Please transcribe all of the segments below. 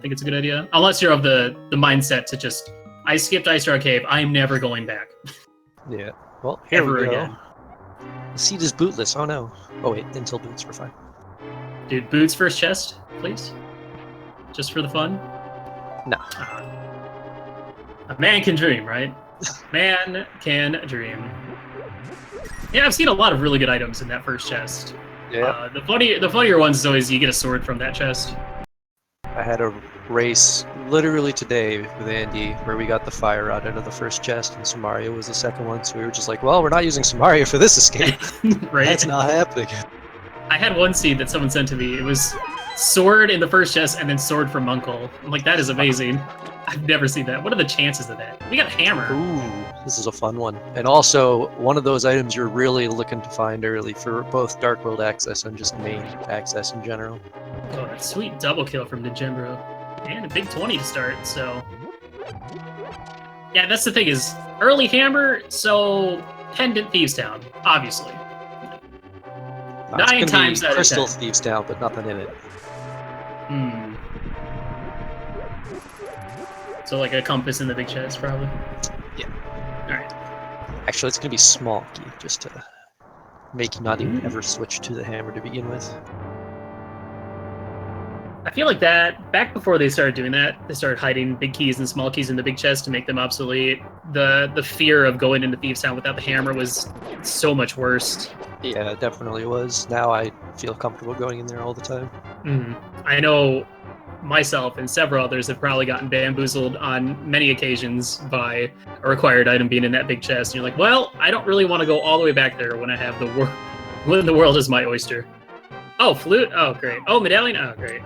think it's a good idea. Unless you're of the mindset to just, I skipped Ice Star Cave, I'm never going back. Yeah. Well, here Ever we go. again. The seed is bootless. Oh no. Oh wait, until boots, we're fine. Dude, boots first chest, please. Just for the fun. No. A man can dream, right? Man can dream. Yeah, I've seen a lot of really good items in that first chest. Yeah. The funnier ones is always you get a sword from that chest. I had a race literally today with Andy where we got the fire rod out of the first chest and Samaria was the second one, so we were just like, well, we're not using Samaria for this escape. Right? That's not happening. I had one seed that someone sent to me. It was sword in the first chest and then sword from Uncle. I'm like, that is amazing. I've never seen that. What are the chances of that? We got hammer. Ooh, this is a fun one. And also, one of those items you're really looking to find early for both Dark World access and just main access in general. Oh, that sweet double kill from ninjembro. And a big 20 to start, so... Yeah, that's the thing is, early hammer, so Pendant Thieves Town, obviously. It's 9 times out of 10. Crystal Thieves Town, but nothing in it. So like a compass in the big chest, probably? Yeah. Alright. Actually, it's going to be small key, just to make you not even ever switch to the hammer to begin with. I feel like that, back before they started doing that, they started hiding big keys and small keys in the big chest to make them obsolete. The fear of going into Thieves Town without the hammer was so much worse. Yeah, it definitely was. Now I feel comfortable going in there all the time. I know myself and several others have probably gotten bamboozled on many occasions by a required item being in that big chest. And you're like, well, I don't really want to go all the way back there when I have when the world is my oyster. Oh, flute? Oh, great. Oh, medallion? Oh, great.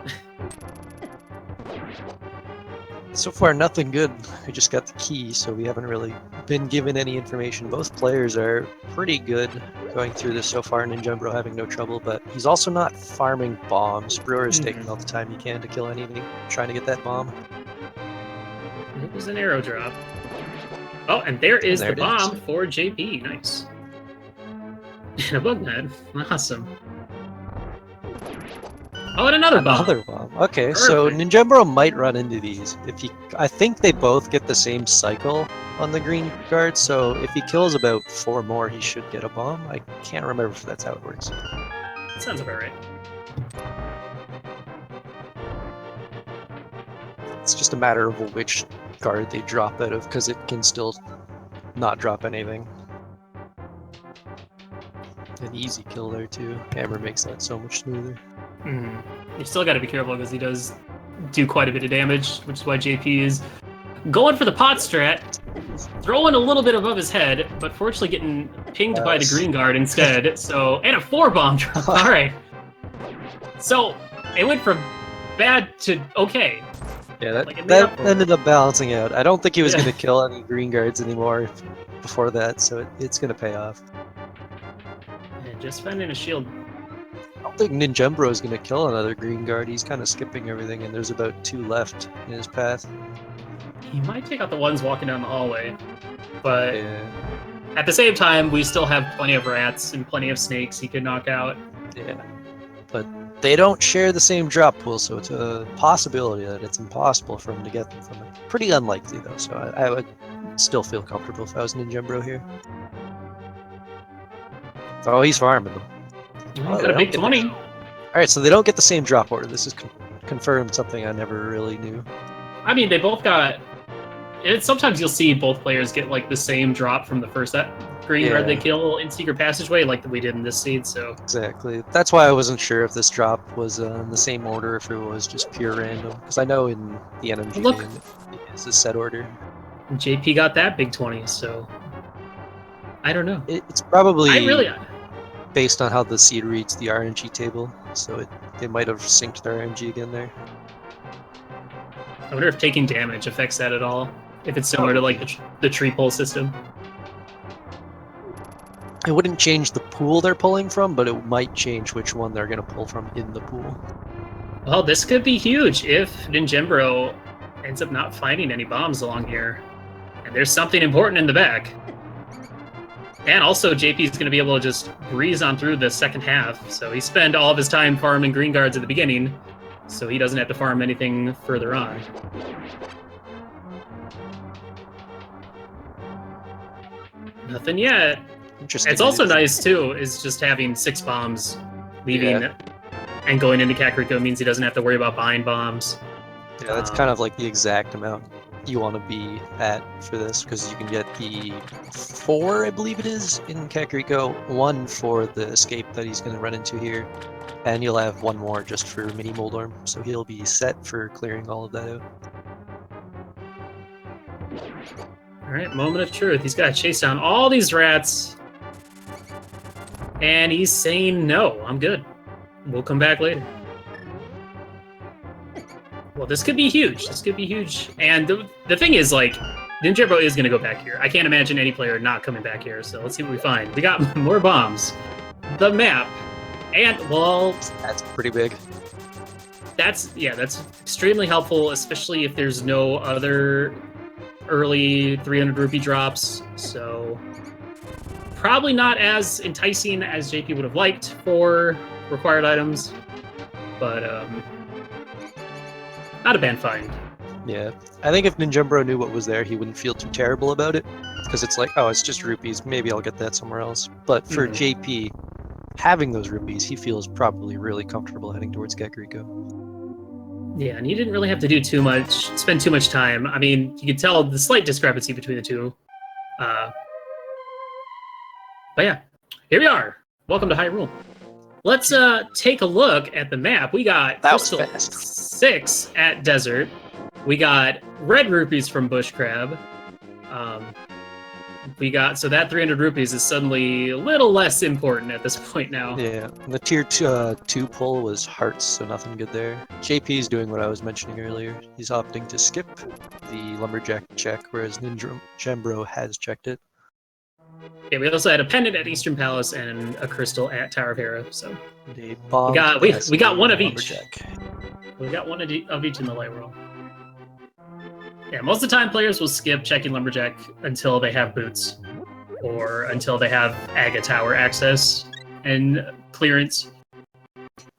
So far, nothing good. We just got the key, so we haven't really been given any information. Both players are pretty good going through this so far, ninjembro having no trouble, but he's also not farming bombs. Brewer's taking all the time he can to kill anything, trying to get that bomb. There's an arrow drop. Oh, and there is the bomb for JP. Nice. And a bug net. Awesome. Oh, and another bomb. Another bomb. Okay, Perfect. So ninjembro might run into these. I think they both get the same cycle on the green guard, so if he kills about 4 more, he should get a bomb. I can't remember if that's how it works. Sounds about right. It's just a matter of which guard they drop out of, because it can still not drop anything. An easy kill there too. Hammer makes that so much smoother. You still got to be careful because he does do quite a bit of damage, which is why JP is going for the pot strat, throwing a little bit above his head, but fortunately getting pinged by the green guard instead. So, and a 4 bomb drop. All right. So it went from bad to okay. Yeah, that ended up balancing out. I don't think he was going to kill any green guards anymore before that, so it's going to pay off. And just finding a shield. I don't think ninjembro is going to kill another green guard. He's kind of skipping everything, and there's about 2 left in his path. He might take out the ones walking down the hallway, but at the same time, we still have plenty of rats and plenty of snakes he could knock out. Yeah, but they don't share the same drop pool, so it's a possibility that it's impossible for him to get them from it. Pretty unlikely, though, so I would still feel comfortable if I was ninjembro here. Oh, he's farming them. Got a big 20. Alright, so they don't get the same drop order. This is confirmed something I never really knew. I mean, they both got... Sometimes you'll see both players get like the same drop from the first green guard they kill in Secret Passageway, like we did in this seed, so... Exactly. That's why I wasn't sure if this drop was in the same order, if it was just pure random. Because I know in the NMG game, it's a set order. JP got that big 20, so... I don't know. It's probably... based on how the seed reads the RNG table, so they might have synced their RNG again there. I wonder if taking damage affects that at all. If it's similar to like the tree pull system. It wouldn't change the pool they're pulling from, but it might change which one they're going to pull from in the pool. Well, this could be huge if ninjembro ends up not finding any bombs along here. And there's something important in the back. And also, JP is going to be able to just breeze on through the second half. So he spent all of his time farming green guards at the beginning. so he doesn't have to farm anything further on. Nothing yet. Interesting. It's also nice, too, is just having 6 bombs leaving Yeah. and going into Kakariko means he doesn't have to worry about buying bombs. Yeah, that's kind of like the exact amount you want to be at for this, because you can get the 4, I believe it is, in Kakariko, 1 for the escape that he's going to run into here, and you'll have 1 more just for Mini Moldorm, so he'll be set for clearing all of that out. Alright, moment of truth. He's got to chase down all these rats. And he's saying, no, I'm good. We'll come back later. Well, this could be huge. This could be huge. And the thing is, like, ninjembro is going to go back here. I can't imagine any player not coming back here, so let's see what we find. We got more bombs. The map. And, well... That's pretty big. That's extremely helpful, especially if there's no other early 300 rupee drops, so probably not as enticing as JP would have liked for required items, but not a bad find. Yeah, I think if ninjembro knew what was there, he wouldn't feel too terrible about it, because it's like, oh, it's just rupees, maybe I'll get that somewhere else. But for JP, having those rupees, he feels probably really comfortable heading towards Kakariko. Yeah, and he didn't really have to do too much, spend too much time. I mean, you could tell the slight discrepancy between the two. But yeah, here we are. Welcome to Hyrule. Let's take a look at the map. We got Crystal 6 at Desert. We got red rupees from Bush Crab. So that 300 rupees is suddenly a little less important at this point now. Yeah, and the tier 2 pull was hearts, so nothing good there. JP's doing what I was mentioning earlier. He's opting to skip the lumberjack check, whereas ninjembro has checked it. Yeah, we also had a pendant at Eastern Palace and a crystal at Tower of Hera. So we got one of each. Lumberjack. We got one of each in the light world. Yeah, most of the time players will skip checking Lumberjack until they have boots or until they have Aga Tower access and clearance,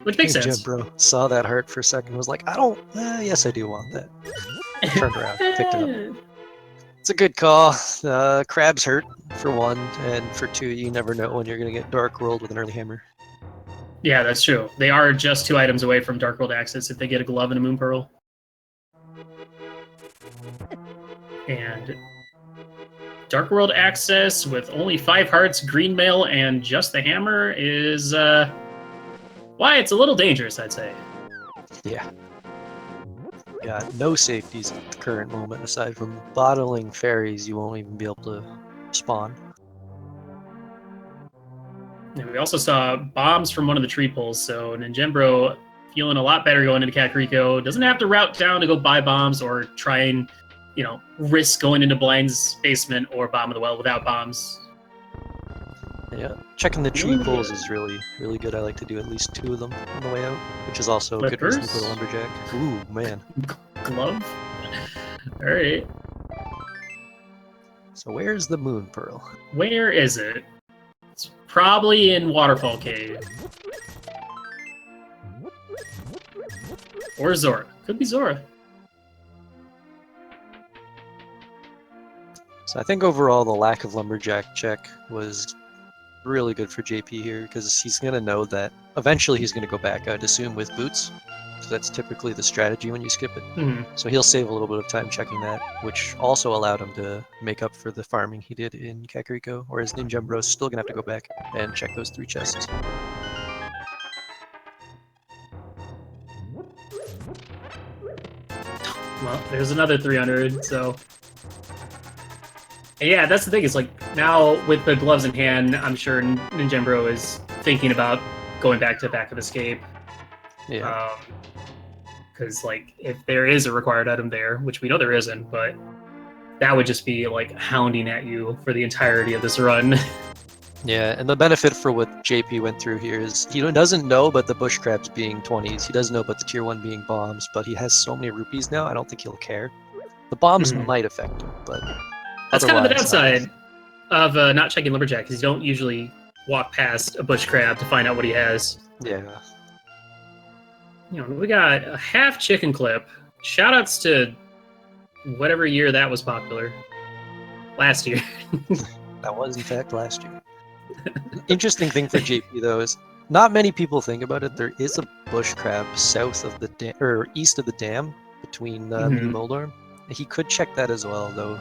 which makes sense. Bro saw that heart for a second, was like, yes, I do want that. Turned around, picked it up. It's a good call. Crabs hurt, for 1, and for 2, you never know when you're going to get Dark World with an early hammer. Yeah, that's true. They are just 2 items away from Dark World access if they get a glove and a Moon Pearl. And Dark World access with only 5 hearts, green mail, and just the hammer is why it's a little dangerous, I'd say. Yeah. Got no safeties at the current moment aside from bottling fairies. You won't even be able to spawn. And we also saw bombs from one of the tree pulls, so ninjembro feeling a lot better going into Kakariko. Doesn't have to route down to go buy bombs or try and risk going into Blind's basement or Bomb of the Well without bombs. Yeah, checking the tree pulls is really, really good. I like to do at least 2 of them on the way out, which is also a good reason for the lumberjack. Ooh, man. Glove? Alright. So where's the Moon Pearl? Where is it? It's probably in Waterfall Cave. Or Zora. Could be Zora. So I think overall the lack of lumberjack check was really good for JP here, because he's going to know that eventually he's going to go back, I'd assume, with boots. So that's typically the strategy when you skip it. So he'll save a little bit of time checking that, which also allowed him to make up for the farming he did in Kakariko, whereas ninjembro's still going to have to go back and check those 3 chests. Well, there's another 300, so... And yeah, that's the thing, is like, now with the gloves in hand, I'm sure ninjembro is thinking about going back to Back of Escape. Yeah. Because, like, if there is a required item there, which we know there isn't, but that would just be, like, hounding at you for the entirety of this run. Yeah, and the benefit for what JP went through here is he doesn't know about the bush crabs being 20s. He doesn't know about the tier 1 being bombs, but he has so many rupees now, I don't think he'll care. The bombs might affect him, but that's kind of the downside of not checking Lumberjack, because you don't usually walk past a bush crab to find out what he has. Yeah. We got a half chicken clip. Shoutouts to whatever year that was popular. Last year. That was, in fact, last year. An interesting thing for JP, though, is not many people think about it. There is a bush crab south of the dam, or east of the dam, between Mini Moldorm. He could check that as well, though.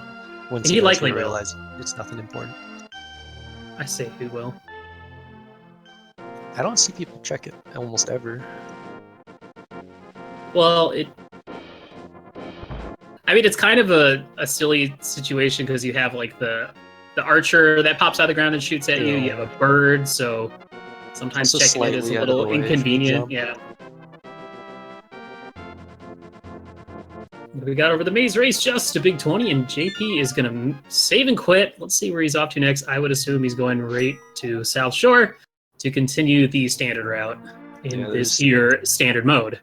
Once He he likely will will. realize it's nothing important. I say he will. I don't see people check it almost ever. Well, it's kind of a silly situation because you have like the archer that pops out of the ground and shoots at you. You have a bird, so sometimes Also checking it is a slightly out of the little way if you inconvenient. jump. Yeah. We got over the maze race just a big 20, and JP is going to save and quit. Let's see where he's off to next. I would assume he's going right to South Shore to continue the standard route in this here standard mode.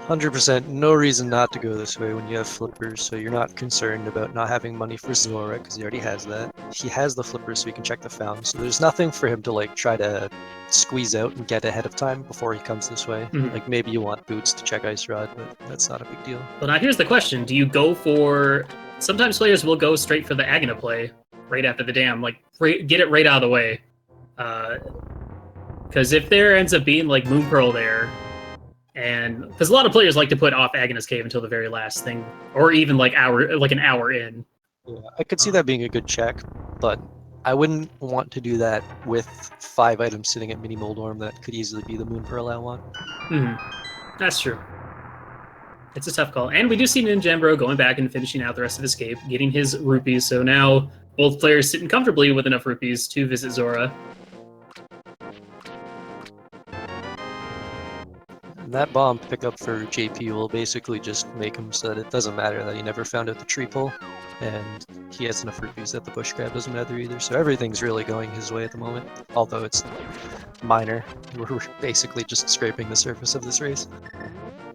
100%, no reason not to go this way when you have flippers, so you're not concerned about not having money for Zora, because he already has that. He has the flippers, so he can check the fountain, so there's nothing for him to like try to squeeze out and get ahead of time before he comes this way. Like maybe you want boots to check Ice Rod, but that's not a big deal. Well, now here's the question. Do you go for... Sometimes players will go straight for the Agony play right after the dam, like get it right out of the way. Because if there ends up being like Moon Pearl there, and because a lot of players like to put off Agonist Cave until the very last thing, or even like an hour in. Yeah, I could see that being a good check, but I wouldn't want to do that with 5 items sitting at Mini Moldorm that could easily be the Moon Pearl I want. That's true. It's a tough call. And we do see ninjembro going back and finishing out the rest of his escape, getting his rupees, so now both players sitting comfortably with enough rupees to visit Zora. And that bomb pickup for JP will basically just make him so that it doesn't matter that he never found out the tree pull, and he has enough rupees that the bush crab doesn't matter either, so everything's really going his way at the moment, although it's minor. We're basically just scraping the surface of this race.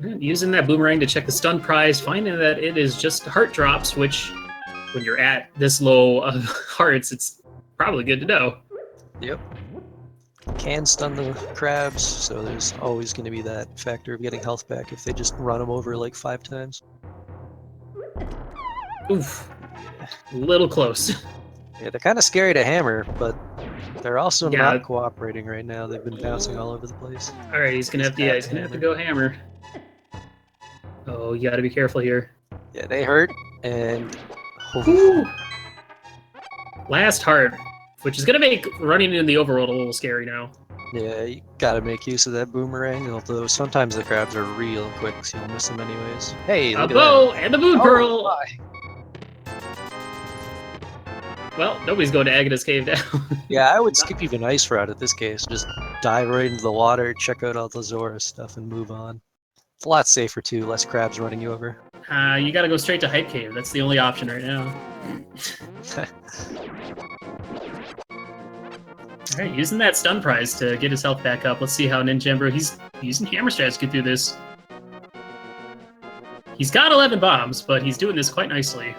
Using that boomerang to check the stun prize, finding that it is just heart drops, which, when you're at this low of hearts, it's probably good to know. Yep. Can stun the crabs, so there's always going to be that factor of getting health back if they just run them over like 5 times. Oof. A little close. Yeah, they're kind of scary to hammer, but they're also not cooperating right now. They've been bouncing all over the place. Alright, he's gonna have to go hammer. Oh, you gotta be careful here. Yeah, they hurt, and... Last heart, which is gonna make running in the overworld a little scary now. Yeah, you gotta make use of that boomerang, although sometimes the crabs are real quick, so you'll miss them anyways. Hey, a bow and the Moon Pearl! My. Well, nobody's going to Agonist Cave now. Yeah, I would skip even Ice Rod at this case. Just dive right into the water, check out all the Zora stuff, and move on. It's a lot safer too, less crabs running you over. You gotta go straight to Hype Cave. That's the only option right now. Alright, using that stun prize to get his health back up. Let's see how ninjembro, he's using hammer strats to get through this. He's got 11 bombs, but he's doing this quite nicely.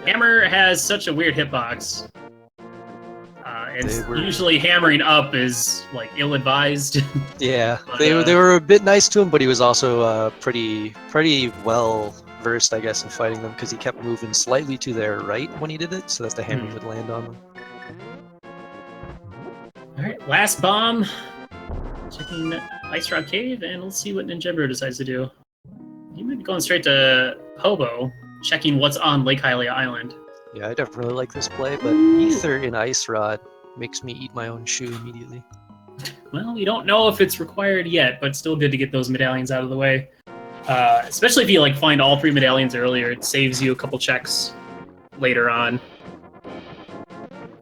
Hammer has such a weird hitbox. And usually hammering up is like ill-advised. Yeah, but, they were a bit nice to him, but he was also pretty well versed, I guess, in fighting them because he kept moving slightly to their right when he did it, so that the hammer would land on them. All right, last bomb. Checking Ice Rod Cave, and let's see what ninjembro decides to do. He might be going straight to Hobo, checking what's on Lake Hylia Island. Yeah, I don't really like this play, but Ether in Ice Rod makes me eat my own shoe immediately. Well, we don't know if it's required yet, but still good to get those medallions out of the way. Especially if you like find all 3 medallions earlier, it saves you a couple checks later on.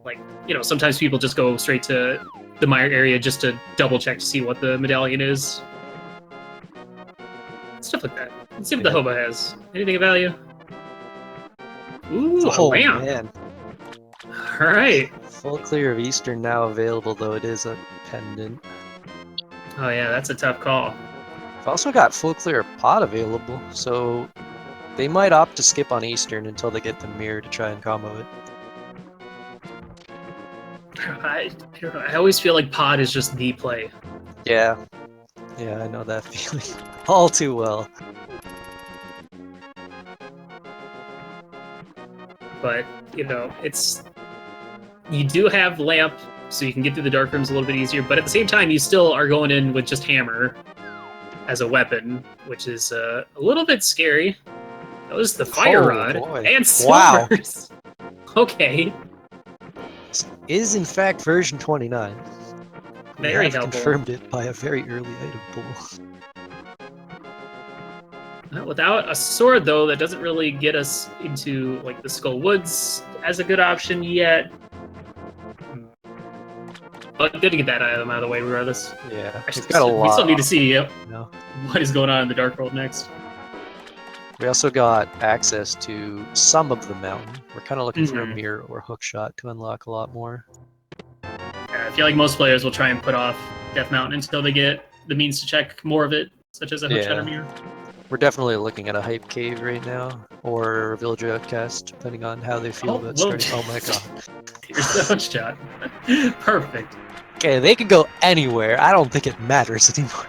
Like, sometimes people just go straight to the mire area just to double check to see what the medallion is. Stuff like that. Let's see what the Hobo has. Anything of value? Ooh, a lamp. Man. All right. Full clear of Eastern now available, though it is a pendant. Oh yeah, that's a tough call. I've also got full clear of pot available, so they might opt to skip on Eastern until they get the mirror to try and combo it. I always feel like pot is just the play. Yeah, I know that feeling. all too well. But, you know, you do have lamp, so you can get through the dark rooms a little bit easier, but at the same time, you still are going in with just hammer as a weapon, which is a little bit scary. That was the fire rod boy. and Wow. silvers. Okay. This is in fact version 29. We Very have helpful. confirmed it by a very early item pool. Without a sword, though, that doesn't really get us into like the Skull Woods as a good option yet. But good to get that item out of the way regardless. Yeah, Actually, we've got a lot. we still need to see No. what is going on in the Dark World next. We also got access to some of the mountain. We're kind of looking for a Mhm. mirror or hook shot to unlock a lot more. I feel like most players will try and put off Death Mountain until they get the means to check more of it, such as a hook shot or mirror. We're definitely looking at a hype cave right now, or a village outcast, depending on how they feel about starting. Oh my god. Here's the hook shot. Perfect. Okay, they can go anywhere. I don't think it matters anymore.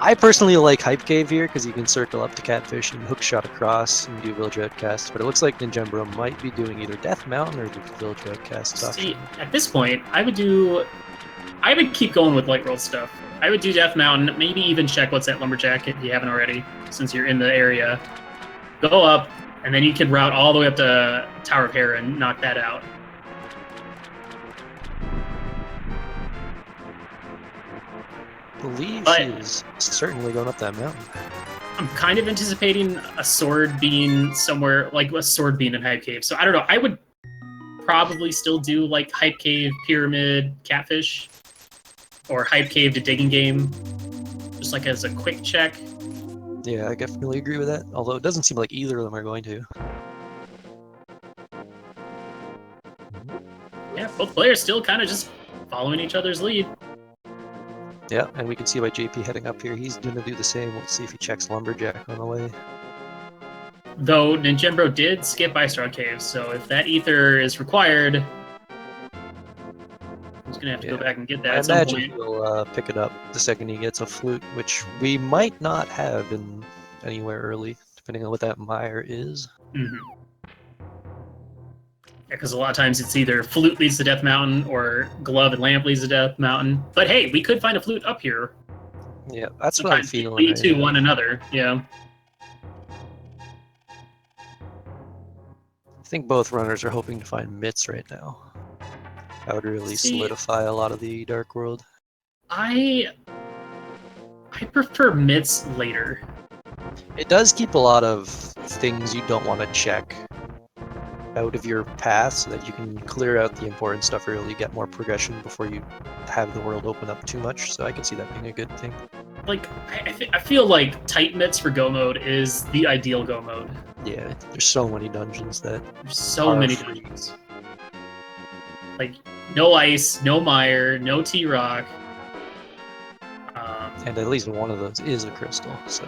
I personally like hype cave here because you can circle up to catfish and hook shot across and do village outcast. But it looks like Ninjembro might be doing either Death Mountain or the village outcast. See, at this point, I would keep going with Light World stuff. I would do Death Mountain, maybe even check what's that Lumberjack if you haven't already, since you're in the area. Go up, and then you can route all the way up to Tower of Hera and knock that out. I believe But- she is certainly going up that mountain. I'm kind of anticipating a sword being somewhere, like a sword being in Hype Cave. So I don't know. I would probably still do like Hype Cave, Pyramid, Catfish, or Hype Cave to Digging Game, just like as a quick check. Yeah, I definitely agree with that. Although it doesn't seem like either of them are going to. Yeah, both players still kind of just following each other's lead. Yeah, and we can see by JP heading up here. He's going to do the same. We'll see if he checks Lumberjack on the way. Though Ninjembro did skip Icestrong Cave, so if that ether is required, he's gonna have to go back and get that I at some imagine point. he'll pick it up the second he gets a flute, which we might not have in anywhere early, depending on what that mire is. Mm-hmm. Yeah, because a lot of times it's either flute leads to Death Mountain or glove and lamp leads to Death Mountain. But hey, we could find a flute up here. Yeah, that's what I'm Sometimes they feeling. lead to one another. Yeah. I think both runners are hoping to find mitts right now. That would really See- solidify a lot of the Dark World. I prefer mitts later. It does keep a lot of things you don't want to check out of your path so that you can clear out the important stuff early, get more progression before you have the world open up too much. So I can see that being a good thing. Like I feel like tight mitts for go mode is the ideal go mode. Yeah, there's so many dungeons that There's so are many free. dungeons. Like no ice, no mire, no T-rock. And at least one of those is a crystal, so...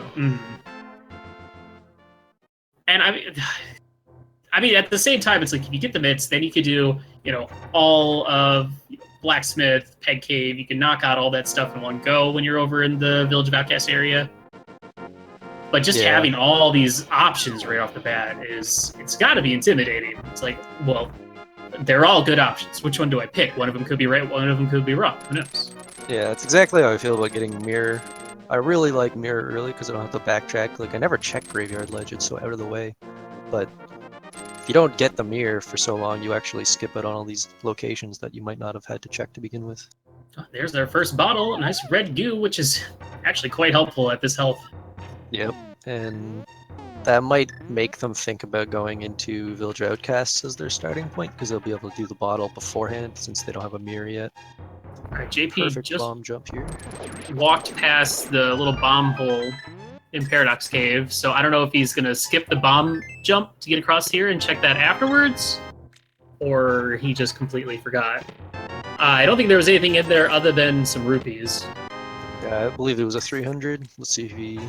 And I mean, at the same time, it's like if you get the mitts, then you could do, all of Blacksmith, Peg Cave. You can knock out all that stuff in one go when you're over in the Village of Outcast area. But just Yeah. having all these options right off the bat it's got to be intimidating. It's like, well, they're all good options. Which one do I pick? One of them could be right, one of them could be wrong. Who knows? Yeah, that's exactly how I feel about getting Mirror. I really like Mirror early because I don't have to backtrack. Like, I never check Graveyard Ledge, it's so out of the way. But if you don't get the Mirror for so long, you actually skip out on all these locations that you might not have had to check to begin with. Oh, there's their first bottle, a nice red goo, which is actually quite helpful at this health. Yep, and that might make them think about going into Village Outcasts as their starting point, because they'll be able to do the bottle beforehand since they don't have a mirror yet. Alright, JP Perfect just bomb jump here. walked past the little bomb hole in Paradox Cave, so I don't know if he's going to skip the bomb jump to get across here and check that afterwards, or he just completely forgot. I don't think there was anything in there other than some rupees. Yeah, I believe it was a 300. Let's see if he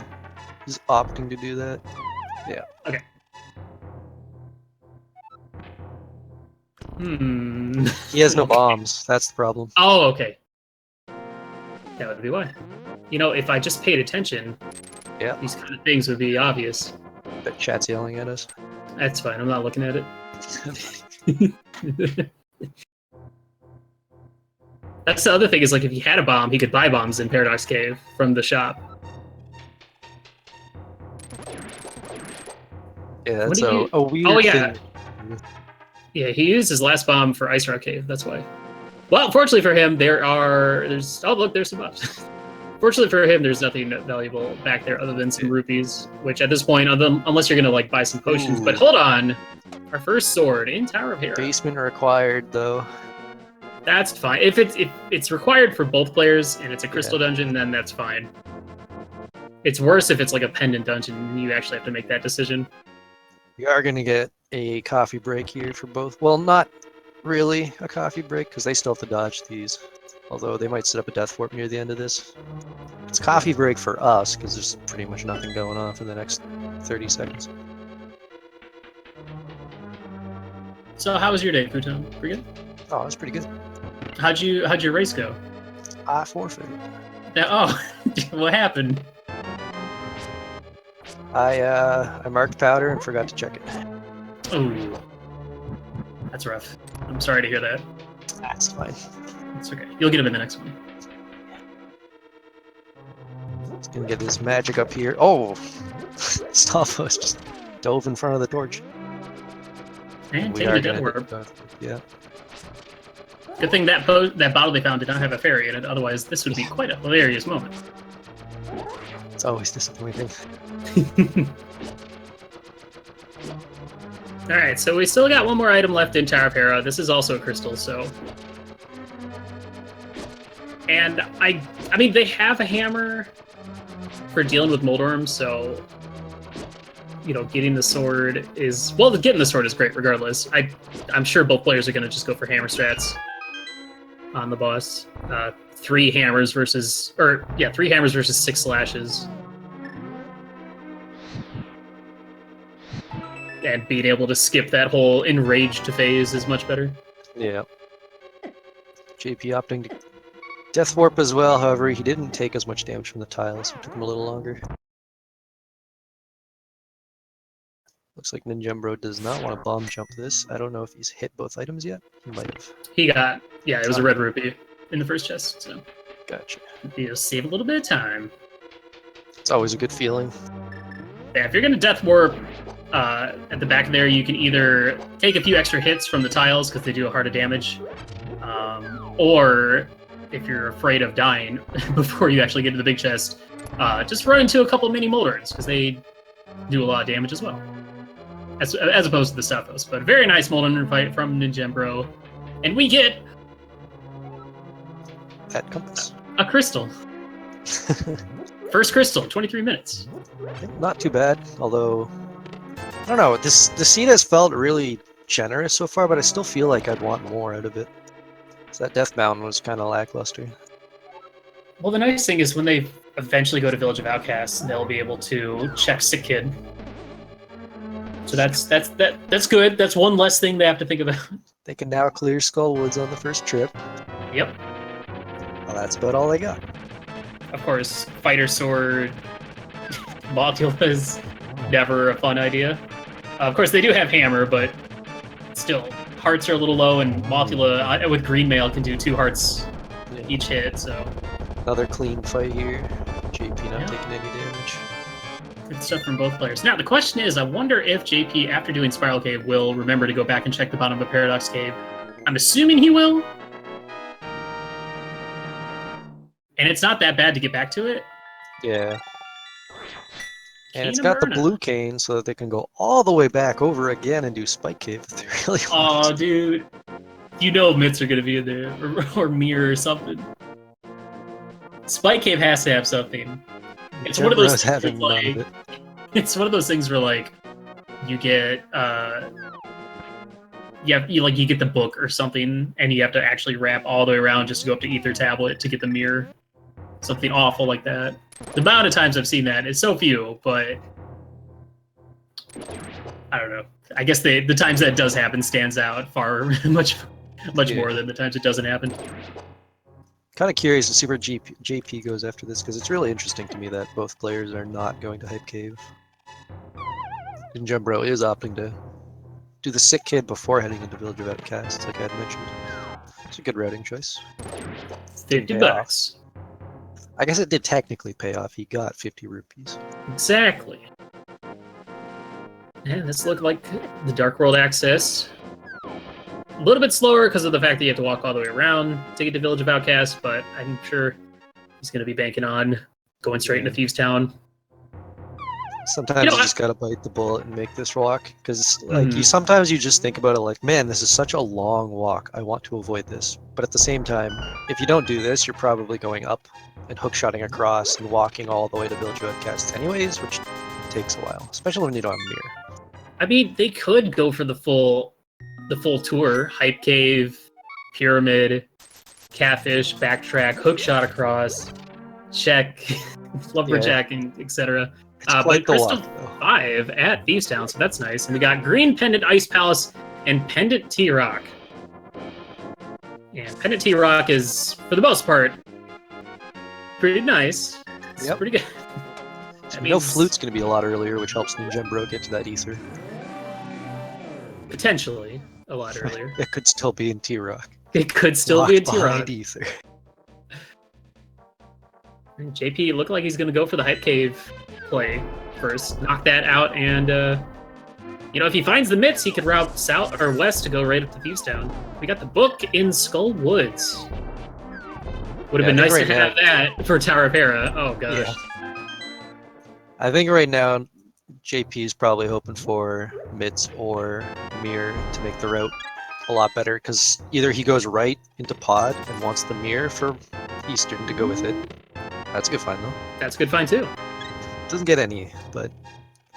is opting to do that. Yeah. Okay. He has no bombs. That's the problem. Oh, okay. That would be why. You know, if I just paid attention, Yeah. these kind of things would be obvious. But chat's yelling at us. That's fine. I'm not looking at it. That's the other thing is, like, if he had a bomb, he could buy bombs in Paradox Cave from the shop. Yeah, that's a weird thing. Yeah, he used his last bomb for Ice Rock Cave. That's why. Well, fortunately for him, there's oh look, there's some bombs. Fortunately for him, there's nothing valuable back there other than some rupees. Which at this point, unless you're gonna like buy some potions. But hold on, our first sword in Tower of Hera. Basement required though. That's fine. If it's required for both players and it's a crystal dungeon, then that's fine. It's worse if it's like a pendant dungeon and you actually have to make that decision. We are going to get a coffee break here for both. Well, not really a coffee break because they still have to dodge these. Although they might set up a death warp near the end of this. It's coffee break for us because there's pretty much nothing going on for the next 30 seconds. So how was your day, Futon? Pretty good? Oh, it was pretty good. How'd your race go? I forfeited. Oh, what happened? I marked powder and forgot to check it. Oh, that's rough. I'm sorry to hear that. That's fine. It's okay. You'll get him in the next one. Just gonna get this magic up here. Oh, Stalfos just dove in front of the torch. And take the death warp. Yeah. Good thing that bottle they found did not have a fairy in it. Otherwise, this would be quite a hilarious moment. It's always disappointing. Alright, so we still got one more item left in Tower of Hera. This is also a crystal, so... And I mean, they have a hammer for dealing with Moldorms, so... You know, getting the sword is... Well, getting the sword is great regardless. I'm sure both players are going to just go for hammer strats on the boss. 3 hammers versus... 3 hammers versus 6 slashes. And being able to skip that whole enraged phase is much better. Yeah. JP opting to death warp as well, however, he didn't take as much damage from the tiles, so it took him a little longer. Looks like Ninjembro does not want to bomb jump this. I don't know if he's hit both items yet. He might have. He got, yeah, it was a red rupee in the first chest, so. Gotcha. You'll save a little bit of time. It's always a good feeling. Yeah, if you're going to death warp at the back there, you can either take a few extra hits from the tiles because they do a heart of damage, or if you're afraid of dying before you actually get to the big chest, just run into a couple mini Moldorms because they do a lot of damage as well, as opposed to the Stalfos. But a very nice Moldorm fight from Ninjembro, and we get that compass. A crystal. First crystal, 23 minutes. Not too bad, although I don't know. The scene has felt really generous so far, but I still feel like I'd want more out of it. So that Death Mountain was kind of lackluster. Well, the nice thing is when they eventually go to Village of Outcasts, they'll be able to check Sick Kid. So that's good. That's one less thing they have to think about. They can now clear Skull Woods on the first trip. Yep. Well, that's about all they got. Of course, Fighter Sword, Modula is never a fun idea. Of course, they do have Hammer, but still, hearts are a little low, and Modula with Green Mail can do 2 hearts each hit, so... Another clean fight here. JP not taking any damage. Good stuff from both players. Now, the question is, I wonder if JP, after doing Spiral Cave, will remember to go back and check the bottom of Paradox Cave. I'm assuming he will. And it's not that bad to get back to it. Yeah. And it's got the blue cane so that they can go all the way back over again and do Spike Cave if they really want. Oh, dude. You know myths are going to be in there. Or Mirror or something. Spike Cave has to have something. It's one of those things where, like, it's one of those things where, like, you get you get the book or something, and you have to actually wrap all the way around just to go up to Ether Tablet to get the mirror. Something awful like that. The amount of times I've seen that is so few, but I don't know. I guess the times that does happen stands out far much more than the times it doesn't happen. Kind of curious to see where JP goes after this, because it's really interesting to me that both players are not going to Hype Cave. Ninjembro is opting to do the sick kid before heading into Village of Outcasts, like I had mentioned. It's a good routing choice. $50. I guess it did technically pay off. He got 50 rupees. Exactly. And this looked like the Dark World access. A little bit slower because of the fact that you have to walk all the way around to get to Village of Outcasts, but I'm sure he's going to be banking on going straight into Thieves Town. Sometimes you just gotta bite the bullet and make this walk, because like sometimes you just think about it like, man, this is such a long walk. I want to avoid this. But at the same time, if you don't do this, you're probably going up and hookshotting across and walking all the way to Village of Outcasts anyways, which takes a while, especially when you don't have a mirror. I mean, they could go for the full tour: Hype Cave, Pyramid, Catfish, backtrack, hookshot across, check, lumberjacking, etc. But Crystal 5 at Thieves Town, so that's nice. And we got Green Pendant Ice Palace and Pendant T-Rock. And Pendant T-Rock is, for the most part, pretty nice. It's pretty good. So no Flute's going to be a lot earlier, which helps Ninjembro get to that ether. Potentially a lot earlier. It could still be in T-Rock. It could still be in T-Rock. Ether. JP looked like he's going to go for the Hype Cave play first, knock that out, and if he finds the mitts, he could route south or west to go right up to Thieves Town. We got the book in Skull Woods. Would have been nice to have that for Tower of Hera. Oh gosh. Yeah. I think right now JP is probably hoping for mitts or mirror to make the route a lot better, because either he goes right into pod and wants the mirror for Eastern to go with it. That's a good find though. That's a good find too. Doesn't get any, but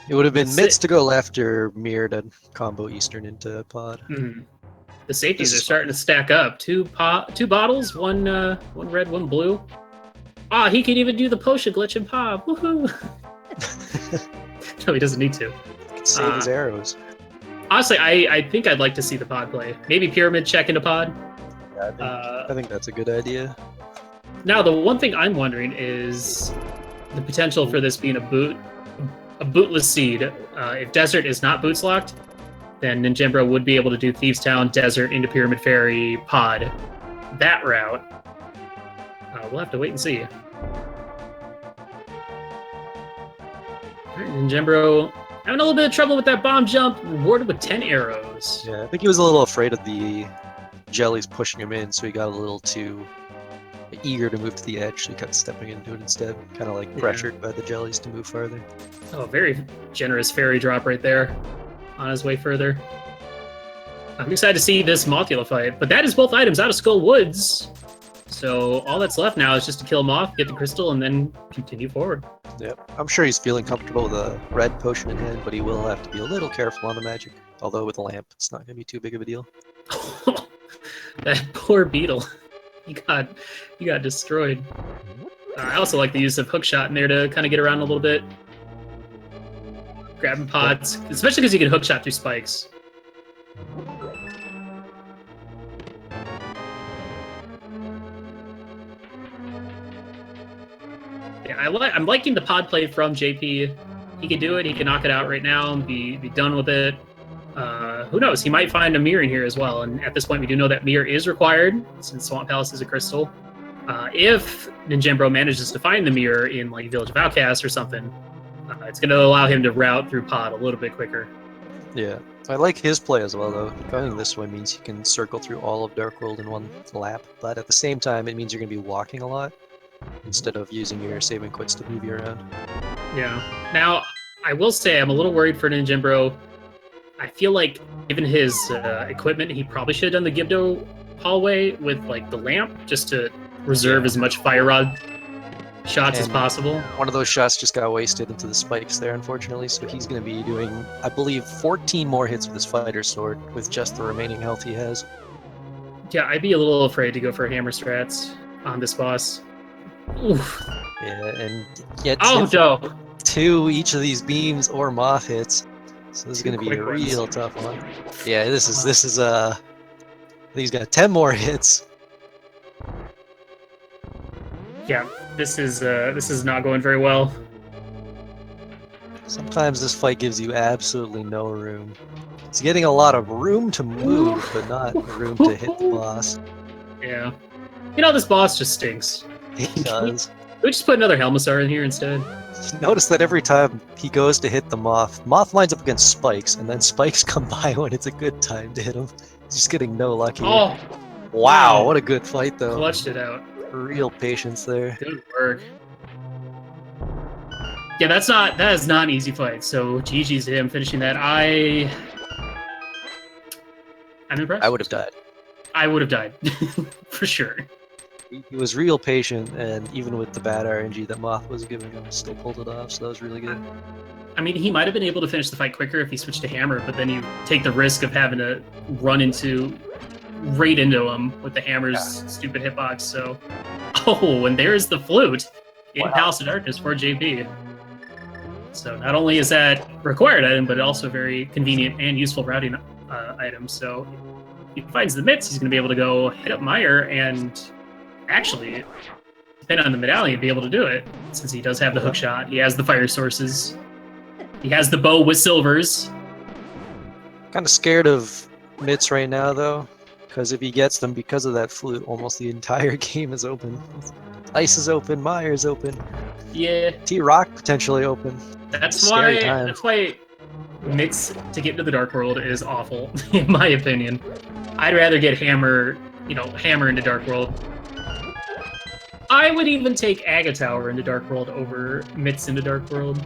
it would have been mitts to go left or mirror to combo Eastern into pod. The safeties are starting to stack up. Two bottles, one red, one blue. He can even do the potion glitch and pop. Woohoo! No, he doesn't need to. He can save his arrows. Honestly, I think I'd like to see the pod play. Maybe Pyramid check into pod. Yeah, I think that's a good idea. Now, the one thing I'm wondering is the potential for this being a bootless seed. If Desert is not boots locked, then Ninjembro would be able to do Thieves Town, Desert, into Pyramid Ferry, pod. That route. We'll have to wait and see. Alright, Ninjembro having a little bit of trouble with that bomb jump, rewarded with 10 arrows. Yeah, I think he was a little afraid of the jellies pushing him in, so he got a little too eager to move to the edge, so he kept stepping into it instead, kind of like pressured by the jellies to move farther. Oh, very generous fairy drop right there on his way further. I'm excited to see this Mothula fight, but that is both items out of Skull Woods. So all that's left now is just to kill him off, get the crystal, and then continue forward. Yep, I'm sure he's feeling comfortable with a red potion in hand, but he will have to be a little careful on the magic. Although with a lamp, it's not going to be too big of a deal. That poor beetle. He got destroyed. I also like the use of hookshot in there to kind of get around a little bit. Grabbing pods, especially because you can hookshot through spikes. Yeah, I'm liking the pod play from JP. He can do it. He can knock it out right now and be done with it. Who knows? He might find a mirror in here as well. And at this point, we do know that mirror is required since Swamp Palace is a crystal. If Ninjembro manages to find the mirror in like Village of Outcasts or something, it's going to allow him to route through pod a little bit quicker. Yeah, I like his play as well, though. Going this way means you can circle through all of Dark World in one lap, but at the same time, it means you're going to be walking a lot instead of using your saving quits to move you around. Yeah. Now, I will say I'm a little worried for Ninjembro. I feel like, given his equipment, he probably should have done the Gibdo hallway with like the lamp, just to reserve as much fire rod shots as possible. One of those shots just got wasted into the spikes there, unfortunately, so he's going to be doing, I believe, 14 more hits with his fighter sword with just the remaining health he has. Yeah, I'd be a little afraid to go for hammer strats on this boss. Oof. Yeah, and yet two each of these beams or moth hits. So this is going to be a real tough one. Yeah, this is I think he's got 10 more hits. Yeah, this is not going very well. Sometimes this fight gives you absolutely no room. It's getting a lot of room to move, but not room to hit the boss. Yeah. You know, this boss just stinks. It does. We just put another Helmasaur in here instead. Notice that every time he goes to hit the Moth lines up against Spikes, and then Spikes come by when it's a good time to hit him. He's just getting no lucky. Oh! Wow, what a good fight, though. Clutched it out. Real patience there. Good work. Yeah, that is not an easy fight, so GG's to him finishing that. I'm impressed. I would have died. I would have died. For sure. He was real patient, and even with the bad RNG that Moth was giving him, still pulled it off, so that was really good. I mean, he might have been able to finish the fight quicker if he switched to Hammer, but then you take the risk of having to run right into him with the Hammer's stupid hitbox, so... Oh, and there's the flute in Palace of Darkness for JP. So not only is that required item, but also very convenient and useful routing item, so if he finds the mitts, he's going to be able to go hit up Meyer and actually, depending on the medallion, be able to do it, since he does have the hook shot, he has the fire sources, he has the bow with silvers. Kind of scared of mitts right now, though, because if he gets them because of that flute, almost the entire game is open. Ice is open, Meyer's open. Yeah. T-Rock potentially open. That's why mitts to get into the Dark World is awful, in my opinion. I'd rather get Hammer into Dark World. I would even take Agatower into Dark World over mitts into Dark World.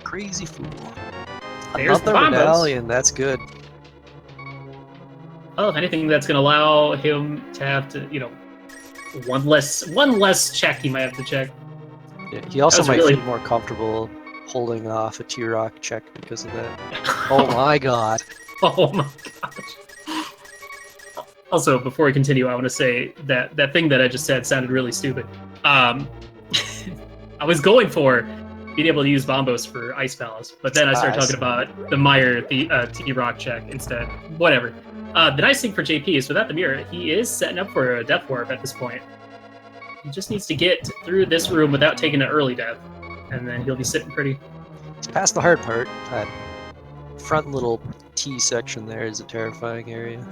Crazy fool. There's the Another medallion, that's good. Oh, anything that's going to allow him to have to, one less check he might have to check. Yeah, he also might feel more comfortable holding off a T-Rock check because of that. Oh my god. Oh my gosh. Also, before we continue, I want to say that that thing that I just said sounded really stupid. I was going for being able to use Bombos for Ice Palace, but then I started talking about the Meyer, the T-Rock check instead. Whatever. The nice thing for JP is without the mirror, he is setting up for a death warp at this point. He just needs to get through this room without taking an early death, and then he'll be sitting pretty. He's past the hard part. That front little T section there is a terrifying area.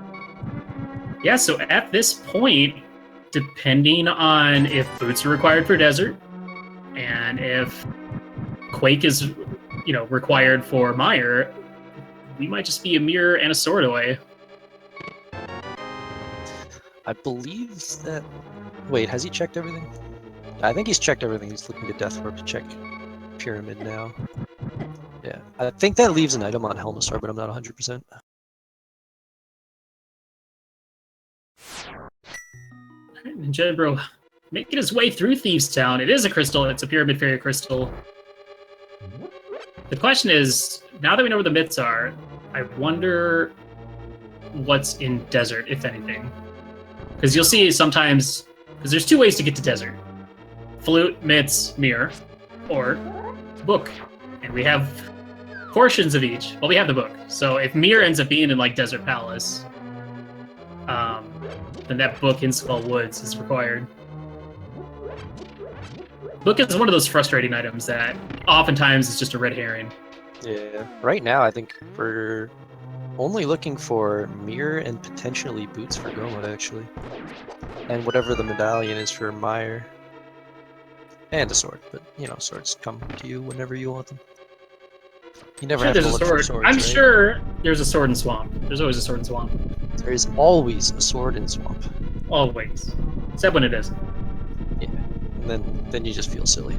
Yeah, so at this point, depending on if boots are required for desert, and if Quake is, required for Meyer, we might just be a mirror and a sword away. I believe that... Wait, has he checked everything? I think he's checked everything. He's looking to Death Warp to check Pyramid now. Yeah, I think that leaves an item on Helmasaur, but I'm not 100%. Ninjembro making his way through Thieves Town. It is a crystal. It's a Pyramid Fairy crystal. The question is, now that we know where the mitts are, I wonder what's in desert, if anything. Because you'll see sometimes, because there's two ways to get to desert. Flute, mitts, mirror, or book. And we have portions of each. Well, we have the book. So if mirror ends up being in Desert Palace, then that book in Skull Woods is required. Book is one of those frustrating items that oftentimes is just a red herring. Yeah, right now I think we're only looking for mirror and potentially boots for Gomod, actually. And whatever the medallion is for Meyer. And a sword, but swords come to you whenever you want them. You never have to look for swords, I'm right? sure there's a sword in Swamp. There's always a sword in Swamp. There is always a sword in Swamp. Always. Except when it isn't. Yeah, and then you just feel silly.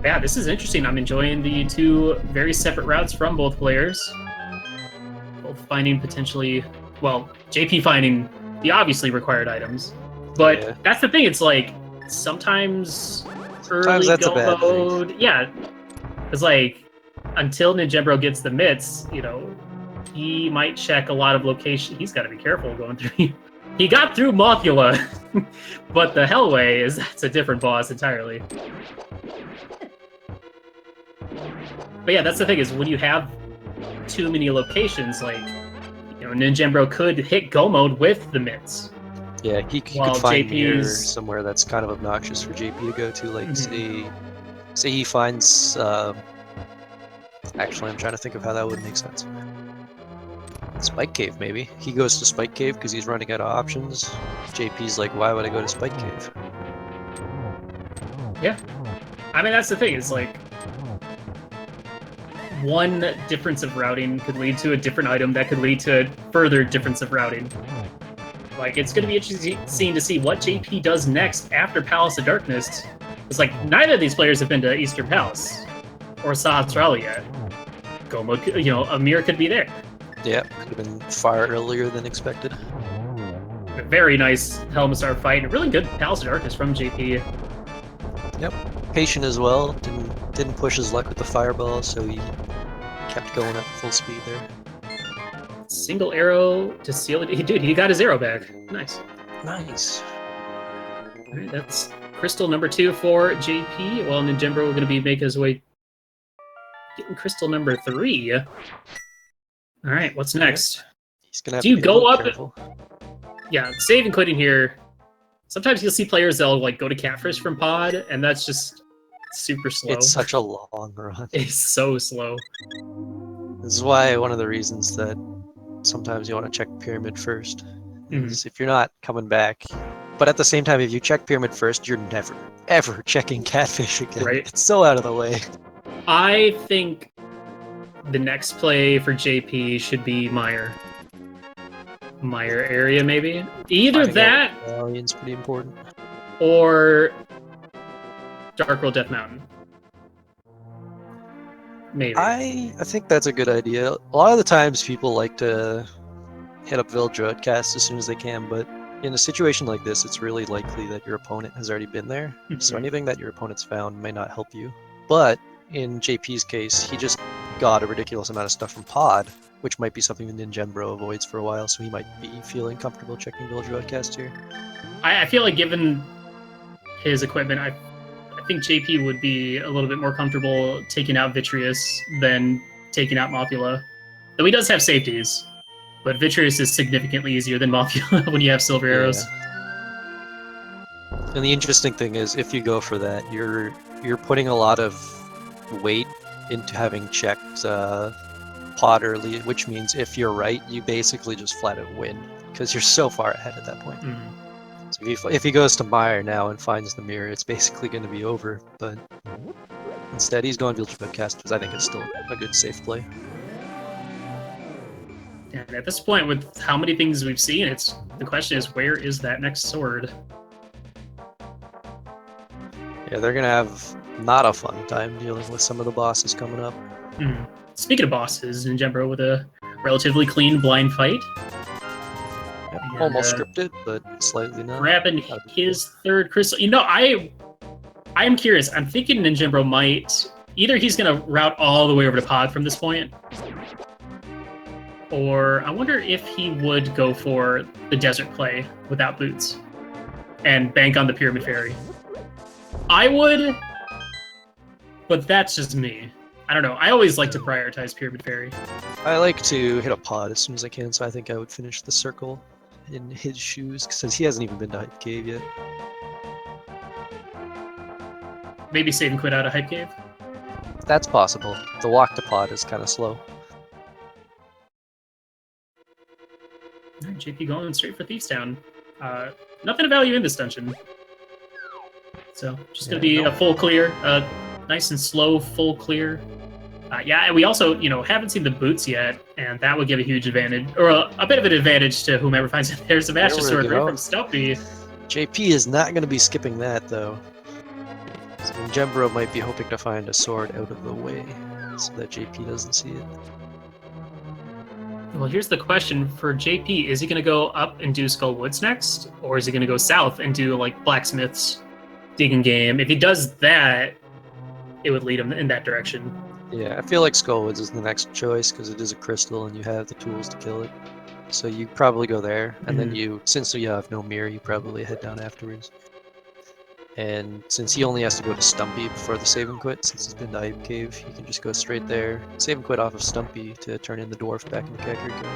Yeah, this is interesting. I'm enjoying the two very separate routes from both players. Both finding potentially, JP finding the obviously required items. But that's the thing, it's sometimes early that's go a bad mode. Thing. Yeah. Because until Ninjembro gets the mitts, he might check a lot of location. He's got to be careful going through. He got through Mothula, but the Hellway that's a different boss entirely. But yeah, that's the thing is when you have too many locations, Ninjembro could hit Go mode with the mitts. Yeah, he While could find mirror JP's somewhere that's kind of obnoxious for JP to go to. Like, Mhm. say he finds. Actually, I'm trying to think of how that would make sense. Spike Cave, maybe. He goes to Spike Cave because he's running out of options. JP's like, why would I go to Spike Cave? Yeah. I mean, that's the thing. It's like one difference of routing could lead to a different item that could lead to further difference of routing. Like, it's going to be interesting to see what JP does next after Palace of Darkness. It's like neither of these players have been to Eastern Palace or Sahat's Rally yet. Goma, Amir could be there. Yeah, could have been far earlier than expected. A very nice Helmstar fight and a really good Palace of Darkness from JP. Yep, patient as well. Didn't push his luck with the fireball, so he kept going at full speed there. Single arrow to seal it. Dude, he got his arrow back. Nice. Nice. All right, that's crystal number 2 for JP. While ninjembro will going to be making his way getting crystal number 3. All right, what's next? He's gonna have Do to you be a go little up? careful. Yeah, save and quitting here. Sometimes you'll see players that'll like go to catfish from pod, and that's just super slow. It's such a long run. It's so slow. This is why one of the reasons that sometimes you want to check pyramid first is if you're not coming back. But at the same time, if you check pyramid first, you're never, ever checking catfish again. Right. It's so out of the way. I think the next play for JP should be Meyer area, maybe. Either Finding that out Medallion's pretty important. or Dark World Death Mountain. Maybe. I think that's a good idea. A lot of the times people like to hit up Vildra cast as soon as they can, but in a situation like this, it's really likely that your opponent has already been there. So anything that your opponent's found may not help you. But in JP's case, he just got a ridiculous amount of stuff from Pod, which might be something that ninjembro avoids for a while, so he might be feeling comfortable checking Vildra cast here. I feel like given his equipment, I think JP would be a little bit more comfortable taking out Vitreous than taking out Mothula. Though he does have safeties, but Vitreous is significantly easier than Mothula when you have silver arrows. And the interesting thing is, if you go for that, you're putting a lot of weight into having checked Pod early, which means if you're right, you basically just flat out win, because you're so far ahead at that point. So if he goes to Meyer now and finds the mirror, it's basically going to be over. But instead, he's going Vildra cast, because I think it's still a good safe play. And at this point, with how many things we've seen, the question is, where is that next sword? Yeah, they're gonna have not a fun time dealing with some of the bosses coming up. Speaking of bosses, ninjembro with a relatively clean blind fight. Yep, almost scripted, but slightly not. Grabbing his third crystal. I am curious. I'm thinking ninjembro might either he's gonna route all the way over to Pod from this point, or I wonder if he would go for the desert play without boots and bank on the Pyramid Fairy. I would, but that's just me. I don't know. I always like to prioritize Pyramid Fairy. I like to hit a Pod as soon as I can, so I think I would finish the circle in his shoes, since he hasn't even been to Hype Cave yet. Maybe save and quit out of Hype Cave? That's possible. The walk to Pod is kind of slow. Alright, JP going straight for Thief's Town. Nothing of value in this dungeon. So, just going to be a full clear. Nice and slow, full clear. Yeah, and we also, haven't seen the boots yet, and that would give a huge advantage, or a bit of an advantage to whomever finds it. There's a Master Sword right from Stumpy. JP is not going to be skipping that, though. So Ninjembro might be hoping to find a sword out of the way, so that JP doesn't see it. Well, here's the question for JP. Is he going to go up and do Skull Woods next, or is he going to go south and do, Blacksmith's digging game? If he does that, it would lead him in that direction. Yeah, I feel like Skullwoods is the next choice because it is a crystal and you have the tools to kill it. So you probably go there, and then since you have no mirror, you probably head down afterwards. And since he only has to go to Stumpy before the save and quit, since he's been to Hype Cave, you can just go straight there, save and quit off of Stumpy to turn in the dwarf back into Kakariko.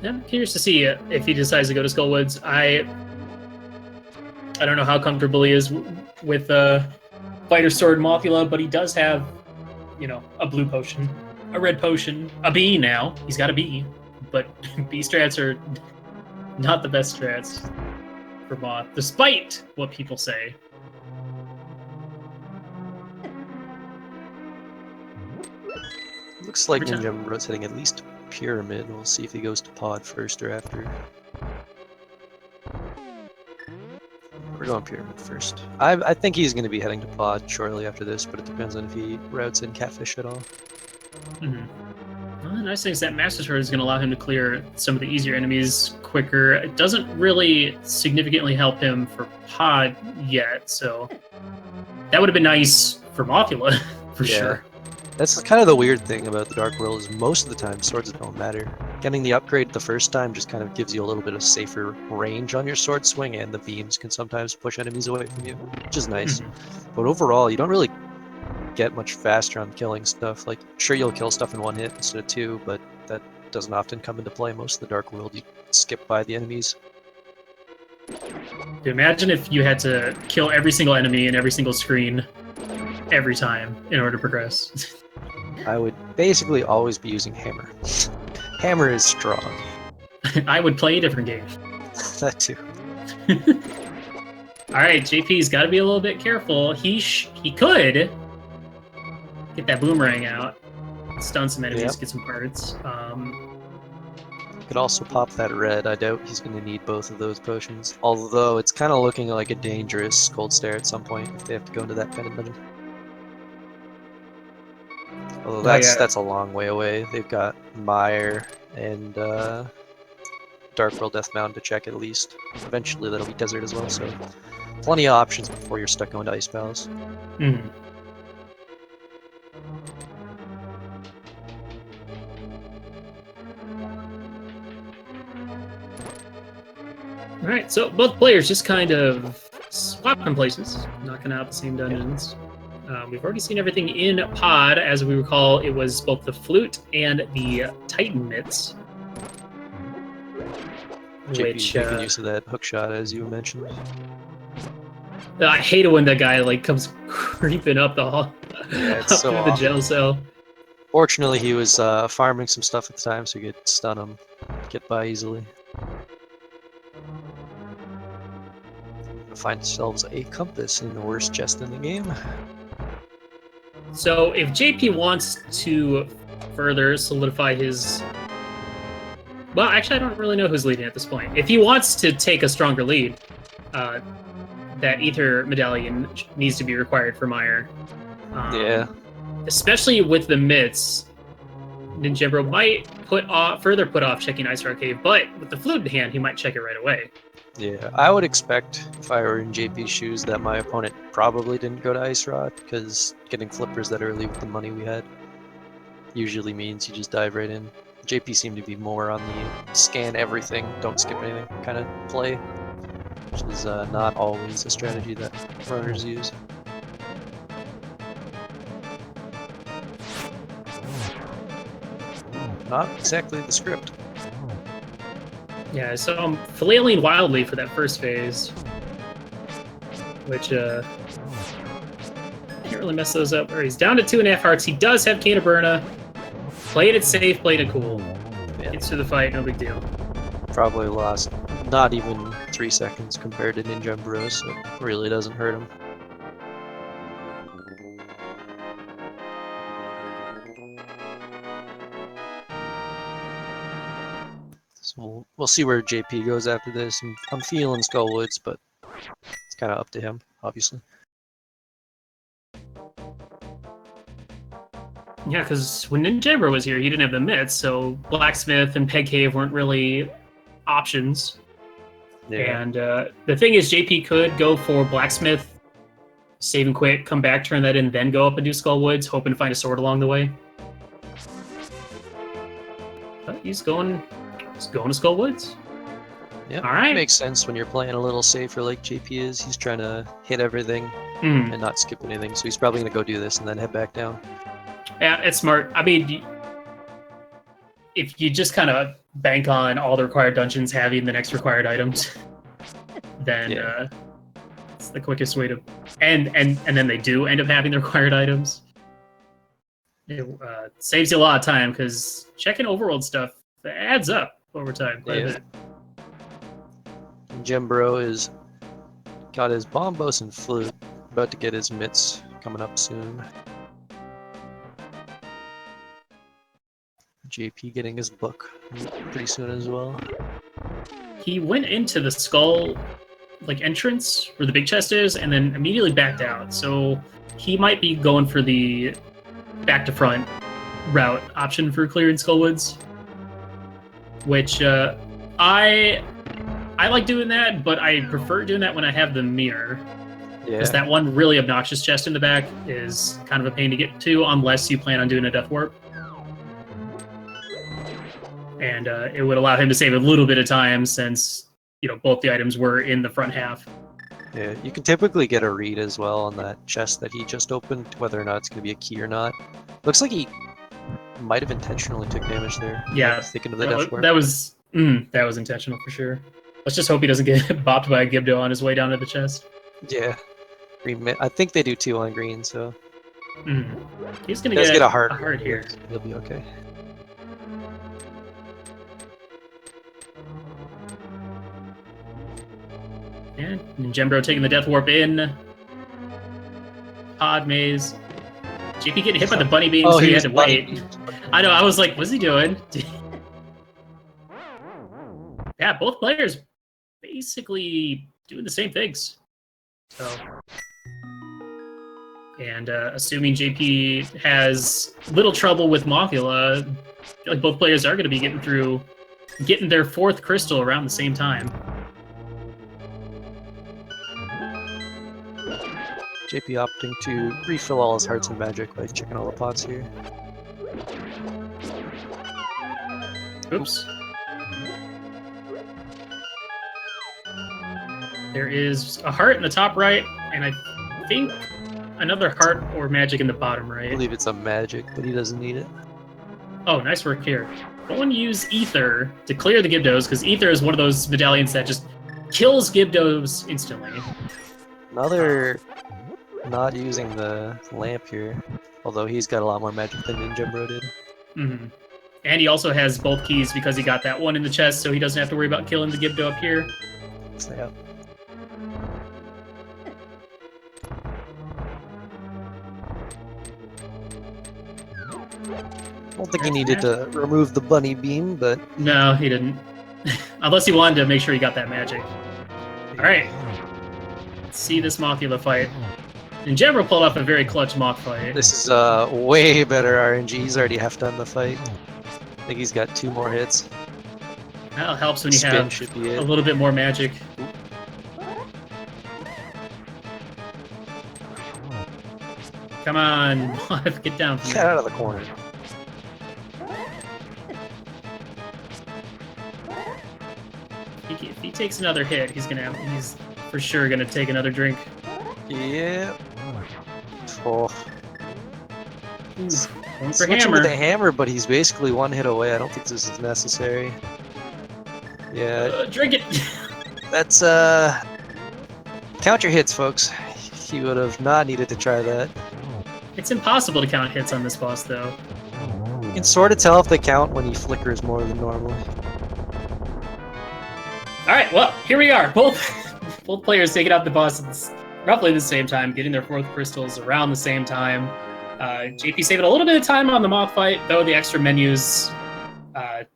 I'm curious to see if he decides to go to Skullwoods. I don't know how comfortable he is with Fighter Sword Mothula, but he does have, a blue potion, a red potion, a B now. He's got a B, but B strats are not the best strats for Moth, despite what people say. Looks like ninjembro's hitting at least Pyramid. We'll see if he goes to Pod first or after. We're going Pyramid first. I think he's going to be heading to Pod shortly after this, but it depends on if he routes in Catfish at all. Well, the nice thing is that Master Sword is going to allow him to clear some of the easier enemies quicker. It doesn't really significantly help him for Pod yet, so that would have been nice for Mothula, for sure. That's kind of the weird thing about the Dark World is most of the time swords don't matter. Getting the upgrade the first time just kind of gives you a little bit of safer range on your sword swing, and the beams can sometimes push enemies away from you, which is nice. But overall, you don't really get much faster on killing stuff. Like, sure, you'll kill stuff in one hit instead of two, but that doesn't often come into play most of the Dark World. You skip by the enemies. Imagine if you had to kill every single enemy in every single screen every time in order to progress. I would basically always be using Hammer. Hammer is strong. I would play a different game. That too. Alright, JP's got to be a little bit careful. He could get that boomerang out, stun some enemies, get some parts. Could also pop that red. I doubt he's going to need both of those potions. Although it's kind of looking like a dangerous Cold Stare at some point if they have to go into that kind of dungeon. Although that's a long way away. They've got Mire and Dark World Death Mountain to check at least. Eventually that'll be Desert as well, so plenty of options before you're stuck going to Ice Palace. Alright, so both players just kind of swapping places, knocking out the same dungeons. We've already seen everything in Pod. As we recall, it was both the Flute and the Titan Mitts. JP's making use of that hook shot, as you mentioned. I hate it when that guy comes creeping up the hall, up so through the jail cell. Fortunately, he was farming some stuff at the time, so he could stun him, get by easily. Find ourselves a compass in the worst chest in the game. So if JP wants to further solidify his... Well, actually, I don't really know who's leading at this point. If he wants to take a stronger lead, that Ether Medallion needs to be required for Mire. Especially with the mitts, ninjembro might further put off checking Ice Rock Cave, but with the Flute in hand, he might check it right away. Yeah, I would expect, if I were in JP's shoes, that my opponent probably didn't go to Ice Rod, because getting flippers that early with the money we had usually means you just dive right in. JP seemed to be more on the scan everything, don't skip anything kind of play, which is not always a strategy that runners use. Not exactly the script. Yeah, I saw him flailing wildly for that first phase, which can't really mess those up. Or he's down to 2.5 hearts. He does have Cane of Burna. Played it safe, played it cool. Gets to the fight, no big deal. Probably lost not even 3 seconds compared to ninjembro, so it really doesn't hurt him. So we'll see where JP goes after this. I'm feeling Skullwoods, but it's kind of up to him, obviously. Yeah, because when ninjembro was here, he didn't have the mitts, so Blacksmith and Peg Cave weren't really options. Yeah. And the thing is, JP could go for Blacksmith, save and quit, come back, turn that in, then go up and do Skullwoods, hoping to find a sword along the way. But he's going to Skullwoods. Yeah, all right. Makes sense when you're playing a little safer like JP is. He's trying to hit everything and not skip anything, so he's probably going to go do this and then head back down. Yeah, it's smart. I mean, if you just kind of bank on all the required dungeons having the next required items, then it's the quickest way to. And then they do end up having the required items. It saves you a lot of time because checking overworld stuff adds up over time quite a bit. Ninjembro is got his bombos and flute, about to get his mitts coming up soon. JP getting his book pretty soon as well. He went into the skull entrance where the big chest is and then immediately backed out. So he might be going for the back to front route option for clearing Skullwoods, which I like doing that, but I prefer doing that when I have the mirror. Because that one really obnoxious chest in the back is kind of a pain to get to unless you plan on doing a death warp. And it would allow him to save a little bit of time since, both the items were in the front half. Yeah, you can typically get a read as well on that chest that he just opened, whether or not it's going to be a key or not. Looks like he might have intentionally took damage there. Yeah, thinking of the death warp. that was intentional for sure. Let's just hope he doesn't get bopped by a Gibdo on his way down to the chest. Yeah. I think they do 2 on green, so... He's going to get a heart here. He'll be okay. Yeah, Ninjembro taking the death warp in. Pod maze. JP getting hit by the bunny beam, so he had to wait. I know, I was like, what's he doing? Yeah, both players basically doing the same things. So, and assuming JP has little trouble with Mothula, like both players are going to be getting their 4th crystal around the same time. JP opting to refill all his hearts and magic by checking all the pots here. Oops. There is a heart in the top right, and I think another heart or magic in the bottom right. I believe it's a magic, but he doesn't need it. Oh, nice work here. Go and use Ether to clear the Gibdos, because Ether is one of those medallions that just kills Gibdos instantly. Another not using the lamp here, although he's got a lot more magic than Ninjembro did. Mm-hmm. And he also has both keys because he got that one in the chest, so he doesn't have to worry about killing the Gibdo up here. So, I don't think he needed to remove the bunny beam, but... No, he didn't. Unless he wanted to make sure he got that magic. Alright. Let's see this Mothula fight. Ninjembro pulled off a very clutch Moth fight. This is way better RNG. He's already half done the fight. I think he's got 2 more hits. That helps when you have a little bit more magic. Come on, Moth, get down from there. Get out of the corner. If he takes another hit, he's for sure gonna take another drink. Yeah. Oh. Going for Switching hammer. with the hammer, but he's basically 1 hit away. I don't think this is necessary. Yeah. Drink it. That's count your hits, folks. He would have not needed to try that. It's impossible to count hits on this boss, though. You can sort of tell if they count when he flickers more than normal. Alright, well, here we are. Both players taking out the boss at roughly the same time, getting their 4th crystals around the same time. JP saving a little bit of time on the Moth fight, though the extra menus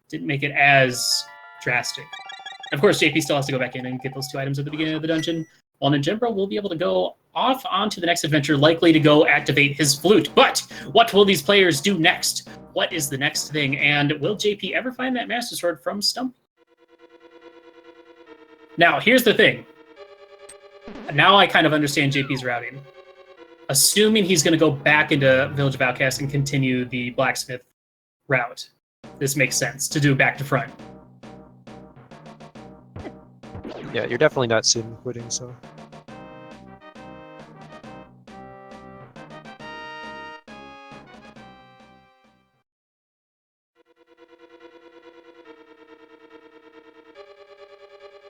didn't make it as drastic. Of course, JP still has to go back in and get those 2 items at the beginning of the dungeon, while Ninjembro will be able to go off onto the next adventure, likely to go activate his flute. But what will these players do next? What is the next thing? And will JP ever find that Master Sword from Stump? Now, here's the thing. Now I kind of understand JP's routing. Assuming he's going to go back into Village of Outcasts and continue the blacksmith route, this makes sense to do back to front. Yeah, you're definitely not sim quitting, so.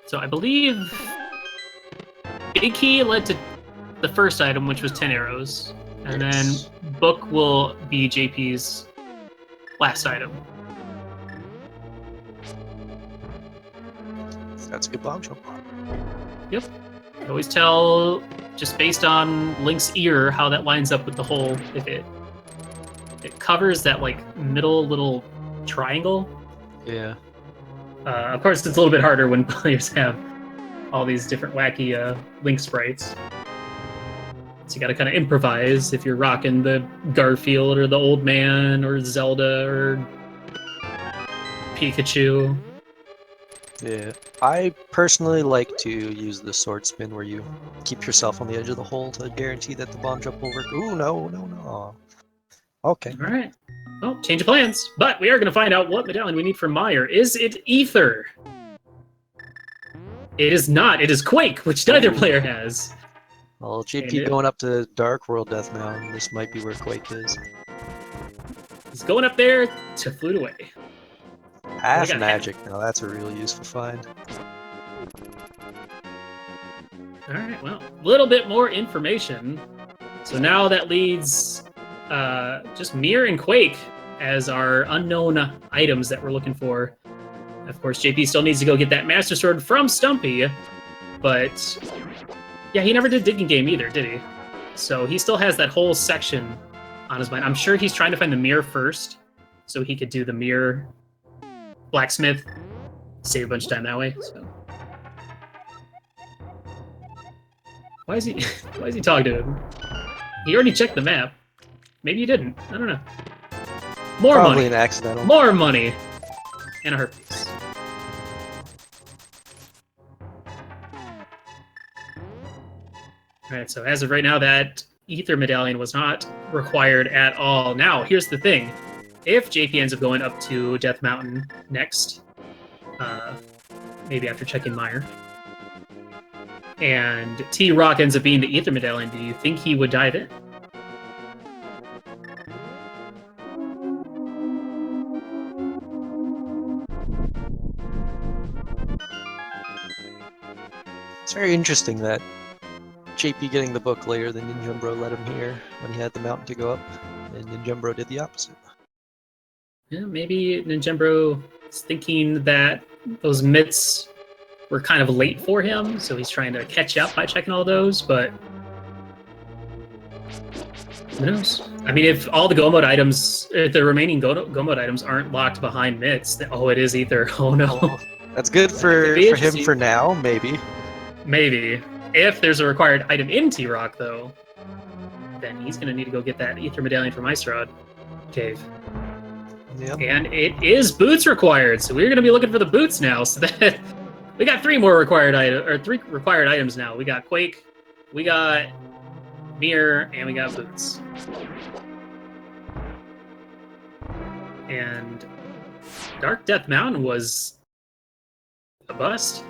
So I believe Big Key led to the first item, which was 10 arrows. And Yes. then Book will be JP's last item. That's a good bomb jump. Yep. You can always tell, just based on Link's ear, how that lines up with the hole. If it covers that like middle little triangle. Yeah. Of course, it's a little bit harder when players have all these different wacky Link sprites. So you got to kind of improvise if you're rocking the Garfield or the Old Man or Zelda or Pikachu. Yeah. I personally like to use the sword spin where you keep yourself on the edge of the hole to guarantee that the bomb jump will work. Ooh, no. Okay. All right. Well, change of plans. But we are going to find out what medallion we need for Meyer. Is it Ether? It is not. It is Quake, which neither player has. Well, JP going up to Dark World Death Mountain. This might be where Quake is. He's going up there to flute away. Half magic. Now that's a real useful find. All right. Well, a little bit more information. So now that leads just Mir and Quake as our unknown items that we're looking for. Of course, JP still needs to go get that Master Sword from Stumpy, but yeah, he never did Digging Game either, did he? So he still has that whole section on his mind. I'm sure he's trying to find the mirror first, so he could do the mirror blacksmith, save a bunch of time that way. So why is he talking to him? He already checked the map. Maybe he didn't. I don't know. More Probably money. an accidental. More money. And a herpes. Alright, so as of right now, that Ether medallion was not required at all. Now, here's the thing. If JP ends up going up to Death Mountain next, maybe after checking Meyer, and T-Rock ends up being the Ether medallion, do you think he would dive in? It's very interesting that JP getting the book later than ninjembro let him here when he had the mountain to go up, and ninjembro did the opposite. Yeah, maybe ninjembro is thinking that those myths were kind of late for him, so he's trying to catch up by checking all those, but who knows? I mean, if all the Go Mode items, if the remaining Go Mode items aren't locked behind myths, then, oh, it is Ether. Oh, no. That's good for him for now, maybe. Maybe. If there's a required item in T-Rock, though, then he's going to need to go get that Ether medallion from Ice Rod Cave. Yep. And it is boots required, so we're going to be looking for the boots now. So that we got three required items now. We got Quake, we got Mirror, and we got boots. And Dark Death Mountain was a bust.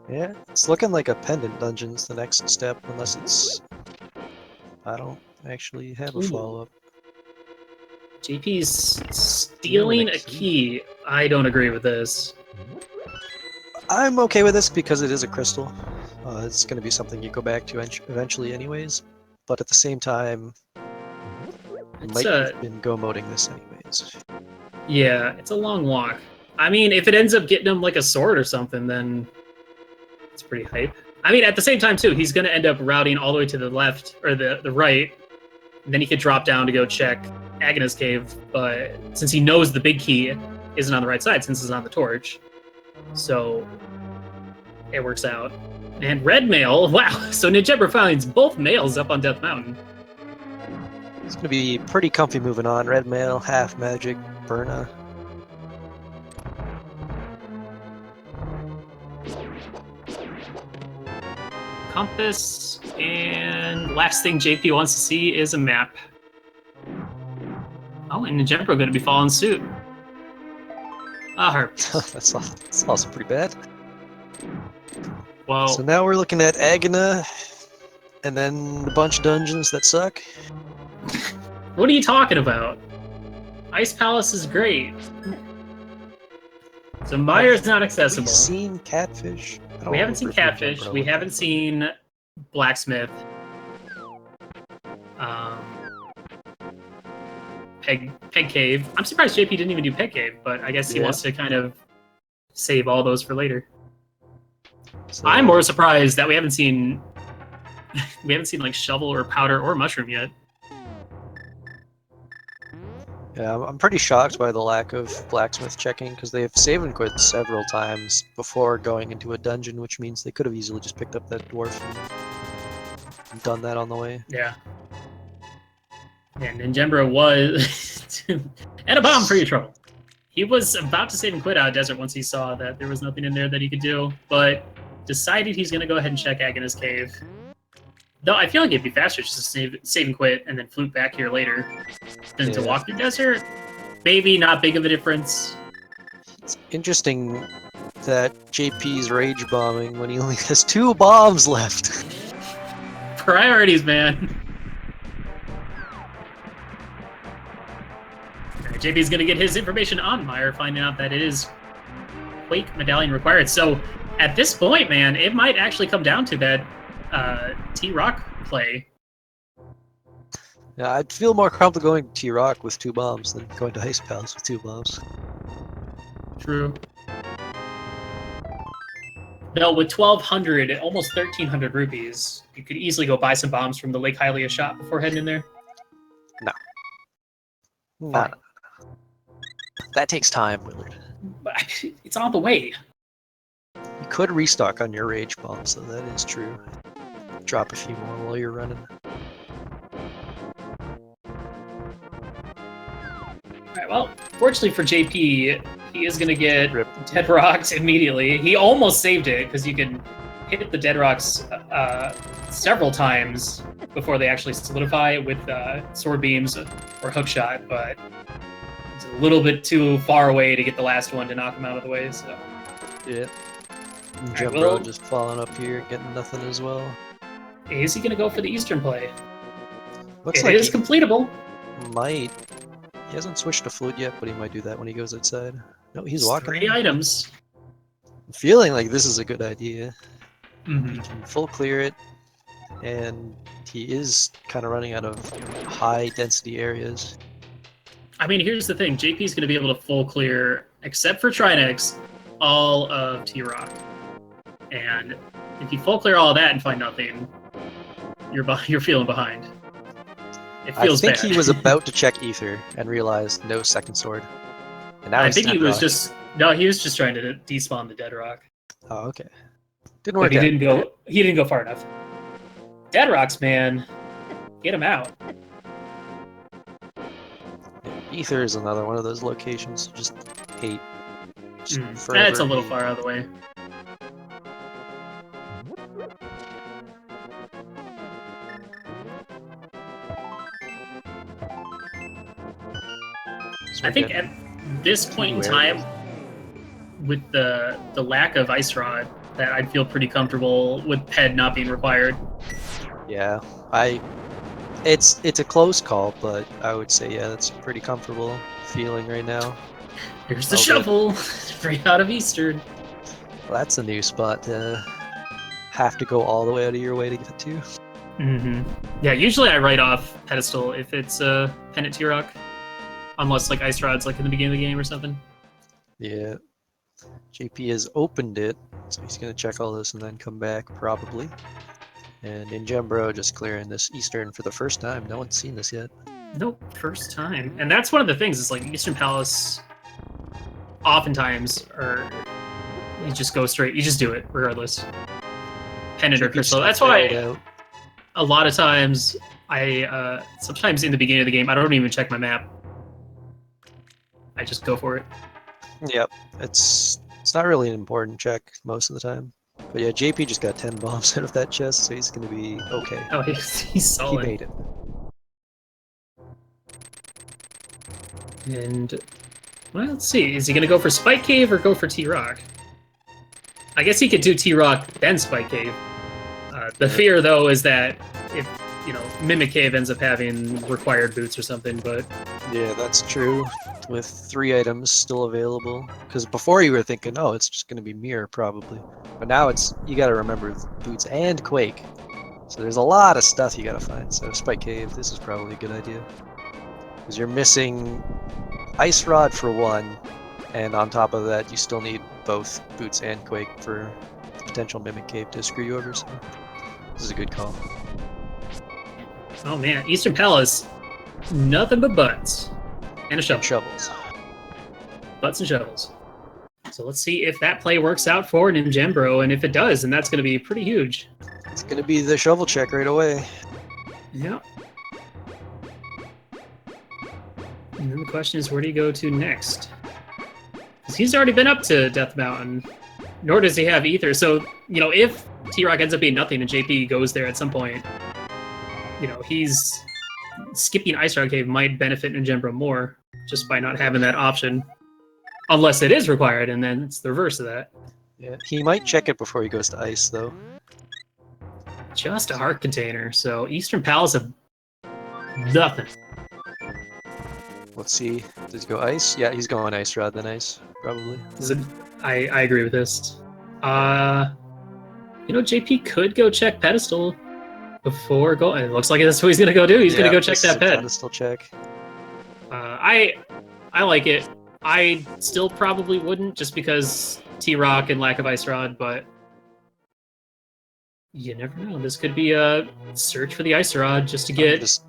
Yeah, it's looking like a pendant dungeon's the next step, unless it's... I don't actually have a follow-up. JP's stealing a key. I don't agree with this. I'm okay with this because it is a crystal. It's going to be something you go back to eventually anyways. But at the same time, you might have been go-moding this anyways. Yeah, it's a long walk. I mean, if it ends up getting him like a sword or something, then it's pretty hype. I mean, at the same time, too, he's going to end up routing all the way to the left, or the right, and then he could drop down to go check Agnes Cave, but since he knows the big key isn't on the right side, since it's on the torch, so it works out. And red mail, wow, so ninjembro finds both males up on Death Mountain. It's going to be pretty comfy moving on. Red mail, half magic, Burna. Compass, and last thing JP wants to see is a map. Oh, and ninjembro going to be following suit. That's also pretty bad. Well, so now we're looking at Agna, and then a bunch of dungeons that suck. What are you talking about? Ice Palace is great. So Mire's not Have we accessible. seen Catfish? I don't We haven't seen remember if Catfish. Ninjembro We looked haven't at seen Blacksmith. Peg Cave. I'm surprised JP didn't even do Peg Cave, but I guess he Yeah. wants to kind of save all those for later. So, I'm more surprised that we haven't seen like shovel or powder or mushroom yet. Yeah, I'm pretty shocked by the lack of blacksmith checking because they have save and quit several times before going into a dungeon, which means they could have easily just picked up that dwarf and done that on the way. Yeah. And ninjembro was and a bomb for your trouble. He was about to save and quit out of desert once he saw that there was nothing in there that he could do, but decided he's going to go ahead and check Agnes Cave. Though I feel like it'd be faster just to save and quit and then flute back here later than to walk through desert. Maybe not big of a difference. It's interesting that JP's rage bombing when he only has 2 bombs left. Priorities, man. JP's going to get his information on Mire, finding out that it is Quake Medallion required. So at this point, man, it might actually come down to that T-Rock play. Yeah, I'd feel more comfortable going T-Rock with 2 bombs than going to Ice Palace with 2 bombs. True. No, with 1,200, almost 1,300 rupees, you could easily go buy some bombs from the Lake Hylia shop before heading in there. No. That takes time, Willard. But it's on the way. You could restock on your rage bombs, so that is true. Drop a few more while you're running. Alright, well, fortunately for JP, he is going to get dead rocks immediately. He almost saved it, because you can hit the dead rocks several times before they actually solidify with sword beams or hook shot, but it's a little bit too far away to get the last one to knock him out of the way, so... Yeah. Right, Jumbo just falling up here, getting nothing as well. Is he going to go for the Eastern play? Looks It like is he completable. might. He hasn't switched to flute yet, but he might do that when he goes outside. No, he's walking. 3 items. I'm feeling like this is a good idea. Mm-hmm. He can full clear it, and he is kind of running out of high density areas. I mean, here's the thing. JP's going to be able to full clear, except for Trinex, all of T-Rock. And if you full clear all of that and find nothing, you're feeling behind. It feels I think bad. he was about to check Ether and realized no second sword. And now I he's think he Dead was Rock. just... No, he was just trying to despawn the Dead Rock. Oh, okay. Didn't But work he out. didn't go far enough. Dead Rocks, man. Get him out. Ether is another one of those locations. Just hate. Just That's forever a little hate. far out of the way. So I think again, at this point in time, with the lack of Ice Rod, that I'd feel pretty comfortable with PED not being required. yeah, it's a close call, but I would say yeah, that's a pretty comfortable feeling right now. Here's the Okay. shovel, straight out of Eastern. Well, that's a new spot to have to go all the way out of your way to get to. Mm-hmm. Yeah, usually I write off Pedestal if it's Pennant T-Rock. Unless like Ice Rod's like in the beginning of the game or something. Yeah. JP has opened it, so he's gonna check all this and then come back probably. And ninjembro just clearing this Eastern for the first time. No one's seen this yet. Nope, first time. And that's one of the things, is like Eastern Palace oftentimes are you just go straight, you just do it regardless. Pennant or JP Crystal. just That's failed why out. a lot of times I sometimes in the beginning of the game I don't even check my map. I just go for it. Yep, it's not really an important check most of the time. But yeah, JP just got 10 bombs out of that chest, so he's gonna be okay. Oh, he's He solid. made it. And well, let's see. Is he gonna go for Spike Cave or go for T-Rock? I guess he could do T-Rock then Spike Cave. The fear though is that if Mimic Cave ends up having required boots or something, but Yeah, that's true. With 3 items still available. Because before you were thinking, oh, it's just going to be Mirror probably. But now you got to remember Boots and Quake. So there's a lot of stuff you got to find. So Spike Cave, this is probably a good idea. Because you're missing Ice Rod for 1. And on top of that, you still need both Boots and Quake for the potential Mimic Cave to screw you over. So this is a good call. Oh man, Eastern Palace, nothing but butts and a shovel. Shovels. Butts and shovels. So let's see if that play works out for ninjembro, and if it does, then that's going to be pretty huge. It's going to be the shovel check right away. Yeah. And then the question is, where do you go to next? Because he's already been up to Death Mountain, nor does he have Ether. So, you know, if T-Rock ends up being nothing and JP goes there at some point, you know, he's skipping Ice Rock Cave might benefit ninjembro more just by not having that option. Unless it is required, and then it's the reverse of that. Yeah, he might check it before he goes to ice, though. Just a heart container. So Eastern Palace have nothing. Let's see. Does he go ice? Yeah, he's going ice rod then ice, probably. I agree with this. You know, JP could go check pedestal before going. It looks like that's what he's gonna go do. He's gonna go check that ped. Pedestal check. I like it. I still probably wouldn't, just because T-Rock and lack of Ice Rod, but you never know. This could be a search for the Ice Rod just to get just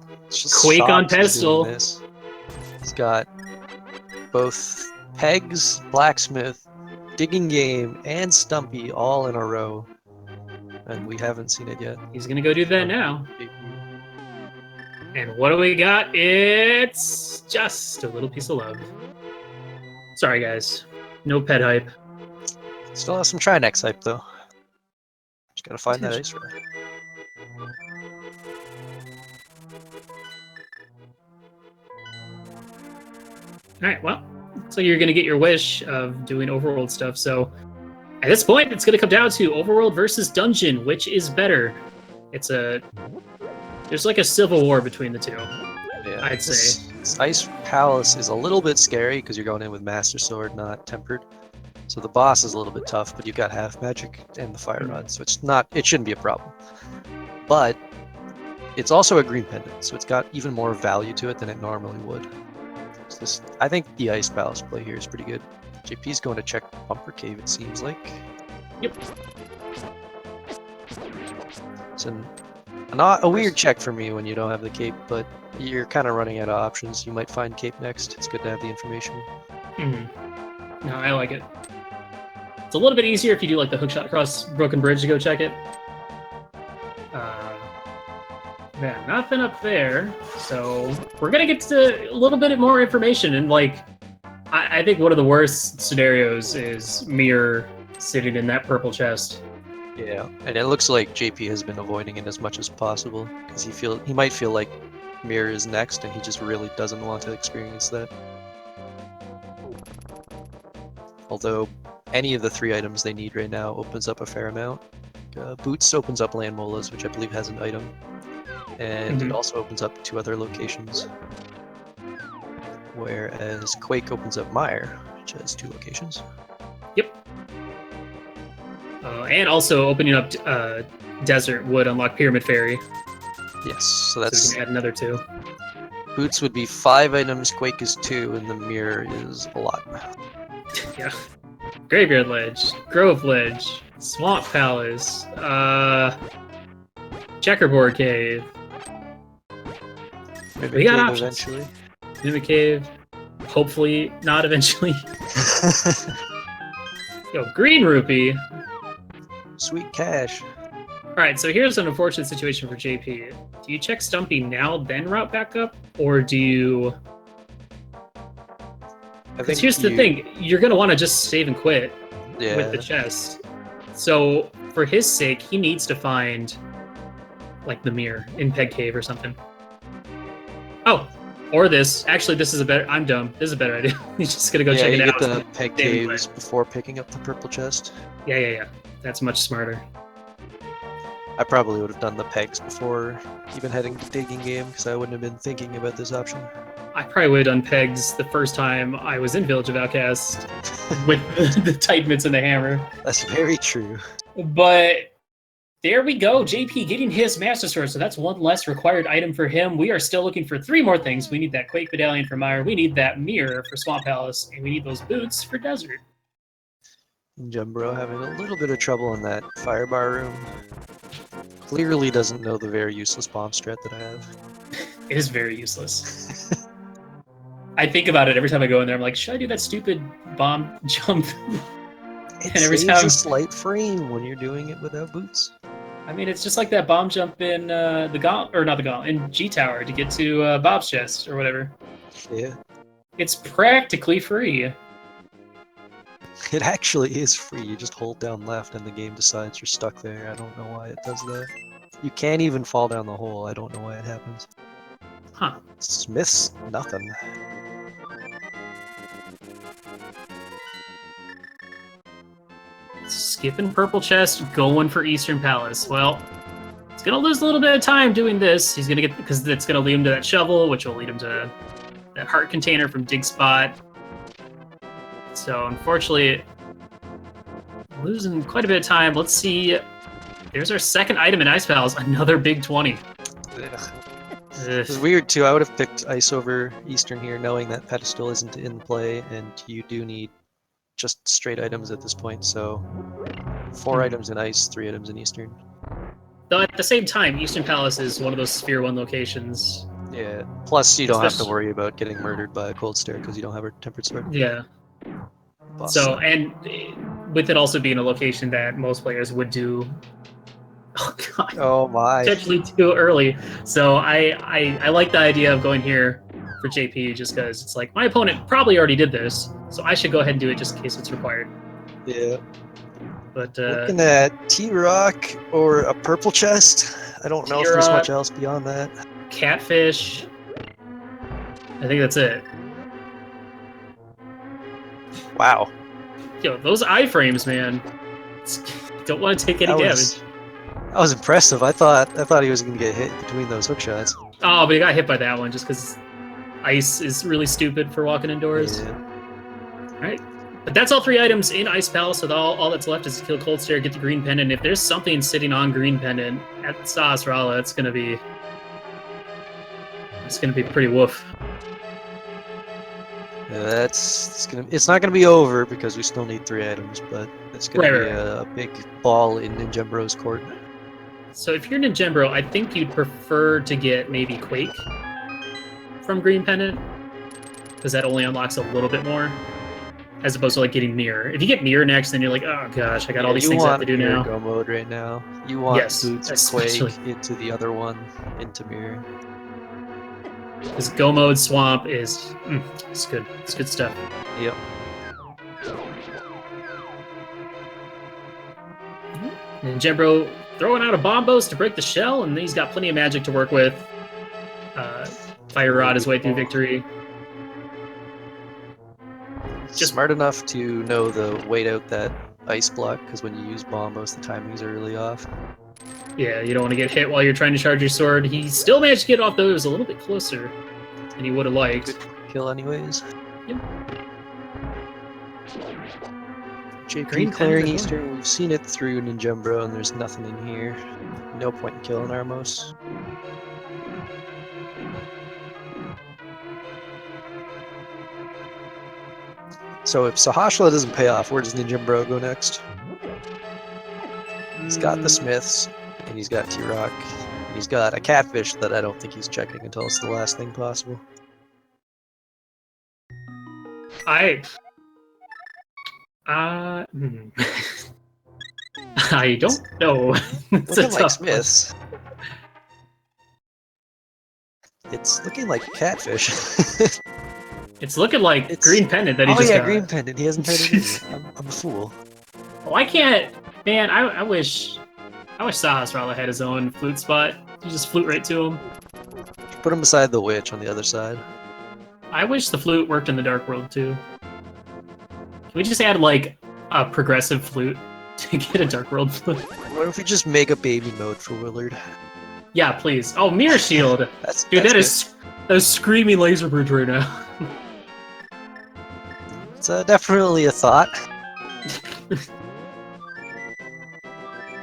Quake on pedestal. He's got both Pegs, Blacksmith, Digging Game, and Stumpy all in a row. And we haven't seen it yet. He's going to go do that now. And what do we got? It's just a little piece of love. Sorry, guys. No pet hype. Still has some Trinex hype, though. Just gotta find that ice rod. Alright, well, so you're going to get your wish of doing overworld stuff. So at this point, it's going to come down to overworld versus dungeon. Which is better? There's like a civil war between the two. Yeah, I'd say. This Ice Palace is a little bit scary because you're going in with Master Sword, not Tempered. So the boss is a little bit tough, but you've got Half Magic and the Fire Rod, so it shouldn't be a problem. But it's also a green pendant, so it's got even more value to it than it normally would. So I think the Ice Palace play here is pretty good. JP's going to check Bumper Cave, it seems like. Yep. It's not a weird check for me when you don't have the cape, but you're kind of running out of options. You might find cape next. It's good to have the information. No, I like it. It's a little bit easier if you do like the hookshot across Broken Bridge to go check it. Yeah, nothing up there. So we're gonna get to a little bit more information, and like I think one of the worst scenarios is Mirror sitting in that purple chest. Yeah, and it looks like JP has been avoiding it as much as possible because he might feel like Mirror is next, and he just really doesn't want to experience that. Although any of the 3 items they need right now opens up a fair amount. Boots opens up Land Molas, which I believe has an item, and it also opens up 2 other locations. Whereas Quake opens up Mire, which has 2 locations. Yep. And also opening up Desert would unlock Pyramid Fairy. Yes, so that's... So we can add another 2. Boots would be 5 items, Quake is 2, and the Mirror is a lot. Yeah. Graveyard Ledge, Grove Ledge, Swamp Palace, Checkerboard Cave. Maybe we got options. Eventually. Mimic Cave. Hopefully not eventually. Yo, Green Rupee. Sweet cash. Alright, so here's an unfortunate situation for JP. Do you check Stumpy now, then route back up? Or do you... Because here's the thing, you're going to want to just save and quit with the chest. So, for his sake, he needs to find, like, the mirror in Peg Cave or something. Oh, or this. Actually, this is a better... I'm dumb. This is a better idea. He's just going to go check it out. Yeah, you get the Peg Caves before picking up the purple chest. Yeah. That's much smarter. I probably would have done the pegs before even heading to Digging Game, because I wouldn't have been thinking about this option. I probably would have done pegs the first time I was in Village of Outcast with the Titan Mitts and the hammer. That's very true. But there we go. JP getting his Master Sword, so that's one less required item for him. We are still looking for 3 more things. We need that Quake Medallion for Meyer, we need that mirror for Swamp Palace, and we need those boots for Desert. Ninjembro having a little bit of trouble in that firebar room. Clearly doesn't know the very useless bomb strat that I have. It is very useless. I think about it every time I go in there. I'm like, should I do that stupid bomb jump? It saves a slight frame when you're doing it without boots. I mean, it's just like that bomb jump in in G Tower to get to Bob's chest or whatever. Yeah. It's practically free. It actually is free. You just hold down left and the game decides you're stuck there. I don't know why it does that. You can't even fall down the hole. I don't know why it happens. Huh. Smith's nothing. Skipping purple chest, going for Eastern Palace. Well, he's gonna lose a little bit of time doing this. He's gonna get, because it's gonna lead him to that shovel, which will lead him to that heart container from Dig Spot. So unfortunately, losing quite a bit of time. Let's see. There's our second item in Ice Palace, another big 20. It's weird too. I would have picked Ice over Eastern here, knowing that Pedestal isn't in play, and you do need just straight items at this point. So 4 items in Ice, 3 items in Eastern. Though at the same time, Eastern Palace is one of those Sphere 1 locations. Yeah. Plus, you don't have to worry about getting murdered by a cold stare because you don't have a tempered sword. Yeah. Boss. So, and with it also being a location that most players would do. Oh god. Oh my. Potentially too early. So I like the idea of going here for JP just because it's like my opponent probably already did this, so I should go ahead and do it just in case it's required. Yeah. But looking at T-Rock or a purple chest. I don't know if there's much else beyond that. Catfish. I think that's it. Wow. Yo, those iframes, man. Don't want to take any damage. That was impressive. I thought he was going to get hit between those hook shots. Oh, but he got hit by that one just because ice is really stupid for walking indoors. Yeah. All right. But that's all 3 items in Ice Palace, so all that's left is to kill Cold Stare, get the green pendant. If there's something sitting on green pendant at Sahasrara, it's gonna be pretty woof. Yeah, it's not gonna be over because we still need 3 items, but it's gonna be a big ball in Ninjembro's court. So if you're Ninjembro, I think you'd prefer to get maybe Quake from green pendant, because that only unlocks a little bit more, as opposed to like getting Mirror. If you get Mirror next, then you're like, oh gosh, I got all these things I have to do now. Go mode right now. You want Boots, Quake into the other one, into Mirror. Because Go mode Swamp is it's good. It's good stuff. Yep. And Ninjembro throwing out a Bombos to break the shell, and he's got plenty of magic to work with. Fire Rod his way through victory. Just smart enough to know the wait out that ice block, because when you use Bombos, the timings are really off. Yeah, you don't want to get hit while you're trying to charge your sword. He still managed to get off, though. It was a little bit closer than he would have liked. Good kill anyways. Yep. JP clearing Eastern. We've seen it through Ninjembro, and there's nothing in here. No point in killing Armos. So if Sahasrara doesn't pay off, where does Ninjembro go next? He's got the Smiths, and he's got T-Rock. He's got a Catfish that I don't think he's checking until it's the last thing possible. I don't know. Looking like Smiths. It's looking like Catfish. It's looking like Green Pendant that he just got. Green Pendant. He hasn't turned it in. I'm a fool. Oh, I can't. Man, I wish Sahasrara had his own flute spot. You just flute right to him. Put him beside the witch on the other side. I wish the flute worked in the Dark World too. Can we just add like a progressive flute to get a Dark World flute? What if we just make a baby mode for Willard? Yeah, please. Oh, Mirror Shield. Dude, that is A screaming laser bridge right now. It's definitely a thought.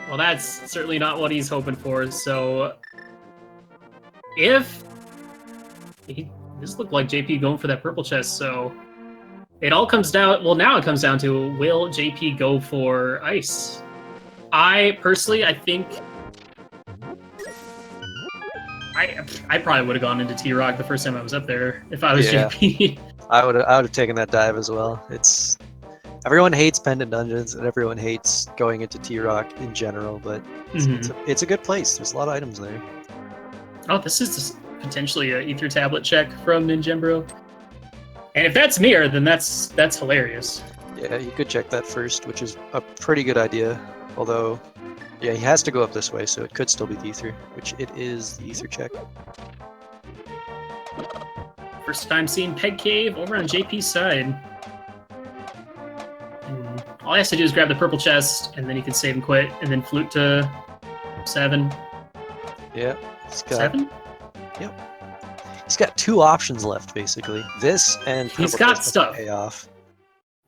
Well, that's certainly not what he's hoping for, so... If... This looked like JP going for that purple chest, so... It all comes down... Well, now it comes down to, will JP go for ice? I think... I probably would have gone into T-Rock the first time I was up there, if I was JP. I would have taken that dive as well. Everyone hates Pendant Dungeons, and everyone hates going into T-Rock in general, but it's a good place. There's a lot of items there. Oh, this is potentially an Ether Tablet check from ninjembro. And if that's Mir, then that's hilarious. Yeah, you could check that first, which is a pretty good idea. Although, yeah, he has to go up this way, so it could still be the Ether, which it is the Ether check. First time seeing Peg Cave over on JP's side. All he has to do is grab the purple chest, and then he can save and quit, and then flute to 7. Yeah. 7? Yep. He's got 2 options left, basically. This and purple he's got chest stuff. Pay off.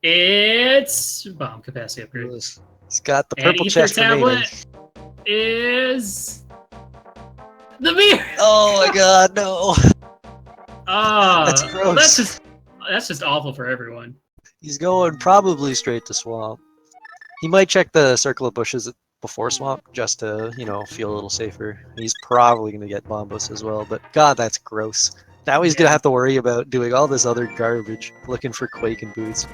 It's bomb capacity upgrade. He's got the and purple Ether chest remaining. Tablet is the Mir. Oh my god, no! That's gross. That's just awful for everyone. He's going probably straight to swamp. He might check the circle of bushes before swamp just to, feel a little safer. He's probably going to get bombos as well, but god, that's gross. Now he's going to have to worry about doing all this other garbage, looking for Quake and boots.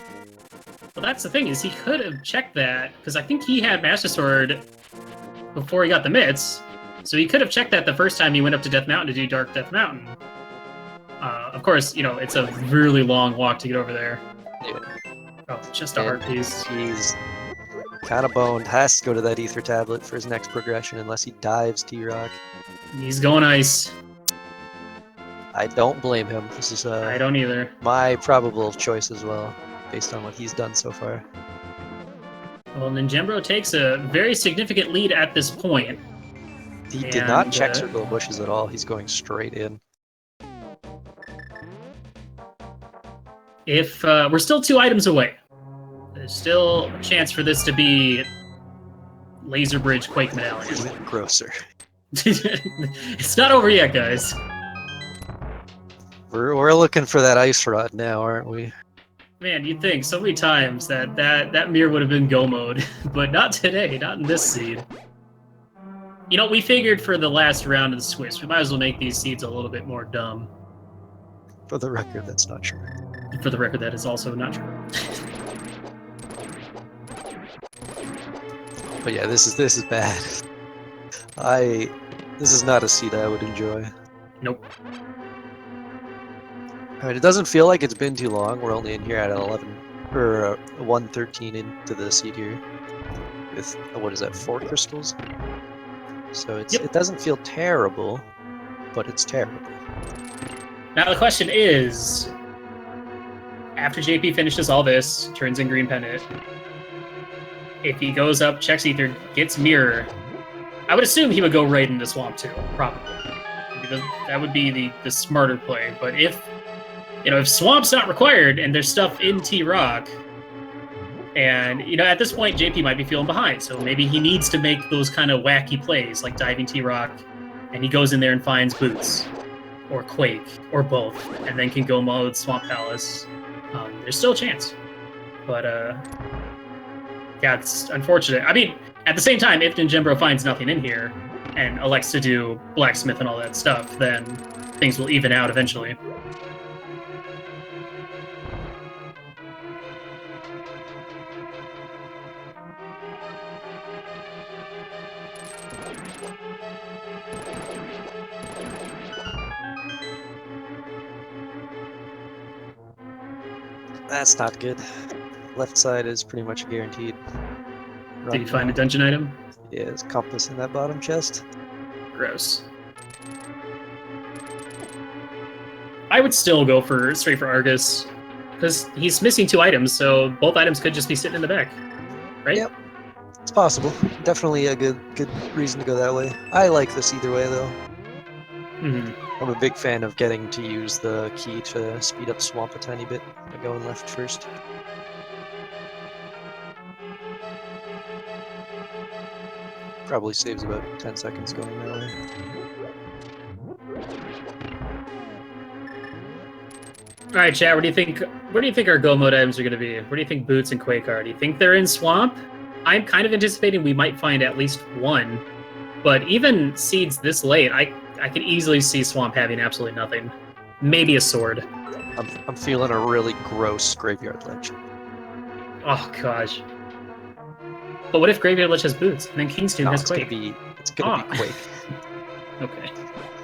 Well, that's the thing, is he could have checked that, because I think he had Master Sword before he got the mitts, so he could have checked that the first time he went up to Death Mountain to do Dark Death Mountain. Of course, it's a really long walk to get over there. Yeah. Oh, just a heart piece. He's kind of boned. Has to go to that Ether Tablet for his next progression unless he dives T-Rock. He's going ice. I don't blame him. This is I don't either. My probable choice as well, based on what he's done so far. Well, ninjembro takes a very significant lead at this point. He did not check circle of bushes at all. He's going straight in. If we're still 2 items away, there's still a chance for this to be Laser Bridge Quake Medallion. Even grosser. It's not over yet, guys. We're looking for that ice rod now, aren't we? Man, you'd think so many times that mirror would have been go mode, but not today, not in this seed. We figured for the last round of the Swiss, we might as well make these seeds a little bit more dumb. For the record, that's not true. For the record, that is also not true. But yeah, this is bad. This is not a seed I would enjoy. Nope. Alright, it doesn't feel like it's been too long. We're only in here at 11 or 113 into the seed here. With what is that, 4 crystals? So it doesn't feel terrible, but it's terrible. Now the question is, after JP finishes all this, turns in green pendant, if he goes up, checks Ether, gets mirror, I would assume he would go right into swamp too, probably. Because that would be the smarter play. But if swamp's not required and there's stuff in T-Rock, and at this point JP might be feeling behind, so maybe he needs to make those kind of wacky plays like diving T-Rock, and he goes in there and finds boots or Quake or both, and then can go mode Swamp Palace. There's still a chance, but yeah, it's unfortunate. I mean, at the same time, if ninjembro finds nothing in here and elects to do blacksmith and all that stuff, then things will even out eventually. That's not good. Left side is pretty much guaranteed. Did you find a dungeon item? Yeah, there's a compass in that bottom chest. Gross. I would still go straight for Argus, because he's missing 2 items, so both items could just be sitting in the back, right? Yep, it's possible. Definitely a good reason to go that way. I like this either way, though. I'm a big fan of getting to use the key to speed up Swamp a tiny bit by going left first. Probably saves about 10 seconds going that way. All right, chat. Where do you think our go mode items are going to be? Where do you think Boots and Quake are? Do you think they're in Swamp? I'm kind of anticipating we might find at least one, but even seeds this late, I could easily see Swamp having absolutely nothing. Maybe a sword. I'm feeling a really gross Graveyard Ledge. Oh gosh. But what if Graveyard Lich has Boots and then King's Tomb has Quake? It's gonna be Quake. Okay.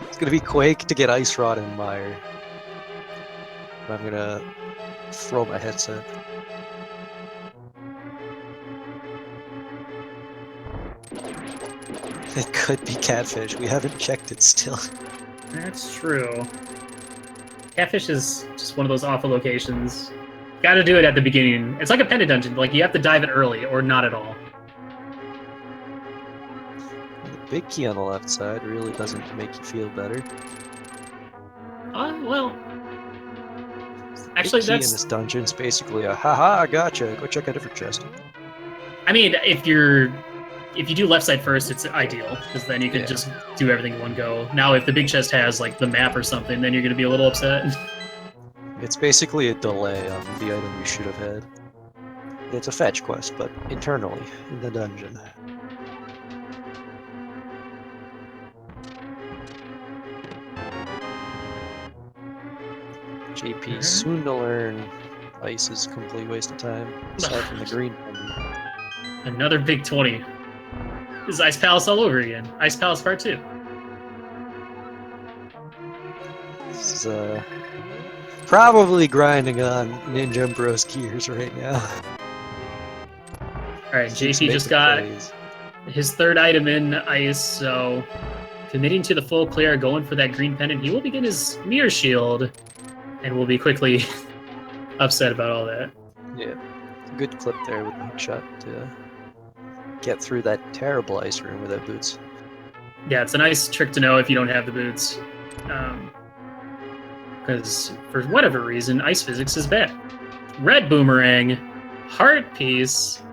It's gonna be Quake to get Ice Rod and Mire. I'm gonna throw my headset. It could be Catfish. We haven't checked it still. That's true. Catfish is just one of those awful locations. Gotta do it at the beginning. It's like a Pendant Dungeon. Like, you have to dive it early or not at all. The big key on the left side really doesn't make you feel better. Well... Actually, big key in this dungeon's basically a haha, gotcha. Go check a different chest. I mean, if you do left side first, it's ideal because then you can just do everything in one go. Now, if the big chest has like the map or something, then you're gonna be a little upset. It's basically a delay on the item you should have had. It's a fetch quest, but internally in the dungeon. JP soon to learn ice is a complete waste of time, aside from the green one. Another big 20. This is Ice Palace all over again. Ice Palace Part 2. This is probably grinding on ninjembro's gears right now. Alright, JP just got his third item in ice, so committing to the full clear, going for that green pendant. He will begin his mirror shield, and will be quickly upset about all that. Yeah, good clip there with the hookshot to get through that terrible ice room without boots. Yeah, it's a nice trick to know if you don't have the boots. Because for whatever reason, ice physics is bad. Red Boomerang, Heart Piece.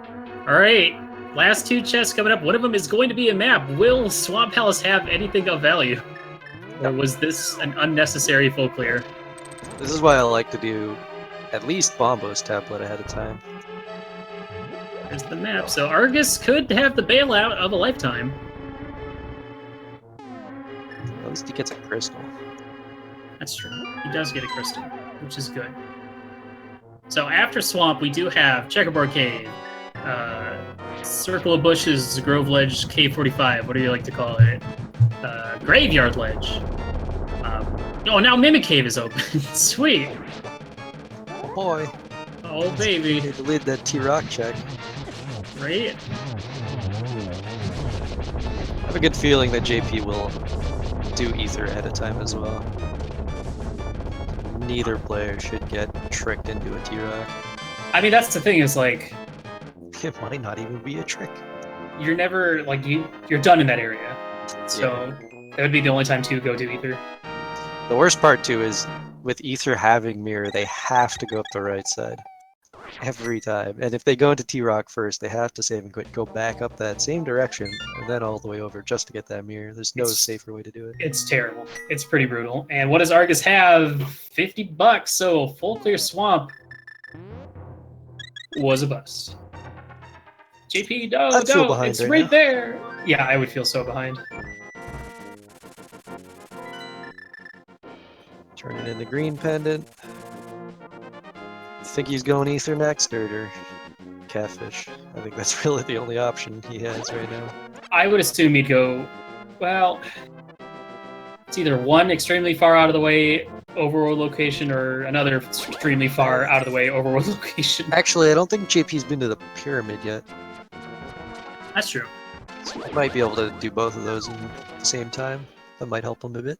Alright, last two chests coming up. One of them is going to be a map. Will Swamp Palace have anything of value? Or was this an unnecessary full clear? This is why I like to do at least Bombo's tablet ahead of time. There's the map. So Argus could have the bailout of a lifetime. At least he gets a crystal. That's true. He does get a crystal, which is good. So after Swamp, we do have Checkerboard Cave, Circle of Bushes, Grove Ledge, K45, what do you like to call it? Graveyard Ledge. Oh, now Mimic Cave is open. Sweet. Oh boy. Oh baby. Need to lead that T-Rock check. Right? I have a good feeling that JP will do Ether ahead of time as well. Neither player should get tricked into a T-Rock. I mean, that's the thing, is like... It might not even be a trick. You're never, like, you're done in that area. So, that would be the only time to go do Ether. The worst part, too, is with Ether having Mirror, they have to go up the right side. Every time. And if they go into T-Rock first, they have to save and quit, go back up that same direction, and then all the way over just to get that Mirror. There's no safer way to do it. It's terrible. It's pretty brutal. And what does Argus have? $50, so full clear Swamp was a bust. JP, it's right there. Yeah, I would feel so behind. Turning in the green pendant. Think he's going Ether next, or Catfish? I think that's really the only option he has right now. I would assume he'd go, well, it's either one extremely far out of the way overworld location or another extremely far out of the way overworld location. Actually, I don't think JP's been to the pyramid yet. That's true. So he might be able to do both of those at the same time. That might help him a bit.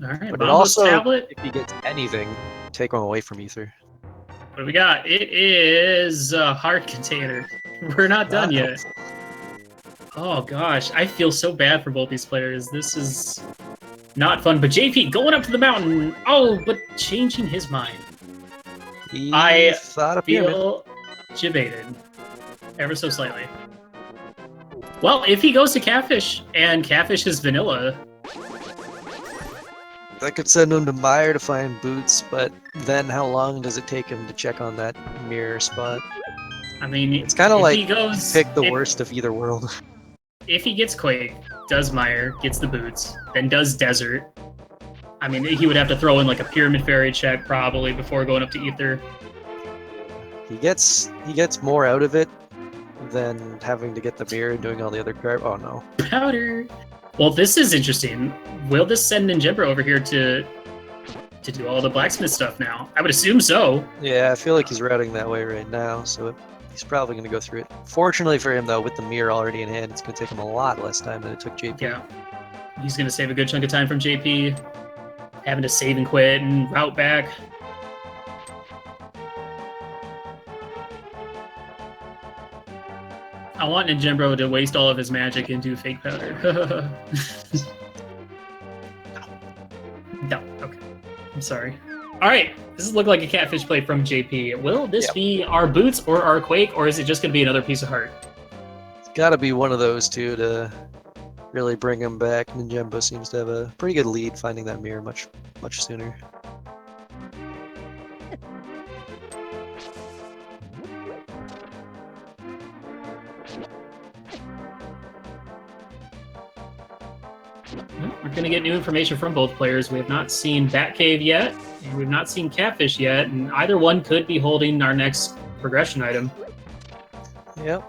All right, but also, tablet. If he gets anything, take him away from Ether. What do we got? It is a heart container. We're not done yet. Oh gosh, I feel so bad for both these players. This is Not fun, but JP going up to the mountain. Oh, but changing his mind. I thought a pyramid. feel debated ever so slightly. Well, if he goes to Catfish and Catfish is vanilla, That could send him to Meyer to find boots, but then how long does it take him to check on that mirror spot? I mean, It's kind of if like he goes, pick the worst of either world. If he gets Quake, does Meyer, gets the boots, then does Desert. I mean, he would have to throw in like a Pyramid Fairy check probably before going up to Ether. He gets more out of it than having to get the mirror and doing all the other crap. Oh no. Powder. Well, this is interesting. Will this send Ninjembro over here to do all the blacksmith stuff now? I would assume so. Yeah, I feel like he's routing that way right now, so he's probably going to go through it. Fortunately for him, though, with the mirror already in hand, it's going to take him a lot less time than it took JP. Yeah. He's going to save a good chunk of time from JP, having to save and quit and route back. I want Ninjembro to waste all of his magic into fake powder. No, okay. I'm sorry. Alright, this looks like a catfish play from JP. Will this be our boots or our Quake, or is it just going to be another piece of heart? It's got to be one of those two to really bring him back. Ninjembro seems to have a pretty good lead finding that mirror much sooner. Well, we're going to get new information from both players. We have not seen Batcave yet, and we've not seen Catfish yet, and either one could be holding our next progression item. Yep.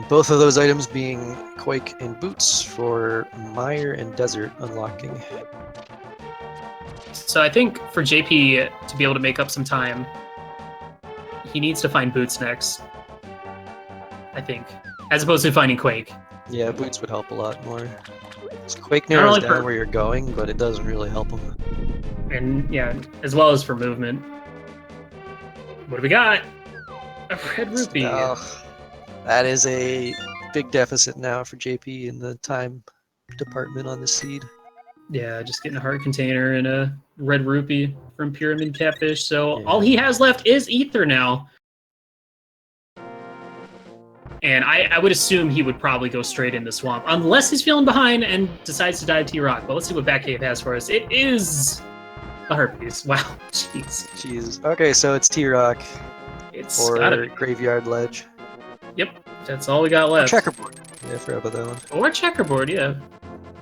Both of those items being Quake and Boots for Meyer and Desert unlocking. So I think for JP to be able to make up some time, he needs to find Boots next. I think. As opposed to finding Quake. Yeah, Boots would help a lot more. Quake narrows down where you're going, but it doesn't really help him. And yeah, as well as for movement. What do we got? A red rupee. That is a big deficit now for JP in the time department on the seed. Yeah, just getting a heart container and a red rupee from Pyramid Catfish. So all he has left is Ether now. And I would assume he would probably go straight in the swamp, unless he's feeling behind and decides to dive T-Rock. But let's see what Batcave has for us. It is a herpes. Wow, jeez. Okay, so it's T-Rock or Graveyard Ledge. Yep, that's all we got left. Or checkerboard. Yeah, I forgot about that one. Or checkerboard, yeah.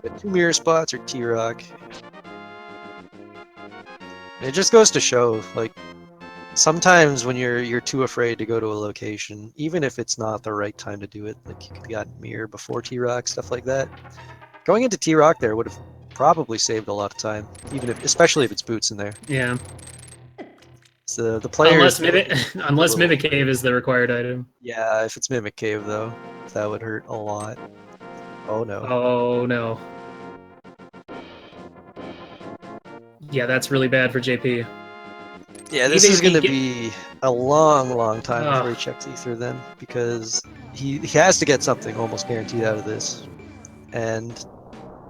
But 2 mirror spots or T-Rock. It just goes to show, like, sometimes when you're too afraid to go to a location, even if it's not the right time to do it, like you could have got mirror before T-Rock, stuff like that. Going into T-Rock there would have probably saved a lot of time, especially if it's Boots in there. Yeah. So the players... Unless Mimic Cave is the required item. Yeah, if it's Mimic Cave though, that would hurt a lot. Oh no. Oh no. Yeah, that's really bad for JP. Yeah, this is going to be a long time before he checks Ether then, because he has to get something almost guaranteed out of this. And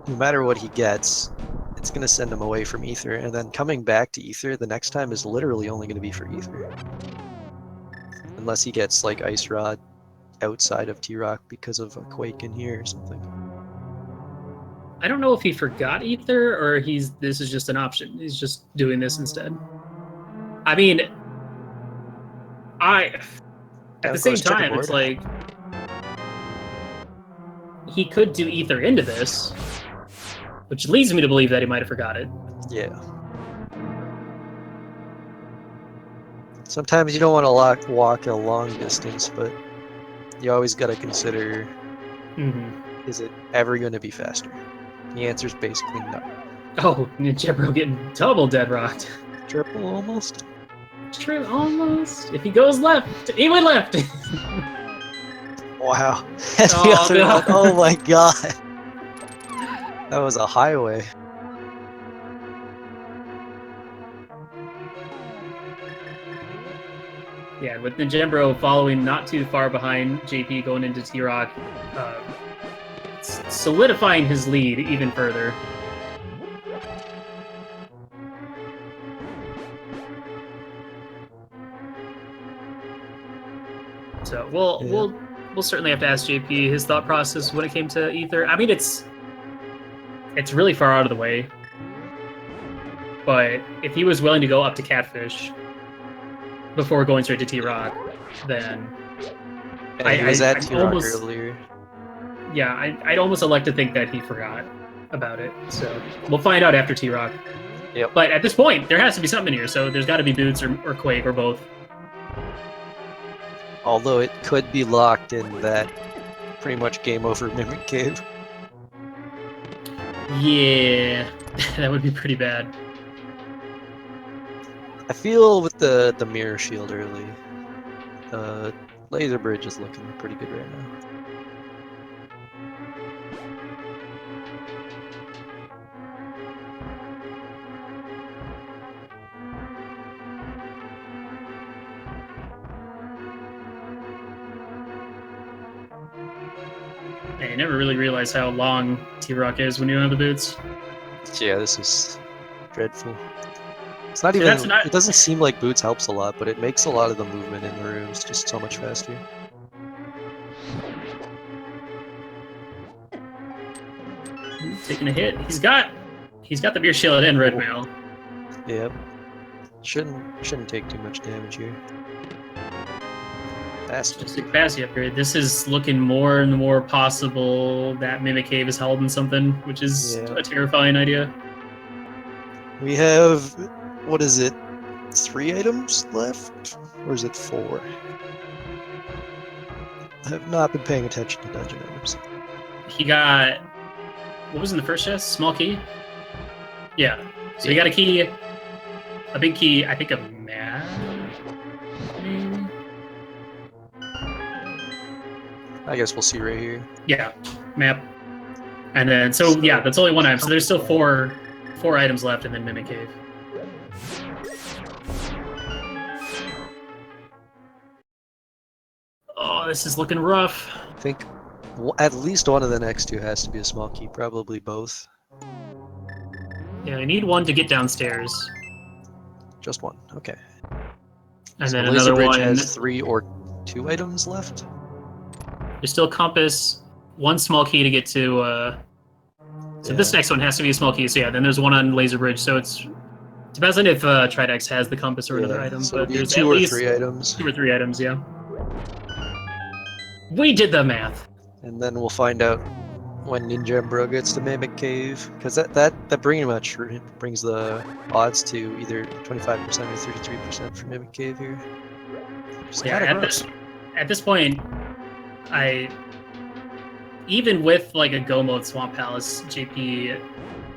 no matter what he gets, it's going to send him away from Ether, and then coming back to Ether the next time is literally only going to be for Ether. Unless he gets like Ice Rod outside of T-Rock because of a Quake in here or something. I don't know if he forgot Ether or this is just an option. He's just doing this instead. I mean, at the same time, it's like he could do Ether into this, which leads me to believe that he might have forgot it. Yeah. Sometimes you don't want to walk a long distance, but you always got to consider, is it ever going to be faster? The answer is basically no. Oh, Ninjembro getting double dead rocked. Triple almost? True, almost. If he goes left, he went left. Wow. Oh my god. That was a highway. Yeah, with Ninjembro following not too far behind JP going into T-Rock, solidifying his lead even further. So we'll certainly have to ask JP his thought process when it came to Ether. I mean, it's really far out of the way, but if he was willing to go up to Catfish before going straight to T-Rock, then He was at T-Rock almost, earlier. Yeah, I'd almost elect to think that he forgot about it. So we'll find out after T-Rock. Yep. But at this point, there has to be something in here. So there's got to be Boots or Quake or both. Although it could be locked in that pretty much game over Mimic Cave. Yeah, that would be pretty bad. I feel with the mirror shield early, Laser Bridge is looking pretty good right now. I never really realized how long T-Rock is when you don't have the boots. Yeah, this is dreadful. It's not See, even. that's not- It doesn't seem like Boots helps a lot, but it makes a lot of the movement in the rooms just so much faster. Taking a hit. He's got the beer shield and red mail. Yep. Shouldn't take too much damage here. Fast. Just a capacity upgrade. This is looking more and more possible that Mimic Cave is holding something, which is a terrifying idea. We have, what is it, 3 items left? Or is it 4? I have not been paying attention to dungeon items. He got, what was in the first chest? Small key? Yeah. So he got a key, a big key, I think a map? Maybe? I guess we'll see right here. Yeah, map. And then, so yeah, that's only one item. So there's still four items left and then Mimic Cave. Oh, this is looking rough. I think at least one of the next 2 has to be a small key, probably both. Yeah, I need one to get downstairs. Just one, okay. And So then Laser another Bridge one. has 3 or 2 items left? There's still compass, one small key to get to. So this next one has to be a small key. So yeah, then there's one on Laser Bridge. So it's depends on if Tridex has the compass or another item. So but there's 2 at or least 3 items. 2 or 3 items. Yeah. We did the math. And then we'll find out when Ninjembro gets to Mimic Cave, because that pretty much brings the odds to either 25% or 33% for Mimic Cave here. Yeah, at this point, even with like a go mode Swamp Palace, JP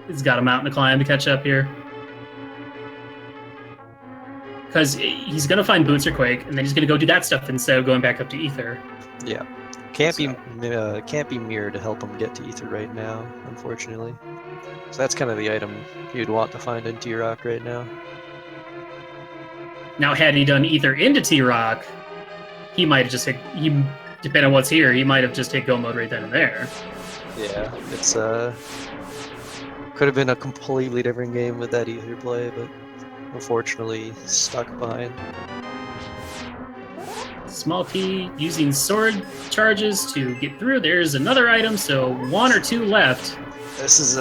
has got a mountain to climb to catch up here. Because he's gonna find Boots or Quake, and then he's gonna go do that stuff instead of going back up to Ether. Yeah, can't be Mirror to help him get to Ether right now, unfortunately. So that's kind of the item you'd want to find in T-Rock right now. Now, had he done Ether into T-Rock, he might have just hit. Depending on what's here, he might have just hit go mode right then and there. Yeah, it's could have been a completely different game with that Ether play, but unfortunately stuck behind. Small key using sword charges to get through. There's another item, so 1 or 2 left. This is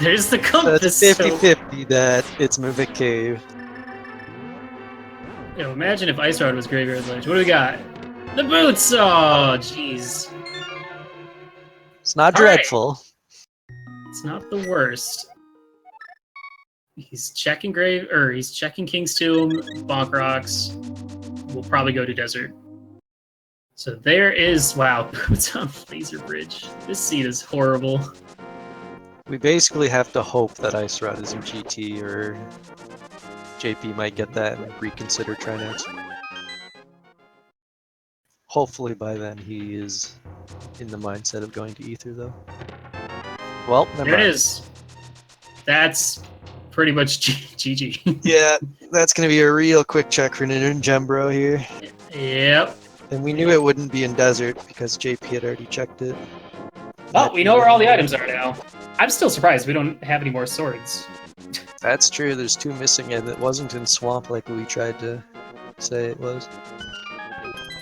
There's the compass. It's 50-50 that it's Mimic Cave. You know, imagine if Ice Rod was Graveyard Ledge. What do we got? The boots! Oh, jeez. It's not All right. dreadful. It's not the worst. He's checking he's checking King's Tomb, Bonk Rocks. We'll probably go to Desert. So there is, wow, boots on Laser Bridge. This scene is horrible. We basically have to hope that Ice Rod is in GT, or JP might get that and reconsider Trinex. Hopefully by then he is in the mindset of going to Ether, though. Well, never There mind. it is. That's pretty much GG. Yeah, that's going to be a real quick check for Ninjembro here. Yep. And we knew it wouldn't be in Desert because JP had already checked it. Well, we know where all the items are now. I'm still surprised we don't have any more swords. That's true, there's 2 missing, and it wasn't in Swamp like we tried to say it was.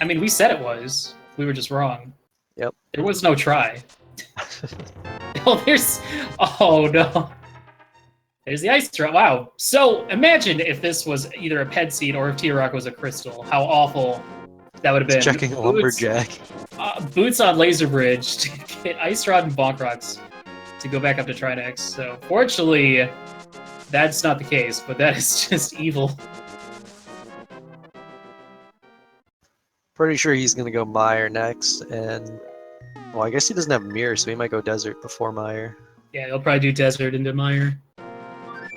I mean, we said it was. We were just wrong. Yep. There was no try. Oh, there's... Oh, no. There's the ice drop. Wow. So, imagine if this was either a ped seed or if T-Rock was a crystal. How awful that would have been. Checking a lumberjack. Boots on Laser Bridge to get Ice Rod and Bonk Rocks to go back up to Trinex. So, fortunately, that's not the case, but that is just evil. Pretty sure he's going to go Mire next, and... Well, I guess he doesn't have Mirror, so he might go Desert before Mire. Yeah, he'll probably do Desert into Mire.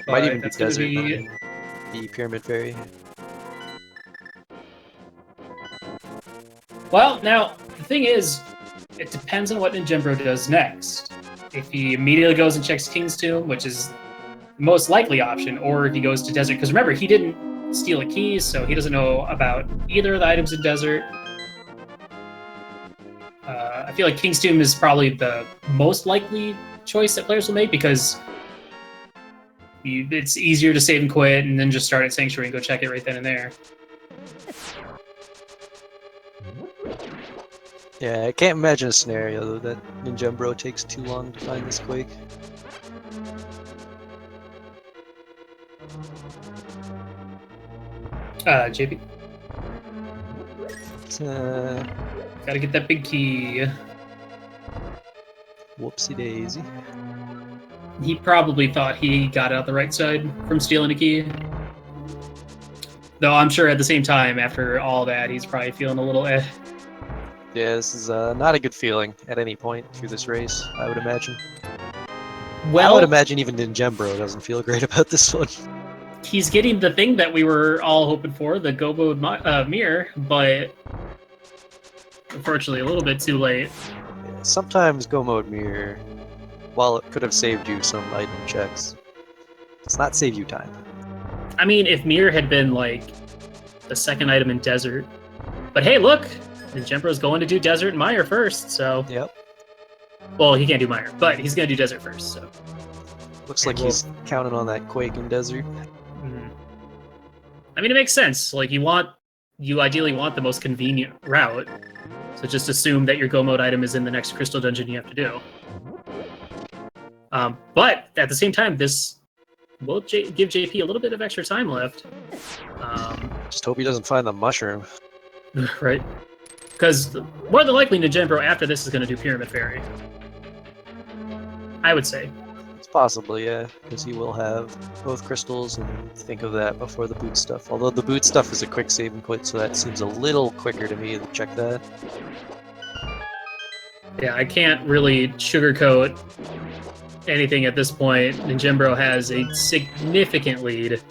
Might even be that's gonna Desert be... than the Pyramid Fairy. Well, now, the thing is, it depends on what Ninjembro does next. If he immediately goes and checks King's Tomb, which is the most likely option, or if he goes to Desert, because remember, he didn't steal a key, so he doesn't know about either of the items in Desert. I feel like King's Tomb is probably the most likely choice that players will make, because it's easier to save and quit, and then just start at Sanctuary and go check it right then and there. Yeah, I can't imagine a scenario though that Ninjembro takes too long to find this Quake. JP. Uh, Gotta get that big key. Whoopsie daisy. He probably thought he got out the right side from stealing a key. Though I'm sure at the same time, after all that, he's probably feeling a little eh. Yeah, this is not a good feeling at any point through this race, I would imagine. Well, I would imagine even Ninjembro doesn't feel great about this one. he's getting the thing that we were all hoping for, the Go Mode mirror, but unfortunately a little bit too late. Yeah, sometimes Go Mode Mirror, while it could have saved you some item checks, does not save you time. I mean, if mirror had been like the second item in Desert, but hey, look, Ninjembro's going to do Desert and Mire first, so... Yep. Well, he can't do Mire, but he's going to do Desert first, so... Looks like he's counting on that Quake in Desert. Mm-hmm. I mean, it makes sense. Like, you ideally want the most convenient route, so just assume that your Go Mode item is in the next Crystal Dungeon you have to do. But, at the same time, this will give JP a little bit of extra time left. Just hope he doesn't find the mushroom. Right? Because more than likely, Ninjembro after this is going to do Pyramid Fairy. I would say. It's possible, yeah, because he will have both crystals and think of that before the boot stuff. Although the boot stuff is a quick save and quit, so that seems a little quicker to me to check that. Yeah, I can't really sugarcoat anything at this point. Ninjembro has a significant lead,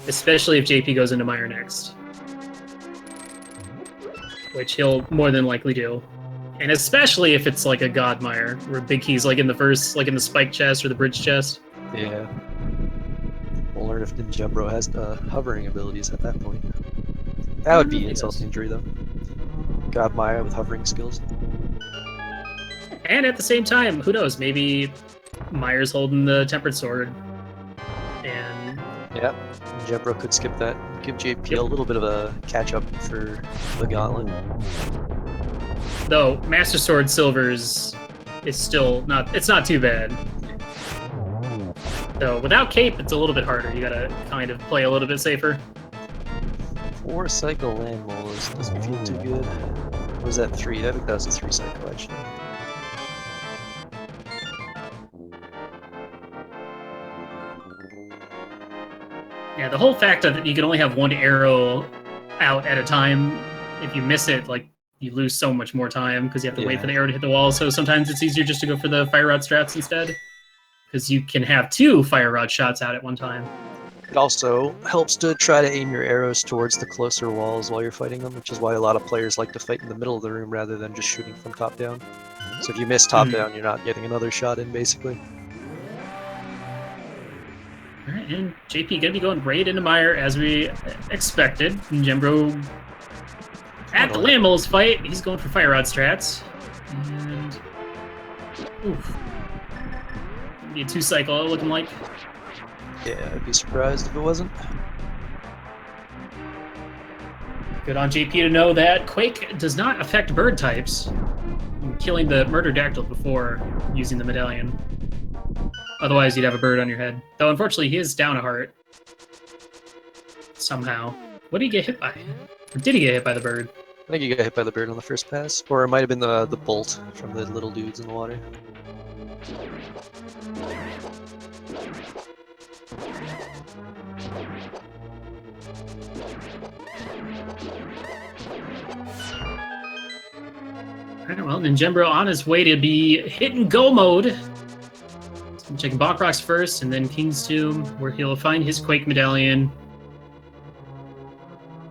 especially if JP goes into Mire next. Which he'll more than likely do. And especially if it's like a God Mire, where big key's like in the first, like in the spike chest or the bridge chest. Yeah. We'll learn if Ninjembro has hovering abilities at that point. That would be insult to injury though. God Mire with hovering skills. And at the same time, who knows, maybe Mire's holding the Tempered Sword. And... Yep. Ninjembro could skip that. Give JP a little bit of a catch-up for the Gauntlet. Though, Master Sword Silver's is still not... It's not too bad. So, without Cape, it's a little bit harder. You gotta kind of play a little bit safer. 4 cycle land molars doesn't feel too good. Or was that 3? I think that was a 3 cycle, actually. Yeah, the whole fact that you can only have one arrow out at a time, if you miss it, like, you lose so much more time because you have to wait for the arrow to hit the wall, so sometimes it's easier just to go for the Fire Rod strats instead. Because you can have 2 Fire Rod shots out at one time. It also helps to try to aim your arrows towards the closer walls while you're fighting them, which is why a lot of players like to fight in the middle of the room rather than just shooting from top down. So if you miss top down, you're not getting another shot in, basically. Alright, and JP gonna be going right into Mire as we expected. Ninjembro at the Lamels fight, he's going for Fire Rod strats. And... oof. Be a 2 cycle looking like. Yeah, I'd be surprised if it wasn't. Good on JP to know that Quake does not affect bird types. Killing the murder dactyl before using the medallion. Otherwise, you'd have a bird on your head. Though, unfortunately, he is down a heart. Somehow. What did he get hit by? Or did he get hit by the bird? I think you got hit by the bird on the first pass. Or it might have been the bolt from the little dudes in the water. Alright, well, ninjembro on his way to be hit and go mode. So checking Backrocks first, and then King's Tomb, where he'll find his Quake medallion.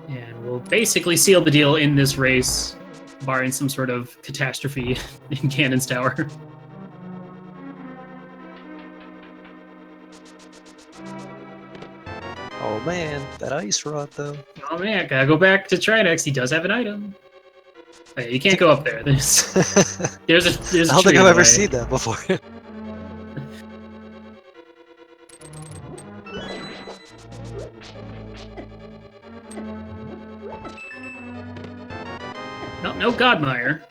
And we'll basically seal the deal in this race, barring some sort of catastrophe in Ganon's Tower. Oh man, that ice rod though. Oh man, gotta go back to Trinex. He does have an item. Oh, yeah, you can't go up there. There's a I don't think I've ever seen that before. No Godmire,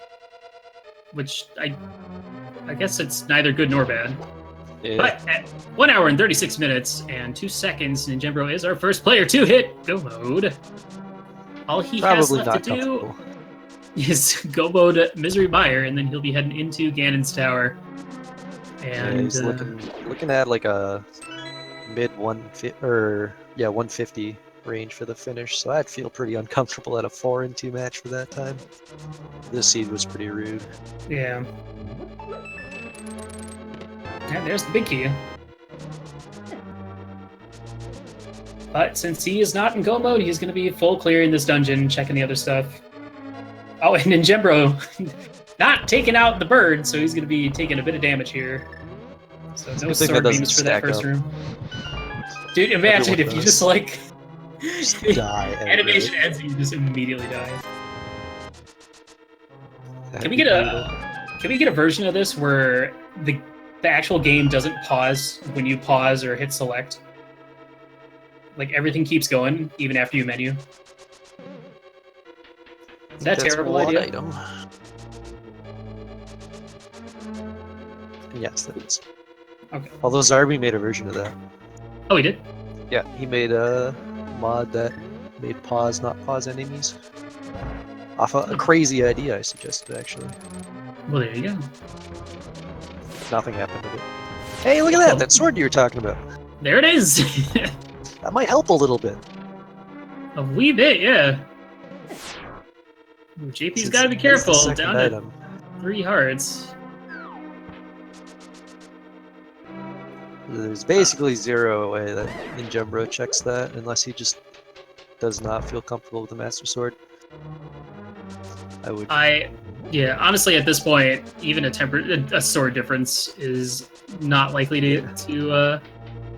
which I guess it's neither good nor bad. Yeah. But at 1 hour and 36 minutes and 2 seconds, ninjembro is our first player to hit go mode. All he has left to do is go mode Misery Mire, and then he'll be heading into Ganon's Tower. And yeah, he's looking at like a mid 150 range for the finish, so I'd feel pretty uncomfortable at a 4-2 match for that time. This seed was pretty rude. Yeah. And there's the big key. But since he is not in go mode, he's going to be full clearing this dungeon, checking the other stuff. Oh, and ninjembro not taking out the bird, so he's going to be taking a bit of damage here. So no sword beams for that first room. Dude, imagine if you just like die. Animation ends and you just immediately die. Can we get a version of this where the actual game doesn't pause when you pause or hit select? Like everything keeps going even after you menu. Is that a terrible idea? Item. Yes, that is. Okay. Although Zarby made a version of that. Oh, he did? Yeah, he made a mod that made pause, not pause enemies. Off a crazy idea I suggested, actually. Well, there you go. Nothing happened with it. Hey, look at that! That sword you were talking about. There it is! That might help a little bit. A wee bit, yeah. Ooh, JP's got to be careful. Down to 3 hearts. There's basically zero way that ninjembro checks that, unless he just does not feel comfortable with the Master Sword. Yeah, honestly, at this point, even a sword difference is not likely to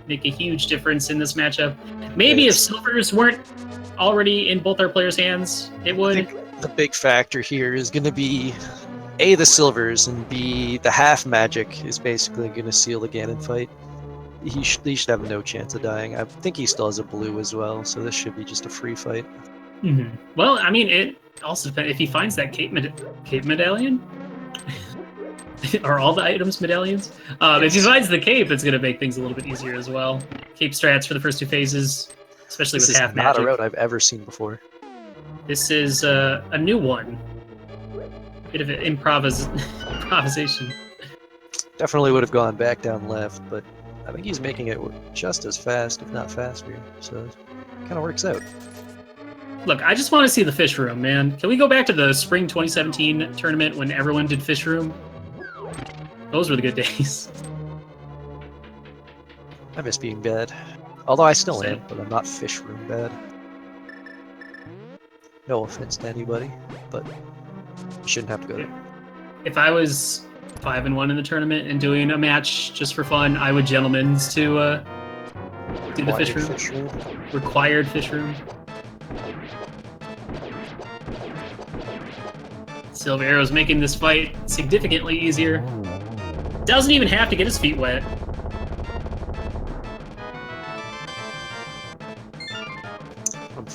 make a huge difference in this matchup. Maybe if silvers weren't already in both our players' hands, it would. I think the big factor here is going to be A, the silvers, and B, the half magic is basically going to seal the Ganon fight. He should have no chance of dying. I think he still has a blue as well, so this should be just a free fight. Mm-hmm. Well, I mean, it also depends if he finds that cape medallion. Are all the items medallions? If he finds the cape, it's going to make things a little bit easier as well. Cape strats for the first 2 phases, especially with half magic. This is not a route I've ever seen before. This is a new one. Bit of an improvisation. Definitely would have gone back down left, but I think he's making it just as fast, if not faster. So it kind of works out. Look, I just want to see the fish room, man. Can we go back to the spring 2017 tournament when everyone did fish room? Those were the good days. I miss being bad. Although I still am, but I'm not fish room bad. No offense to anybody, but you shouldn't have to go there. If I was 5-1 in the tournament and doing a match just for fun, I would gentlemen's to do the fish room. Required fish room. Silver Arrow's making this fight significantly easier. Doesn't even have to get his feet wet.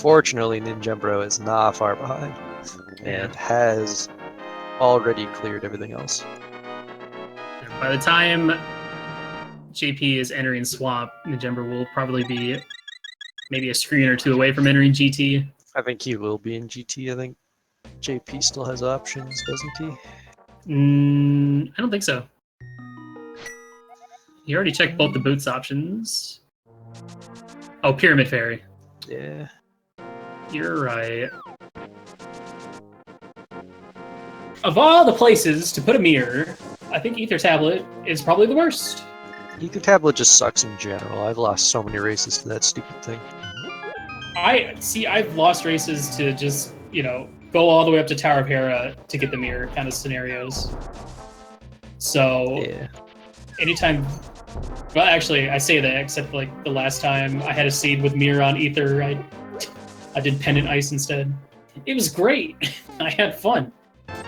Unfortunately, ninjembro is not far behind and has already cleared everything else. By the time JP is entering Swamp, ninjembro will probably be maybe a screen or two away from entering GT. I think he will be in GT. I think JP still has options, doesn't he? I don't think so. You already checked both the boots options. Oh, Pyramid Fairy. Yeah. You're right. Of all the places to put a mirror, I think Ether Tablet is probably the worst. Ether Tablet just sucks in general. I've lost so many races to that stupid thing. I've lost races to just, go all the way up to Tower of Hera to get the mirror kind of scenarios. So, Yeah. anytime... Well, actually, I say that, except like the last time I had a seed with mirror on Ether, I did Pendant Ice instead. It was great. I had fun. I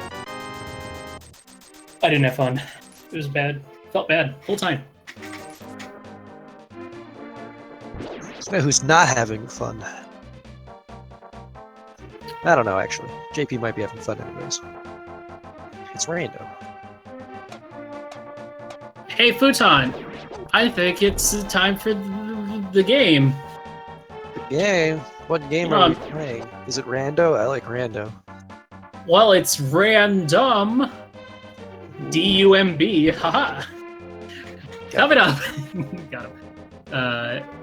didn't have fun. It was bad. Felt bad. Whole time. You know who's not having fun? I don't know, actually. JP might be having fun anyways. It's Rando. Hey, Futon. I think it's time for the game. The game? What game are we playing? Is it Rando? I like Rando. Well, it's random. D-U-M-B. Haha. Coming up. Got him.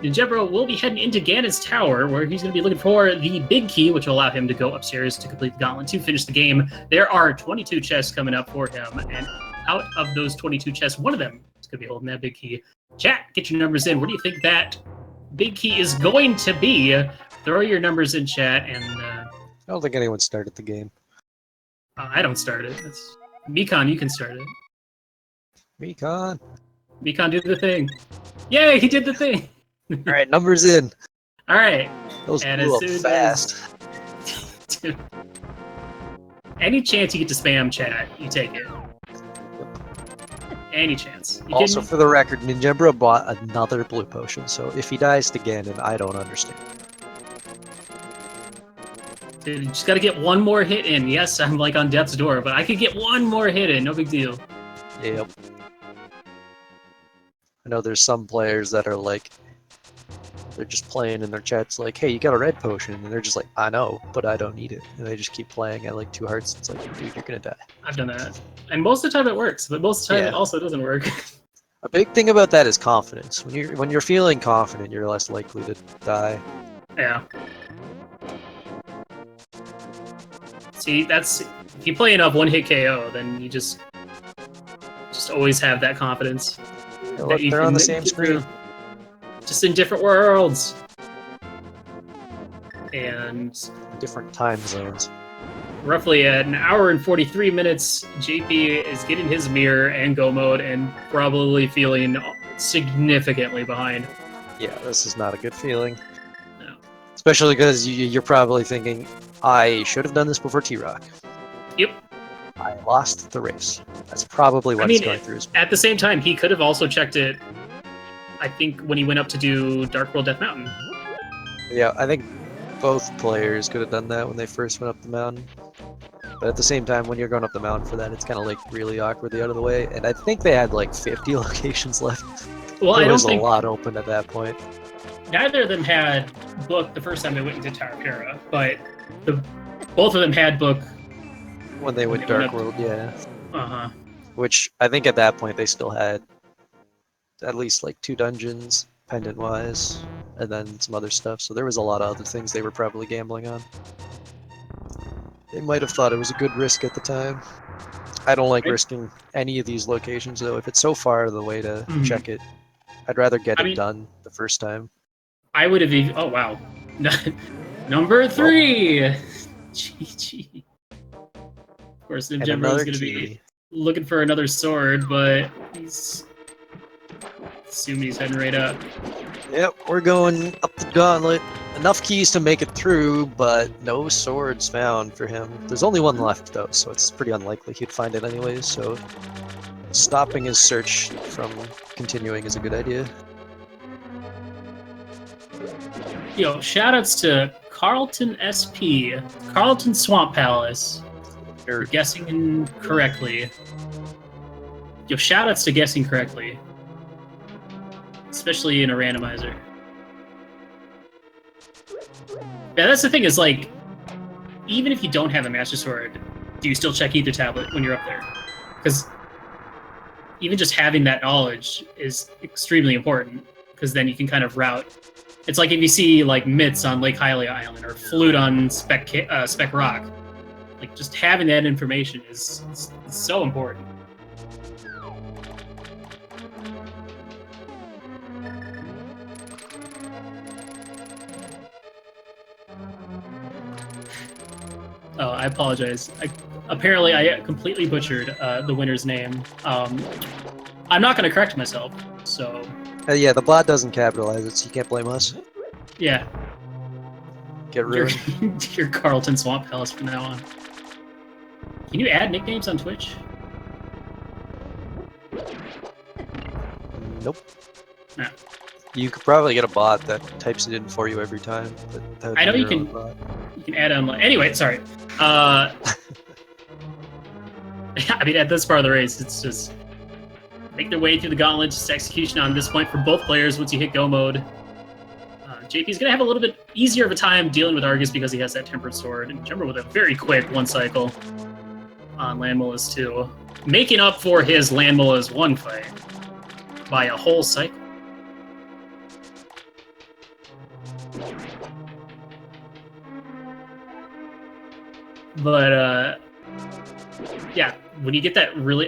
Ninjembro will be heading into Ganon's tower, where he's going to be looking for the big key, which will allow him to go upstairs to complete the gauntlet to finish the game. There are 22 chests coming up for him, and out of those 22 chests, one of them is going to be holding that big key. Chat, get your numbers in. Where do you think that big key is going to be? Throw your numbers in chat, and... I don't think anyone started the game. I don't start it. That's... Mekon, you can start it. Mekon, do the thing. Yay, he did the thing! Alright, numbers in. Alright. Those And blew as up soon fast. as... Any chance you get to spam chat, you take it. Any chance. You Also, didn't... for the record, Ninjembro bought another blue potion, so if he dies to Ganon, I don't understand. Dude, you just gotta get one more hit in. Yes, I'm like on death's door, but I could get one more hit in. No big deal. Yep. I know there's some players that are like, they're just playing in their chats like, hey, you got a red potion, and they're just like, I know, but I don't need it. And they just keep playing at like 2 hearts. It's like, dude, you're gonna die. I've done that. And most of the time it works, but most of the time it also doesn't work. A big thing about that is confidence. When you're feeling confident, you're less likely to die. Yeah. See, that's... If you play enough one-hit KO, then you just always have that confidence. Yeah, look, they're on the same screen. Just in different worlds. And... different time zones. Roughly at an hour and 43 minutes, JP is getting his mirror and go mode and probably feeling significantly behind. Yeah, this is not a good feeling. No. Especially because you're probably thinking, I should have done this before T-Rock. Yep. I lost the race. That's probably what he's going through. At the same time, he could have also checked it, I think, when he went up to do Dark World Death Mountain. Yeah, I think both players could have done that when they first went up the mountain. But at the same time, when you're going up the mountain for that, it's kind of like really awkwardly out of the way. And I think they had like 50 locations left. Well, there was a lot open at that point. Neither of them had book the first time they went into Tower of Hera, but both of them had book when they went Dark World, yeah. Uh-huh. Which I think at that point they still had at least like 2 dungeons, pendant-wise, and then some other stuff. So there was a lot of other things they were probably gambling on. They might have thought it was a good risk at the time. I don't like risking any of these locations, though. If it's so far the way to check it, I'd rather get it done the first time. I would have even... Oh, wow. Number 3! GG. Of course, Ninjembro is going to be looking for another sword, but he's... assuming he's heading right up. Yep, we're going up the gauntlet. Enough keys to make it through, but no swords found for him. There's only one left, though, so it's pretty unlikely he'd find it anyways, so stopping his search from continuing is a good idea. Yo, shoutouts to Carlton SP. Carlton Swamp Palace. You're guessing incorrectly. Yo, shoutouts to guessing correctly. Especially in a randomizer. Yeah, that's the thing is, like, even if you don't have a Master Sword, do you still check either tablet when you're up there? Because even just having that knowledge is extremely important, because then you can kind of route. It's like if you see, like, Myths on Lake Hylia Island, or Flute on Spec Rock. Like, just having that information is so important. Oh, I apologize. Apparently, I completely butchered the winner's name. I'm not going to correct myself, so... yeah, the bot doesn't capitalize it, so you can't blame us. Yeah. Get ruined. You're Carlton Swamp Palace from now on. Can you add nicknames on Twitch? Nope. No. You could probably get a bot that types it in for you every time, but that would I know be you your can. own bot. You can add on. Anyway, sorry. I mean, at this part of the race, it's just make their way through the gauntlet, just execution on this point for both players. Once you hit go mode, JP's gonna have a little bit easier of a time dealing with Argus because he has that tempered sword, and Jumper with a very quick one cycle on Landmola's 2, making up for his Landmola's 1 fight by a whole cycle. But yeah, when you get that really,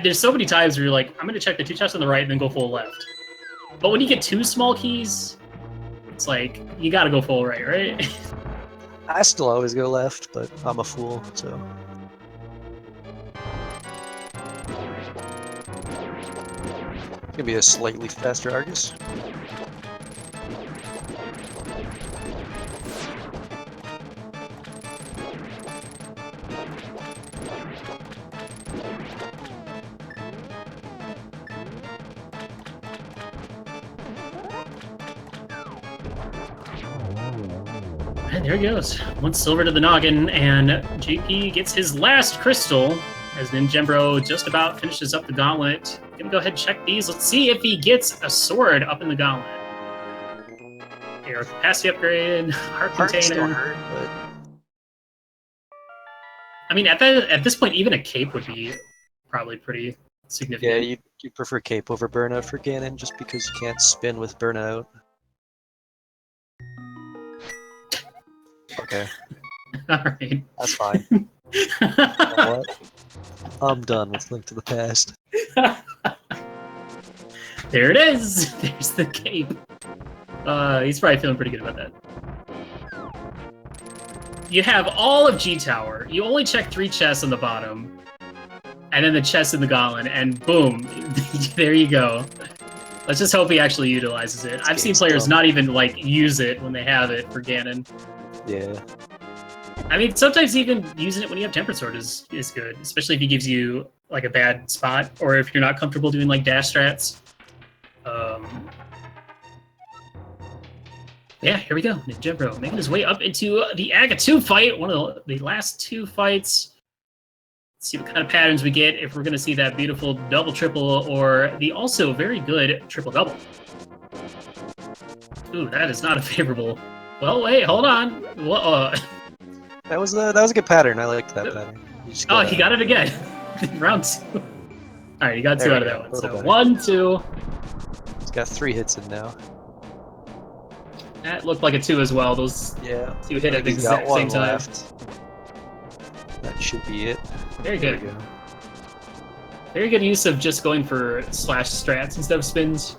there's so many times where you're like, I'm gonna check the 2 chests on the right and then go full left. But when you get 2 small keys, it's like you gotta go full right? I still always go left, but I'm a fool, so. Gonna be a slightly faster Argus. And there he goes. 1 silver to the noggin, and JP gets his last crystal as ninjembro just about finishes up the gauntlet. Gonna go ahead and check these. Let's see if he gets a sword up in the gauntlet. Air capacity upgrade, heart container. Hurt, but... I mean, at this point, even a cape would be probably pretty significant. Yeah, you prefer cape over burnout for Ganon just because you can't spin with burnout. Okay. Alright. That's fine. You know what? I'm done with Link to the Past. There it is! There's the cape. He's probably feeling pretty good about that. You have all of G-Tower. You only check 3 chests on the bottom. And then the chest in the gauntlet, and boom. There you go. Let's just hope he actually utilizes it. I've seen players not even, like, use it when they have it for Ganon. Yeah. I mean, sometimes even using it when you have Tempered Sword is good, especially if he gives you, like, a bad spot, or if you're not comfortable doing, like, dash strats. Yeah, here we go. Ninjembro making his way up into the Aga 2 fight, one of the last 2 fights. Let's see what kind of patterns we get, if we're going to see that beautiful double triple or the also very good triple double. Ooh, that is not a favorable. Well, wait, hold on. That was a good pattern. I liked that pattern. He got it again. Round 2. All right, you got 2 out of that one. So better. 1, 2. He's got 3 hits in now. That looked like a 2 as well. Those 2 hit at the exact same time. Left. That should be it. Very good. There we go. Very good use of just going for slash strats instead of spins.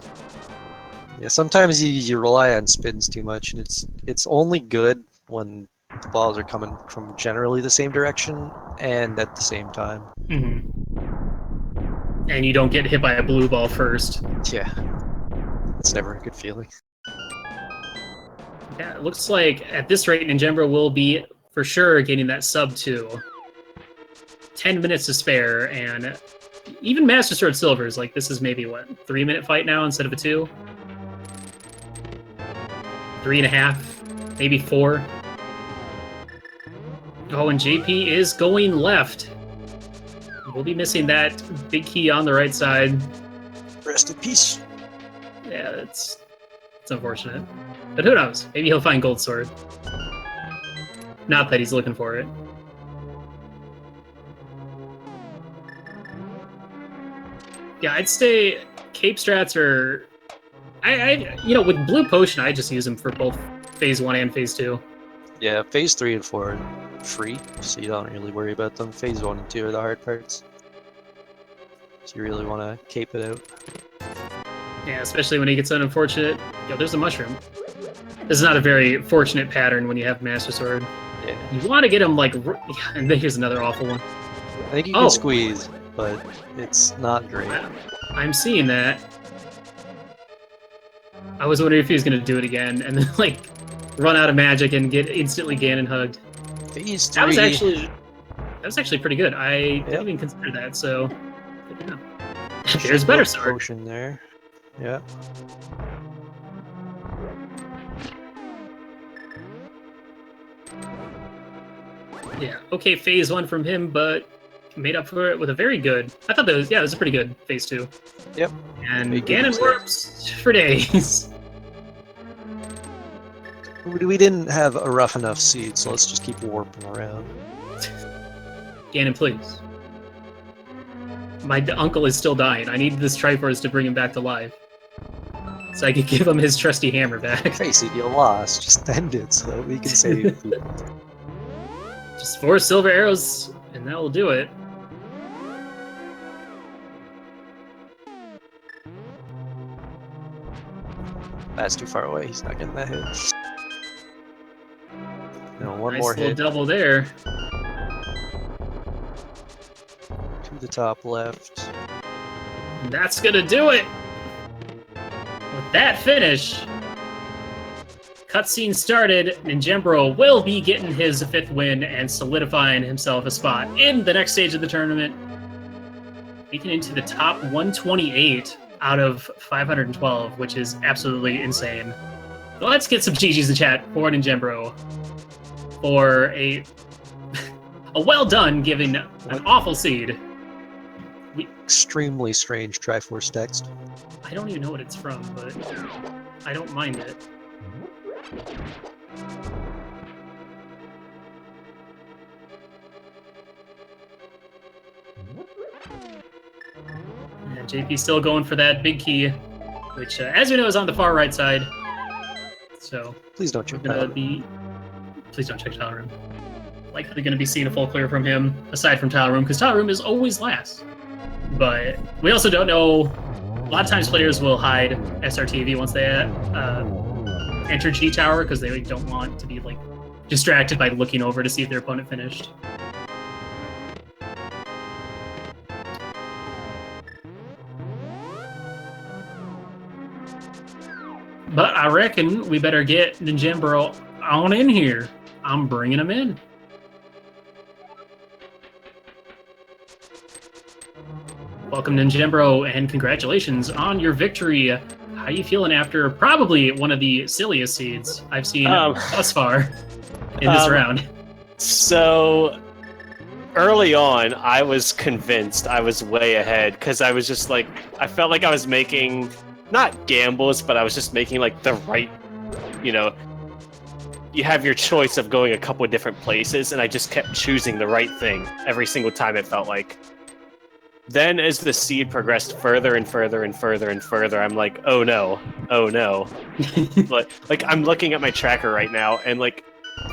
Yeah, sometimes you rely on spins too much, and it's only good when the balls are coming from generally the same direction and at the same time. Mm-hmm. And you don't get hit by a blue ball first. Yeah. It's never a good feeling. Yeah, it looks like at this rate, Ninjembro will be for sure getting that sub 2. 10 minutes to spare, and even Master Sword Silvers, like this is maybe what, 3-minute fight now instead of a 2? 3.5. maybe 4. Oh, and JP is going left. We'll be missing that big key on the right side. Rest in peace. Yeah, it's unfortunate. But who knows? Maybe he'll find Gold Sword. Not that he's looking for it. Yeah, I'd say Cape Strats are... with Blue Potion, I just use them for both Phase 1 and Phase 2. Yeah, Phase 3 and 4 are free, so you don't really worry about them. Phase 1 and 2 are the hard parts. So you really want to cape it out. Yeah, especially when he gets unfortunate. Yo, there's a mushroom. This is not a very fortunate pattern when you have Master Sword. Yeah. You want to get him like... And then here's another awful one. I think you can squeeze, but it's not great. I'm seeing that. I was wondering if he was going to do it again, and then, like, run out of magic and get instantly Ganon hugged. Phase 3. That was actually pretty good. I didn't even consider that, so... Yeah. There's better sword. Potion there. Yeah. Yeah, okay, Phase 1 from him, but made up for it with a very good... I thought that was... Yeah, it was a pretty good Phase 2. Yep. And Ganon warps for days. We didn't have a rough enough seed, so let's just keep warping around. Ganon, please. My uncle is still dying. I need this Triforce to bring him back to life. So I could give him his trusty hammer back. Face it, you lost. Just end it so that we can save you. Just 4 silver arrows, and that will do it. That's too far away. He's not getting that hit. No, one nice more little hit. double there. To the top left. And that's gonna do it! With that finish, cutscene started, ninjembro will be getting his 5th win and solidifying himself a spot in the next stage of the tournament, making into the top 128 out of 512, which is absolutely insane. So let's get some GGs in chat for ninjembro for a well done, given an awful seed. Extremely strange Triforce text. I don't even know what it's from, but I don't mind it. And JP still going for that big key, which, as we know, is on the far right side. So please don't check that. Please don't check Tile Room. Likely going to be seeing a full clear from him, aside from Tile Room, because Tile Room is always last. But we also don't know. A lot of times players will hide SRTV once they enter G Tower because they don't want to be like distracted by looking over to see if their opponent finished. But I reckon we better get ninjembro on in here. I'm bringing him in. Welcome, ninjembro, and congratulations on your victory. How you feeling after probably one of the silliest seeds I've seen thus far in this round? So, early on, I was convinced I was way ahead, because I was just like, I felt like I was making, not gambles, but I was just making like the right, you have your choice of going a couple of different places, and I just kept choosing the right thing every single time, it felt like. Then as the seed progressed further and further and further and further, I'm like, oh no. like I'm looking at my tracker right now, and like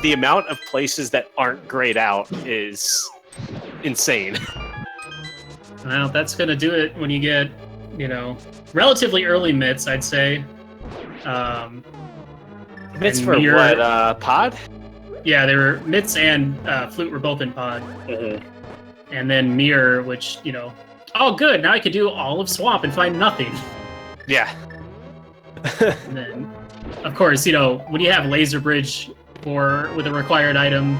the amount of places that aren't grayed out is insane. Well, that's gonna do it when you get, relatively early mitts, I'd say. Mitts for what, pod? Yeah, they were mitts and flute were both in pod. Mm-hmm. And then mirror, which, oh good, now I could do all of swamp and find nothing. Yeah. And then, of course, when you have laser bridge with a required item,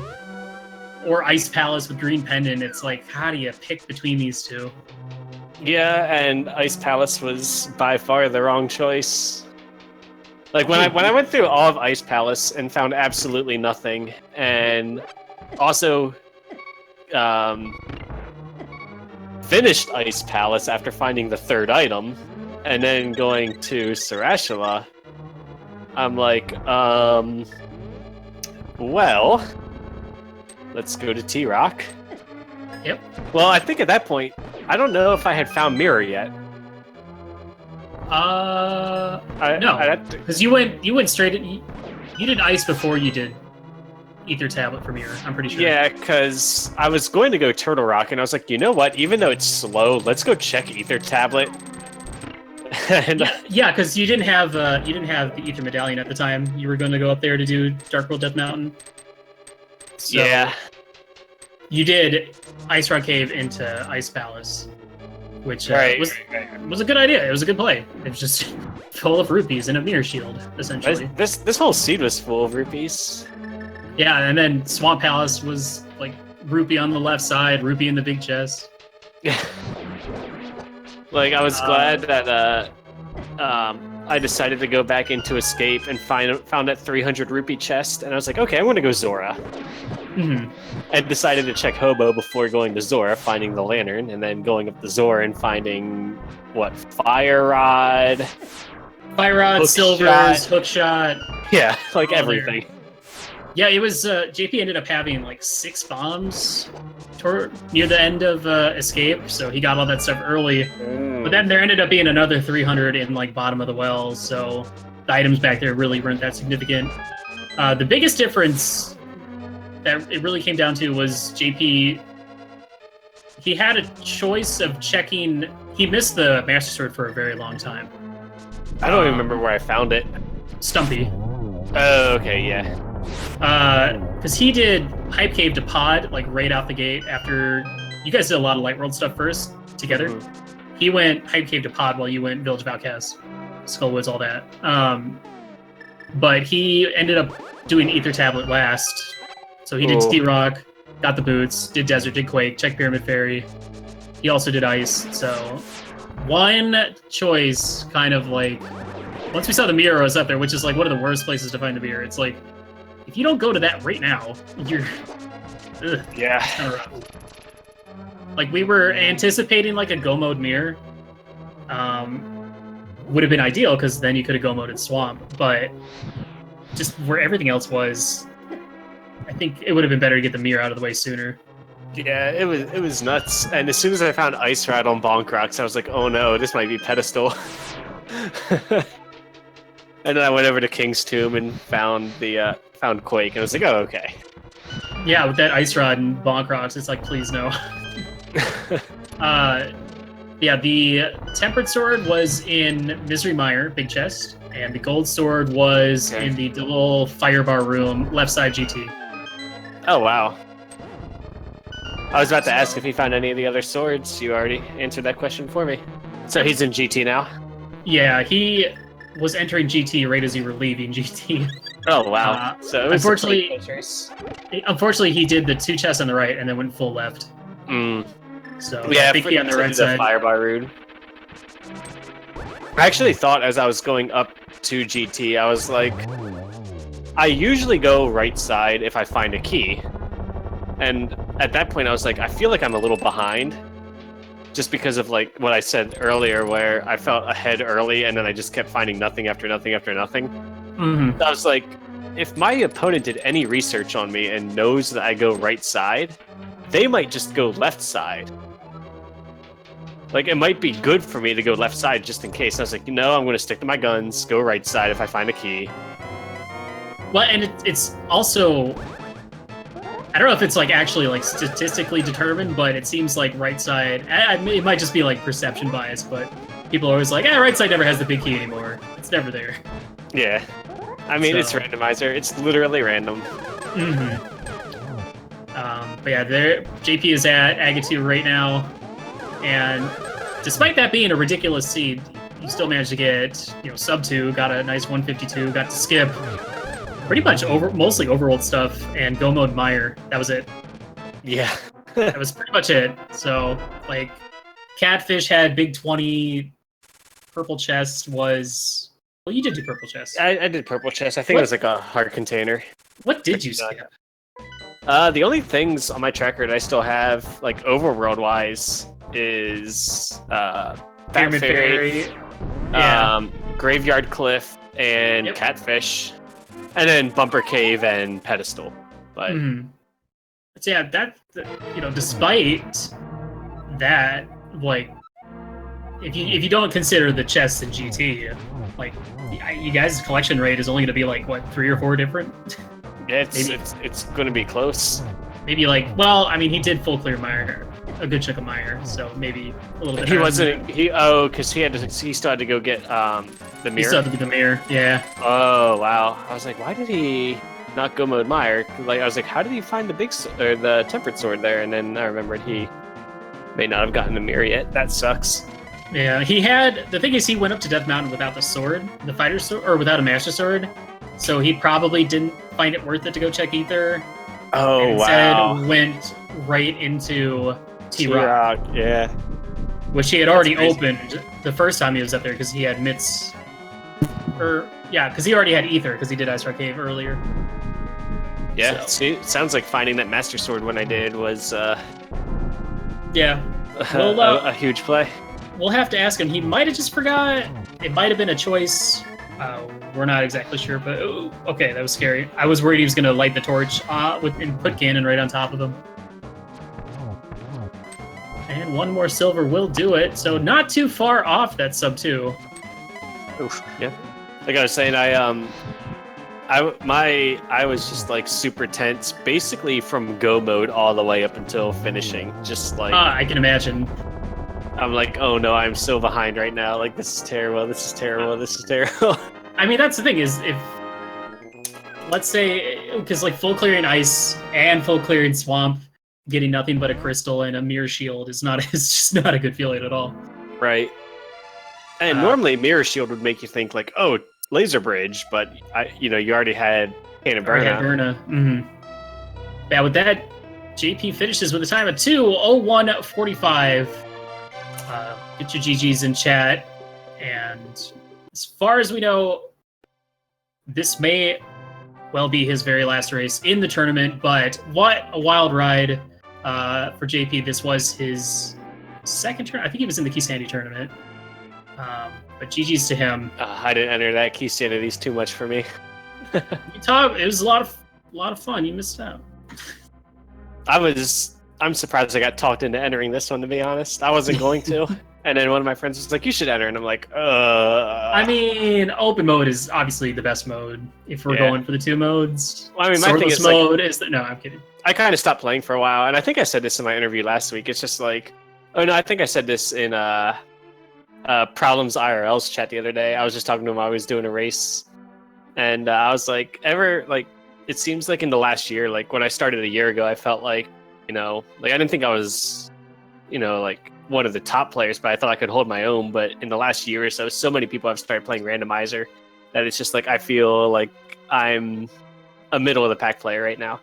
or ice palace with green pendant, it's like, how do you pick between these two? Yeah, and ice palace was by far the wrong choice. Like when I went through all of Ice Palace and found absolutely nothing, and also finished Ice Palace after finding the third item, and then going to Sarashula, I'm like, well, let's go to T-Rock. Yep. Well, I think at that point, I don't know if I had found Mirror yet. No, because you went straight. You did Ice before you did Ether Tablet for Mirror. I'm pretty sure. Yeah, because I was going to go Turtle Rock, and I was like, you know what? Even though it's slow, let's go check Ether Tablet. And yeah, because you didn't have the Ether Medallion at the time. You were going to go up there to do Dark World Death Mountain. So yeah, you did Ice Rock Cave into Ice Palace, which was a good idea. It was a good play. It was just full of rupees and a mirror shield, essentially. This whole seed was full of rupees. Yeah, and then Swamp Palace was like rupee on the left side, rupee in the big chest. Like, I was glad that I decided to go back into Escape and found that 300 rupee chest, and I was like, okay, I'm going to go Zora. Mm-hmm. And decided to check Hobo before going to Zora, finding the lantern, and then going up to Zora and finding, what, Fire Rod, Silvers, Hookshot. Yeah, like everything. Yeah, it was, JP ended up having like 6 bombs near the end of Escape, so he got all that stuff early. But then there ended up being another 300 in like bottom of the well, so the items back there really weren't that significant. The biggest difference that it really came down to was JP, he had a choice of checking, he missed the Master Sword for a very long time. I don't even remember where I found it. Stumpy. Oh, okay, yeah. Because he did Hype Cave to Pod, like, right out the gate after... You guys did a lot of Light World stuff first, together. Mm-hmm. He went Hype Cave to Pod while you went Village of Outcasts, Skullwoods, all that. But he ended up doing Ether Tablet last. So he did T-Rock, got the boots, did Desert, did Quake, checked Pyramid Fairy. He also did Ice, so... One choice, kind of like... Once we saw the mirror was up there, which is like one of the worst places to find the mirror, it's like, if you don't go to that right now, you're... Ugh, yeah. It's kind of rough. Like, we were anticipating like a go mode mirror. Would have been ideal, because then you could have go moded Swamp, but just where everything else was, I think it would have been better to get the mirror out of the way sooner. Yeah, it was nuts. And as soon as I found Ice Rod on Bonk Rocks, I was like, oh no, this might be Pedestal. And then I went over to King's Tomb and found Quake, and I was like, oh, okay. Yeah, with that Ice Rod and Bonk Rocks, it's like, please no. Yeah, the Tempered Sword was in Misery Mire, big chest, and the Gold Sword was in the little Firebar room, left side GT. Oh, wow. I was about to ask if he found any of the other swords. You already answered that question for me. So he's in GT now? Yeah, he was entering GT right as you were leaving GT. Oh, wow. So it was unfortunately, he did the 2 chests on the right and then went full left. So yeah, big key on the right side. Firebar Rude. I actually thought as I was going up to GT, I was like, I usually go right side if I find a key. And at that point, I was like, I feel like I'm a little behind. Just because of like what I said earlier, where I felt ahead early and then I just kept finding nothing after nothing after nothing. Mm-hmm. I was like, if my opponent did any research on me and knows that I go right side, they might just go left side. Like, it might be good for me to go left side just in case. And I was like, no, I'm going to stick to my guns, go right side if I find a key. Well, and it's also... I don't know if it's like actually like statistically determined, but it seems like right side. It might just be like perception bias, but people are always like, right side never has the big key anymore. It's never there. Yeah, I mean it's randomizer. It's literally random. Mm-hmm. But yeah, JP is at Agatu right now, and despite that being a ridiculous seed, you still managed to get sub 2, got a nice 152, got to skip. Pretty much mostly overworld stuff and go mode Mire. That was it. Yeah. That was pretty much it. So, like, Catfish had big 20, purple chest was Well, you did do purple chest. I did purple chest. I think it was like a hard container. What did you skip? The only things on my track record I still have, like overworld wise, is Pyramid Fairy. Yeah. Graveyard Cliff and Catfish, and then Bumper Cave and Pedestal. But So yeah, that despite that, like, if you don't consider the chests in GT, like, you guys' collection rate is only going to be like what, 3 or 4 different. Yeah, it's going to be close. Maybe like, well, I mean, he did full clear Mire, a good chunk of Mire, so maybe a little bit. He wasn't. Because he still had to go get the mirror. He still had to get the mirror. Yeah. Oh wow! I was like, why did he not go mode Mire? Like, I was like, how did he find the tempered sword there? And then I remembered he may not have gotten the mirror yet. That sucks. Yeah, the thing is, he went up to Death Mountain without the sword, the fighter sword, or without a master sword, so he probably didn't find it worth it to go check Ether. Oh, and instead went right into T-Rock. Yeah. Which he had already opened the first time he was up there because he had Mitts. Because he already had Ether because he did Ice Rock Cave earlier. Yeah, so. See, it sounds like finding that Master Sword when I did was a huge play. We'll have to ask him. He might have just forgot. It might have been a choice. We're not exactly sure, but okay, that was scary. I was worried he was going to light the torch and put Ganon right on top of him. And one more silver will do it, so not too far off that sub 2. Oof, yeah. Like I was saying, I was just like super tense, basically from go mode all the way up until finishing. Just like I can imagine. I'm like, oh no, I'm so behind right now. Like, this is terrible. This is terrible. This is terrible. I mean, that's the thing is, if let's say, because like full clearing ice and full clearing swamp, getting nothing but a crystal and a mirror shield it's just not a good feeling at all. Right. And normally mirror shield would make you think like, oh, laser bridge, but you already had Cannon Burna. Mm-hmm. Yeah, with that, JP finishes with a time of 2:01:45. Get your GGs in chat, and as far as we know, this may well be his very last race in the tournament, but what a wild ride for JP. This was his second turn. I think he was in the Key Sandy tournament. But GG's to him. I didn't enter that Key Sandy. He's too much for me. It was a lot of fun. You missed out. I'm surprised I got talked into entering this one, to be honest. I wasn't going to. And then one of my friends was like, you should enter. And I'm like, I mean, open mode is obviously the best mode if we're going for the 2 modes. Well, I mean, my thing is mode is no, I'm kidding. I kind of stopped playing for a while. And I think I said this in my interview last week. It's just like, I think I said this in Problems IRL's chat the other day. I was just talking to him while I was doing a race. And I was like, it seems like in the last year, like when I started a year ago, I felt like, I didn't think I was, like one of the top players, but I thought I could hold my own. But in the last year or so many people have started playing Randomizer that it's just like, I feel like I'm a middle of the pack player right now.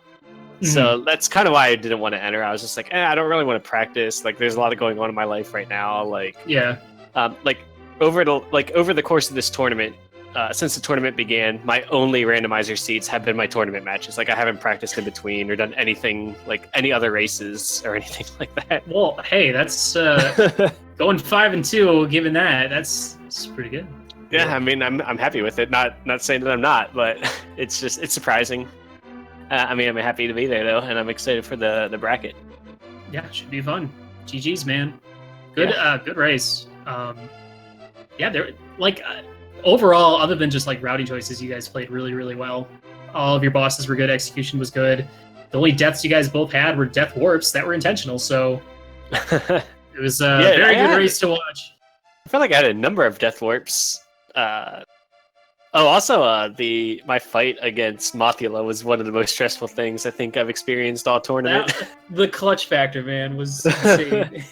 Mm-hmm. So that's kind of why I didn't want to enter. I was just like, I don't really want to practice. Like, there's a lot going on in my life right now. Like, yeah. Over the course of this tournament, since the tournament began, my only randomizer seats have been my tournament matches. Like, I haven't practiced in between or done anything like any other races or anything like that. Well, hey, that's going 5-2. Given that's pretty good. Yeah, I mean, I'm happy with it. Not saying that I'm not, but it's surprising. I'm happy to be there though, and I'm excited for the bracket. Yeah, should be fun. GG's, man. Good race. They're like. Overall, other than just like routing choices, you guys played really, really well. All of your bosses were good. Execution was good. The only deaths you guys both had were death warps that were intentional. So it was a very good race to watch. I felt like I had a number of death warps. Also, my fight against Mothula was one of the most stressful things I think I've experienced all tournament. The clutch factor, man, was insane.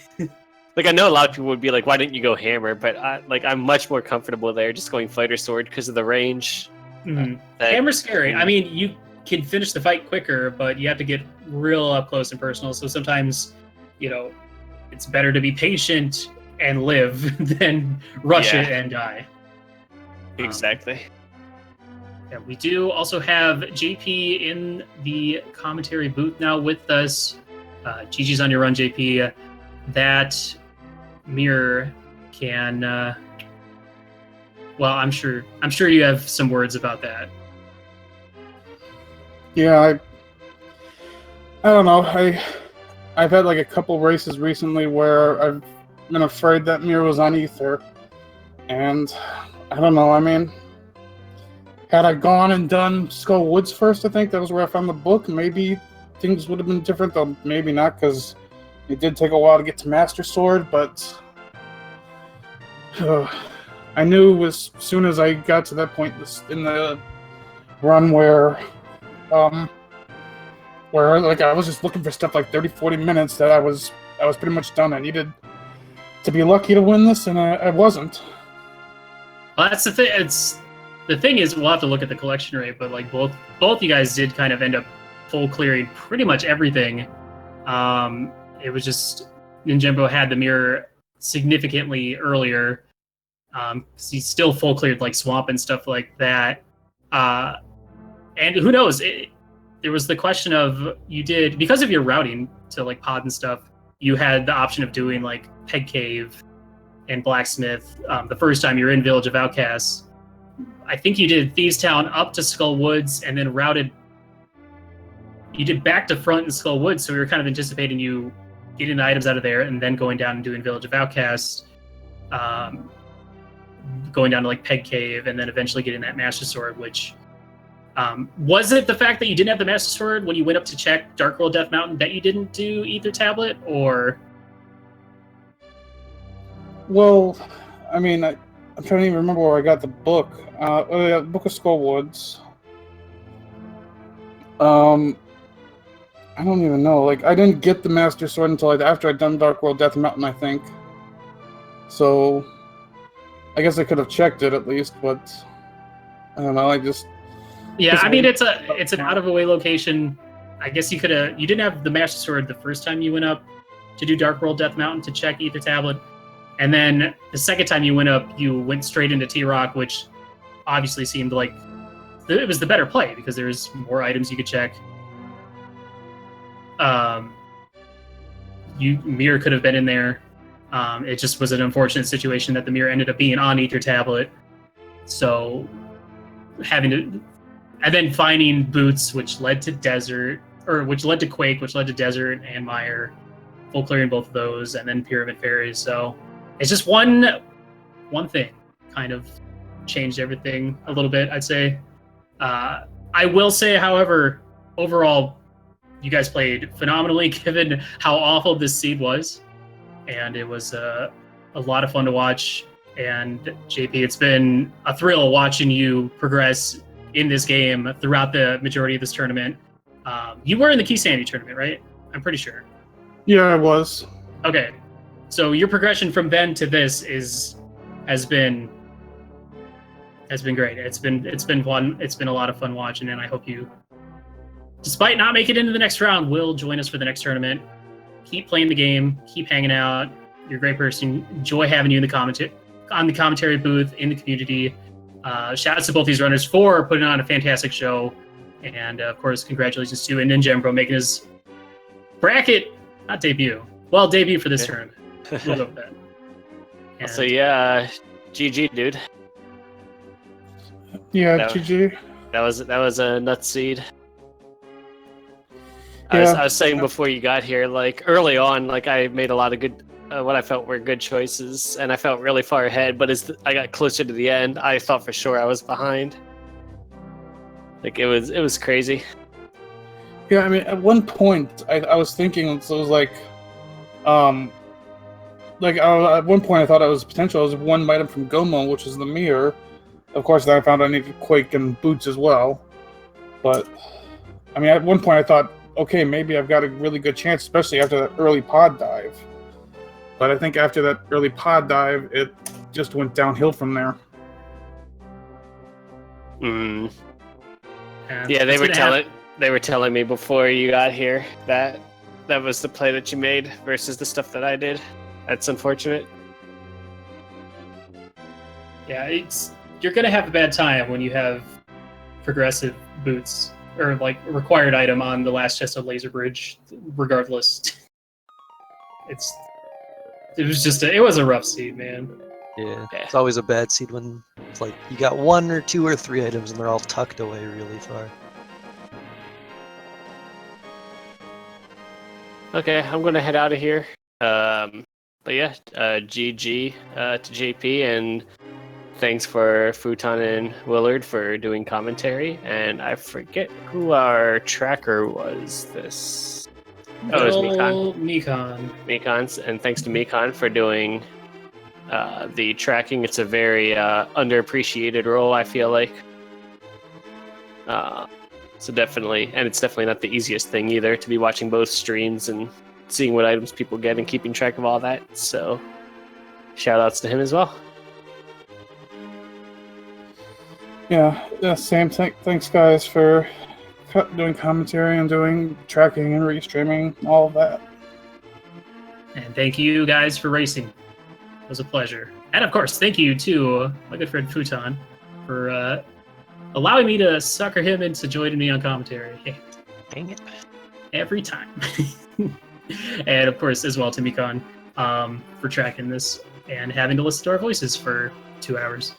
Like, I know a lot of people would be like, why didn't you go hammer? But I'm much more comfortable there just going fighter sword because of the range. Mm-hmm. Hammer's scary. I mean, you can finish the fight quicker, but you have to get real up close and personal. So sometimes, it's better to be patient and live than rush it and die. Exactly. Yeah, we do also have JP in the commentary booth now with us. GG's on your run, JP. That mirror can. Well, I'm sure you have some words about that. Yeah, I don't know. I've had like a couple races recently where I've been afraid that mirror was on ether, and I don't know. I mean, had I gone and done Skull Woods first, I think that was where I found the book. Maybe things would have been different, though maybe not, because it did take a while to get to Master Sword. But I knew as soon as I got to that point in the run where like I was just looking for stuff like 30-40 minutes that I was pretty much done. I needed to be lucky to win this, and I wasn't. Well, that's the thing. The thing is, we'll have to look at the collection rate, but like both you guys did kind of end up full clearing pretty much everything. It was just ninjembro had the mirror significantly earlier. He still full cleared like swamp and stuff like that. And who knows? There was the question of you did, because of your routing to like pod and stuff, you had the option of doing like Peg Cave and Blacksmith the first time you were in Village of Outcasts. I think you did Thieves Town up to Skull Woods and then routed. You did back to front in Skull Woods, so we were kind of anticipating you getting the items out of there and then going down and doing Village of Outcasts, going down to like Peg Cave, and then eventually getting that Master Sword, which. Was it the fact that you didn't have the Master Sword when you went up to check Dark World Death Mountain that you didn't do Ether Tablet, or? Well, I mean, I'm trying to even remember where I got the book. Book of Skull Woods. I don't even know. Like, I didn't get the Master Sword until after I'd done Dark World Death Mountain, I think. So, I guess I could have checked it at least, but I don't know. Yeah, I mean, it's an out of the way location. I guess you didn't have the Master Sword the first time you went up to do Dark World Death Mountain to check Ether Tablet, and then the second time you went up, you went straight into T-Rock, which obviously seemed like it was the better play because there's more items you could check. Mirror could have been in there. It just was an unfortunate situation that the mirror ended up being on Ether Tablet, so having to. And then finding Boots, which led to Quake, which led to Desert and Mire, full clearing both of those, and then Pyramid Fairies. So it's just one thing kind of changed everything a little bit, I'd say. I will say, however, overall, you guys played phenomenally given how awful this seed was. And it was a lot of fun to watch. And JP, it's been a thrill watching you progress in this game throughout the majority of this tournament. You were in the Key Sandy tournament, right? I'm pretty sure. Yeah, I was. Okay. So your progression from then to this has been great. It's been fun. It's been a lot of fun watching, and I hope you, despite not making it into the next round, will join us for the next tournament. Keep playing the game, keep hanging out. You're a great person. Enjoy having you in the commentary booth, in the community. Shout out to both these runners for putting on a fantastic show, and of course, congratulations to ninjembro making his bracket, not debut. Well, debut for this tournament. We'll go with that. And So yeah, GG, dude. Yeah, No. GG. That was a nut seed. Yeah. I was saying before you got here, like early on, like I made a lot of good, what I felt were good choices, and I felt really far ahead. But as I got closer to the end, I thought for sure I was behind. Like it was crazy. Yeah, I mean, at one point, I was thinking, it was like, at one point I thought it was potential. It was one item from Gomo, which is the mirror. Of course, then I found I needed Quake and Boots as well. But, I mean, at one point I thought, okay, maybe I've got a really good chance, especially after that early pod dive. But I think after that early pod dive, it just went downhill from there. and Yeah, they that's were telling me before you got here that was the play that you made versus the stuff that I did. That's unfortunate. Yeah, you're gonna have a bad time when you have progressive boots or like required item on the last chest of Laser Bridge. Regardless, it was a rough seed, man. Yeah, it's always a bad seed when it's like you got 1 or 2 or 3 items and they're all tucked away really far. Okay, I'm gonna head out of here. But yeah, GG to JP, and thanks for Futon and Willard for doing commentary. And I forget who our tracker was this. Oh, it was Mikon. Mikon's, and thanks to Mikon for doing the tracking. It's a very underappreciated role, I feel like. So definitely, and it's definitely not the easiest thing either to be watching both streams and seeing what items people get and keeping track of all that. So shout outs to him as well. Yeah, same thing. Thanks, guys, for doing commentary and doing tracking and restreaming, all of that. And thank you guys for racing. It was a pleasure. And of course, thank you to my good friend Futon for allowing me to sucker him into joining me on commentary. Dang it. Every time. And of course, as well to Mikon for tracking this and having to listen to our voices for 2 hours.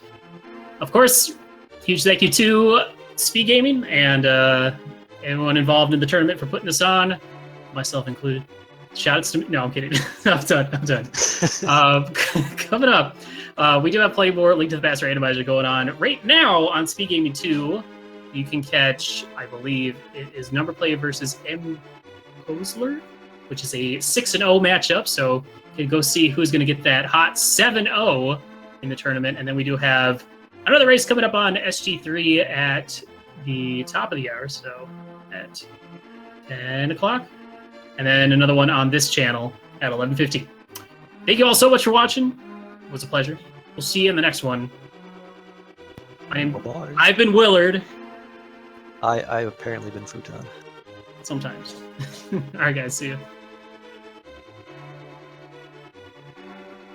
Of course, huge thank you to Speed Gaming and everyone involved in the tournament for putting this on, myself included. Shoutouts to me. No, I'm kidding. I'm done. Coming up, we do have Play More Link to the Past Randomizer going on right now on Speed Gaming 2. You can catch, I believe, it is Number Play versus M. Hosler, which is a 6-0 matchup. So you can go see who's going to get that hot 7-0 in the tournament. And then we do have another race coming up on SG3 at the top of the hour, so at 10 o'clock. And then another one on this channel at 11:50. Thank you all so much for watching. It was a pleasure. We'll see you in the next one. I've been Willard. I've apparently been Futon. Sometimes. All right, guys. See you.